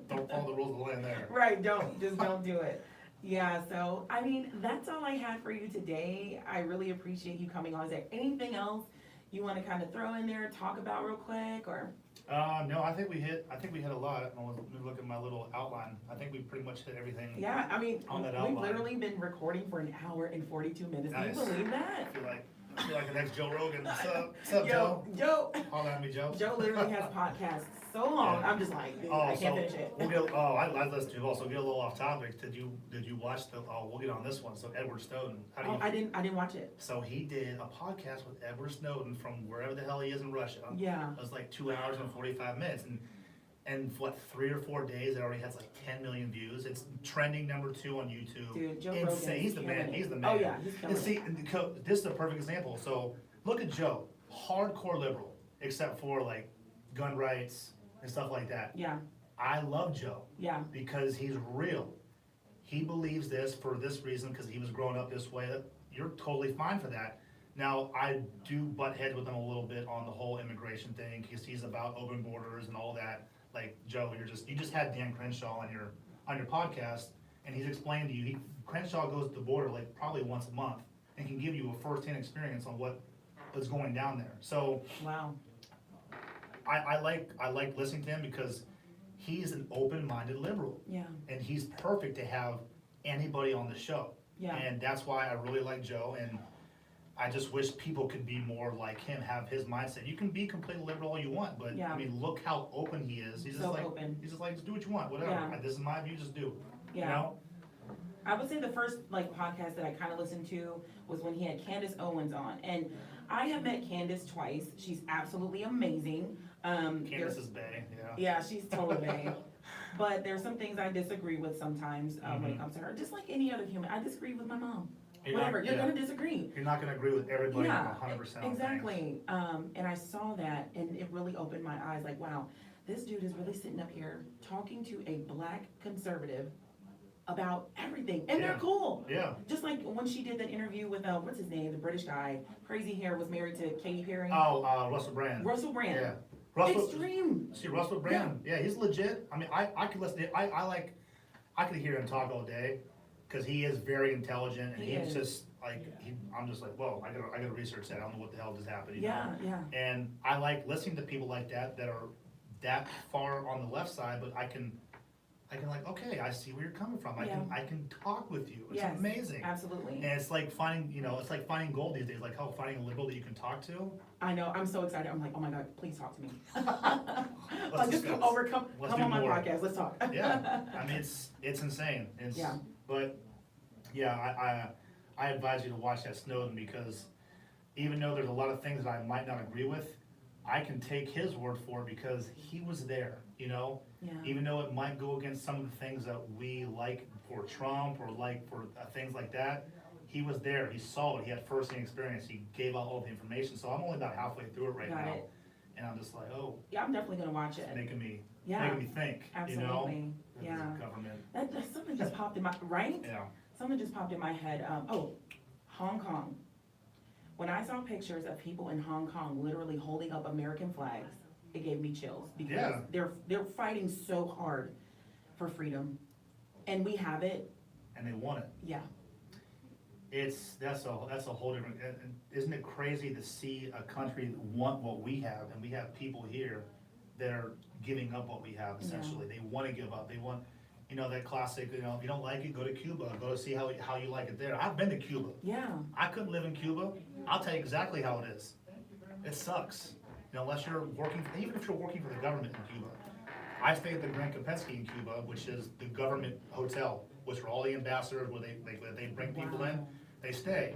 Don't follow the rules of the land there. Right, just don't do it. Yeah, so, I mean, that's all I had for you today. I really appreciate you coming on. Is there anything else you wanna kind of throw in there, talk about real quick, or? No, I think we hit a lot. Let me look at my little outline. I think we pretty much hit everything. Yeah, I mean, On that we've outline. literally been recording for an hour and 42 minutes. Can you Nice. believe I that? feel like the next Joe Rogan. What's up, Joe? Joe, Holler at me, Joe. Joe literally has podcasts so long, Yeah. I'm just like, dude, I can't finish it. I listened to it also. Get a little off topic. Did you watch we'll get on this one. So Edward Snowden. How do you? Oh, I didn't watch it. So he did a podcast with Edward Snowden from wherever the hell he is in Russia. Yeah. It was like 2 hours and 45 minutes, and what, 3 or 4 days it already has like 10 million views. It's trending #2 on YouTube. Dude, Joe Insane. Rogan He's the man. killing it. He's the man. Oh, yeah, he's killing And see, this is a perfect example. So look at Joe, hardcore liberal, except for like gun rights and stuff like that. Yeah, I love Joe yeah, because he's real. He believes this for this reason because he was growing up this way. You're totally fine for that. Now, I do butt heads with him a little bit on the whole immigration thing because he's about open borders and all that. Like, Joe, you just had Dan Crenshaw on your podcast, and he's explained to you, Crenshaw goes to the border like probably once a month and can give you a first-hand experience on what is going down there. So wow, I like listening to him because he's an open-minded liberal. yeah, And he's perfect to have anybody on the show. yeah. And that's why I really like Joe, and I just wish people could be more like him, have his mindset. You can be completely liberal all you want, but Yeah. I mean, look how open he is. He's So just like, open. just do what you want, whatever. Yeah. This is my view, just do. You Yeah. know? I would say the first podcast that I kind of listened to was when he had Candace Owens on, and I have met Candace twice. She's absolutely amazing. Candace is bae, yeah. Yeah, she's totally babe. But there's some things I disagree with sometimes when it comes to her. Just like any other human, I disagree with my mom. You're not- Whatever, you're yeah. gonna disagree. You're not gonna agree with everybody Yeah, 100% on things. exactly. And I saw that, and it really opened my eyes. Like, wow, this dude is really sitting up here talking to a black conservative about everything, and they're Yeah. cool. Yeah. Just like when she did that interview with what's his name, the British guy, crazy hair, was married to Katy Perry. Oh, Russell Brand. Russell Brand. Yeah. Russell, Extreme. see, Russell Brand, yeah, he's legit. I mean, I could listen to, I could hear him talk all day, cause he is very intelligent, and He he's is. just like, I'm just like, whoa, I gotta research that, I don't know what the hell just happened, you Yeah, know? yeah. And I like listening to people like that are that far on the left side, but I can like, okay, I see where you're coming from, I can talk with you, it's Yes, amazing. Absolutely. And it's like finding gold these days, like how finding a liberal that you can talk to. I know, I'm so excited. I'm like, oh my God, please talk to me. Let's just discuss. come Let's on do my more. podcast, let's talk. Yeah, I mean, it's insane. Yeah. But, yeah, I advise you to watch that Snowden because even though there's a lot of things that I might not agree with, I can take his word for it because he was there, you know? Yeah. Even though it might go against some of the things that we like for Trump or like for things like that, he was there, he saw it, he had first-hand experience, he gave out all the information, so I'm only about halfway through it right Got now. it. And I'm just like, oh, Yeah, I'm definitely gonna watch it. it's making me think, you know? Absolutely. This Yeah. Government, That something just popped in my, right? yeah. Something just popped in my head. Hong Kong. When I saw pictures of people in Hong Kong literally holding up American flags, it gave me chills because Yeah. they're fighting so hard for freedom, and we have it. And they want it. Yeah. That's a whole different, and isn't it crazy to see a country want what we have, and we have people here that are giving up what we have essentially. They wanna give up, they want, that classic, if you don't like it, go to Cuba, go to see how you like it there. I've been to Cuba. Yeah. I couldn't live in Cuba. I'll tell you exactly how it is. It sucks. Unless you're working, even if you're working for the government in Cuba. I stayed at the Grand Kapensky in Cuba, which is the government hotel, which are all the ambassadors, where they bring people in, Wow. they stay.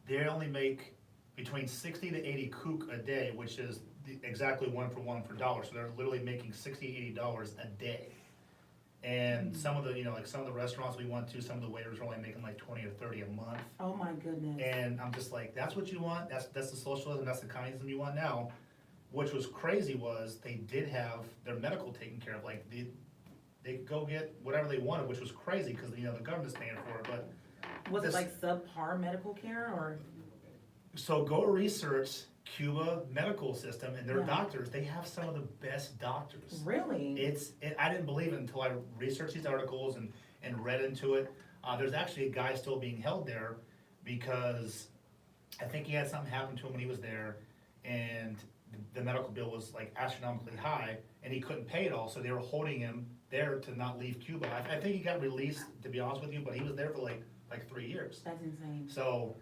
They only make between 60 to 80 kook a day, which is exactly 1 for dollars. So they're literally making $60, $80 a day. And some of the, some of the restaurants we went to, some of the waiters are only making like 20 or 30 a month. Oh my goodness. And I'm just like, that's what you want? That's the socialism, that's the communism you want now? Which was crazy was they did have their medical taken care of, like they could go get whatever they wanted, which was crazy because the government's paying for it, but. Was it this- like subpar medical care or? So go research Cuba medical system and their Yeah. doctors, they have some of the best doctors. Really? I didn't believe it until I researched these articles and read into it. There's actually a guy still being held there because I think he had something happen to him when he was there, and the medical bill was like astronomically high, and he couldn't pay it all, so they were holding him there to not leave Cuba. I think he got released, to be honest with you, but he was there for like 3 years. That's insane. So,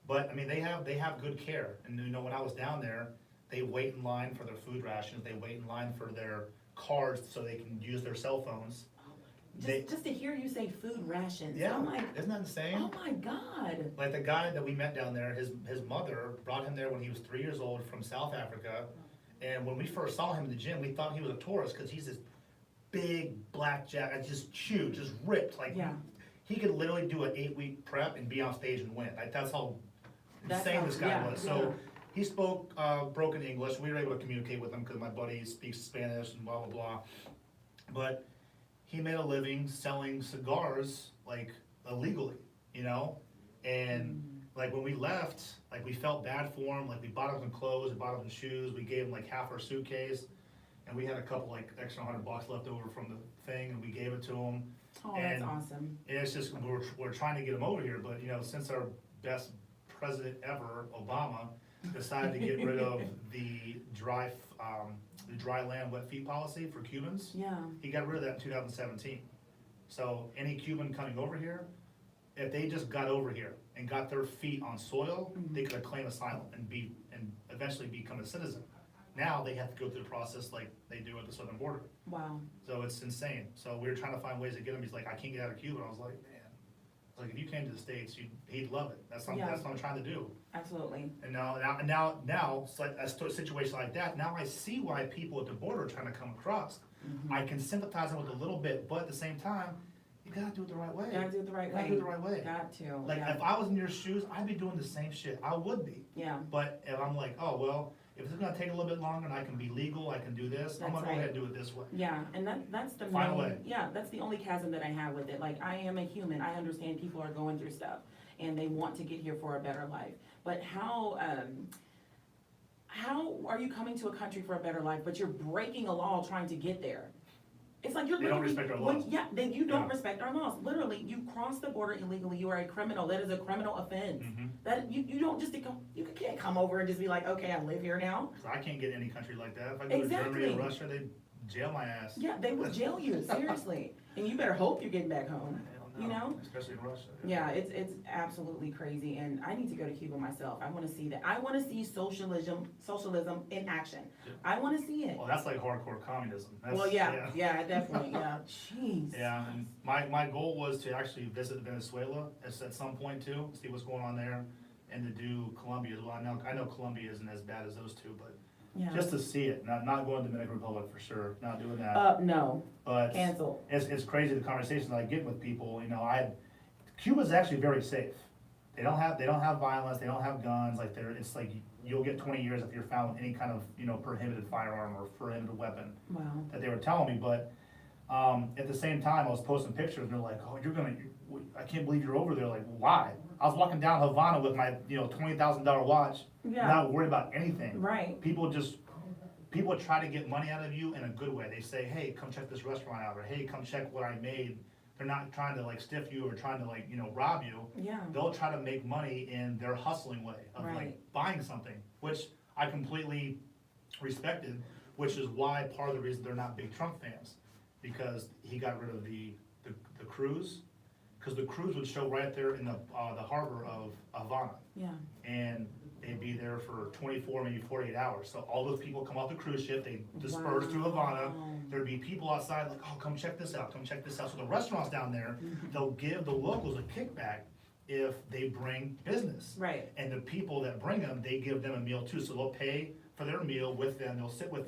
but I mean, they have good care, and when I was down there, they wait in line for their food rations, they wait in line for their cards so they can use their cell phones. Just to hear you say food rations, Yeah, I'm like, isn't that insane? oh my God. Like the guy that we met down there, his mother brought him there when he was 3 years old from South Africa, and when we first saw him in the gym, we thought he was a tourist because he's this big black jacket, just huge, just ripped, like Yeah. he could literally do an 8-week prep and be on stage and win. Like that's how insane this guy yeah, was. So he spoke broken English. We were able to communicate with him because my buddy speaks Spanish and blah blah blah. But he made a living selling cigars like illegally, and like when we left, like we felt bad for him. Like we bought him some clothes, we bought him some shoes, we gave him like half our suitcase, and we had a couple like extra $100 left over from the thing, and we gave it to him. Oh, that's And awesome. it's just, we're trying to get him over here, but since our best president ever, Obama, decided to get rid of the dry land, wet feet policy for Cubans, Yeah. he got rid of that in 2017. So any Cuban coming over here, if they just got over here and got their feet on soil, they could claim asylum and eventually become a citizen. Now they have to go through the process like they do at the southern border. Wow. So it's insane. So we were trying to find ways to get him. He's like, I can't get out of Cuba. And I was like, man, like if you came to the States, he'd love it. That's what I'm trying to do. Absolutely. And now, it's like a situation like that. Now I see why people at the border are trying to come across. I can sympathize with a little bit, but at the same time, you gotta do it the right way. Gotta do it the right way. Gotta do it the right way. Got to. Like yeah. if I was in your shoes, I'd be doing the same shit. I would be. Yeah. But if I'm like, oh well, if it's gonna take a little bit longer and I can be legal, I can do this, I'm That's gonna go right. ahead and do it this way. Yeah, and that's the Find a main, way. yeah, that's the only chasm that I have with it. Like, I am a human, I understand people are going through stuff, and they want to get here for a better life. But how are you coming to a country for a better life, but you're breaking a law trying to get there? It's like you're They don't literally. respect our laws. Yeah, then you don't Yeah. respect our laws. Literally, you cross the border illegally, you are a criminal. That is a criminal offense. That you don't just you can't come over and just be like, okay, I live here now. 'Cause I can't get any country like that. If I go to Germany Exactly. or Russia, they jail my ass. Yeah, they will jail you, seriously. And you better hope you're getting back home. Hell no, You know? especially in Russia. Yeah, it's absolutely crazy, and I need to go to Cuba myself. I want to see that. I want to see socialism in action. I want to see it. Well, that's like hardcore communism. That's, Well, yeah, definitely, yeah. Jeez. Yeah, and my goal was to actually visit Venezuela at some point too, see what's going on there, and to do Colombia as well. I know Colombia isn't as bad as those two, but Yeah. just to see it, not going to Dominican Republic for sure, not doing that. No, But cancel. it's crazy the conversations I get with people. Cuba's actually very safe. They don't have violence. They don't have guns. Like it's like you'll get 20 years if you're found with any kind of prohibited firearm or prohibited weapon Wow. that they were telling me. But At the same time, I was posting pictures, and they're like, "Oh, I can't believe you're over there." Like, why? I was walking down Havana with my, $20,000 watch, Yeah. not worried about anything. Right. People try to get money out of you in a good way. They say, "Hey, come check this restaurant out," or "Hey, come check what I made." They're not trying to like stiff you or trying to like, rob you. Yeah. They'll try to make money in their hustling way of Right. like buying something, which I completely respected, which is why part of the reason they're not big Trump fans, because he got rid of the Cruz, because the Cruz would show right there in the harbor of Havana, Yeah. and they'd be there for 24, maybe 48 hours. So all those people come off the cruise ship, they disperse through Havana. Wow. There'd be people outside like, "Oh, come check this out, come check this out." So the restaurants down there, they'll give the locals a kickback if they bring business. Right. And the people that bring them, they give them a meal too. So they'll pay for their meal with them, they'll sit with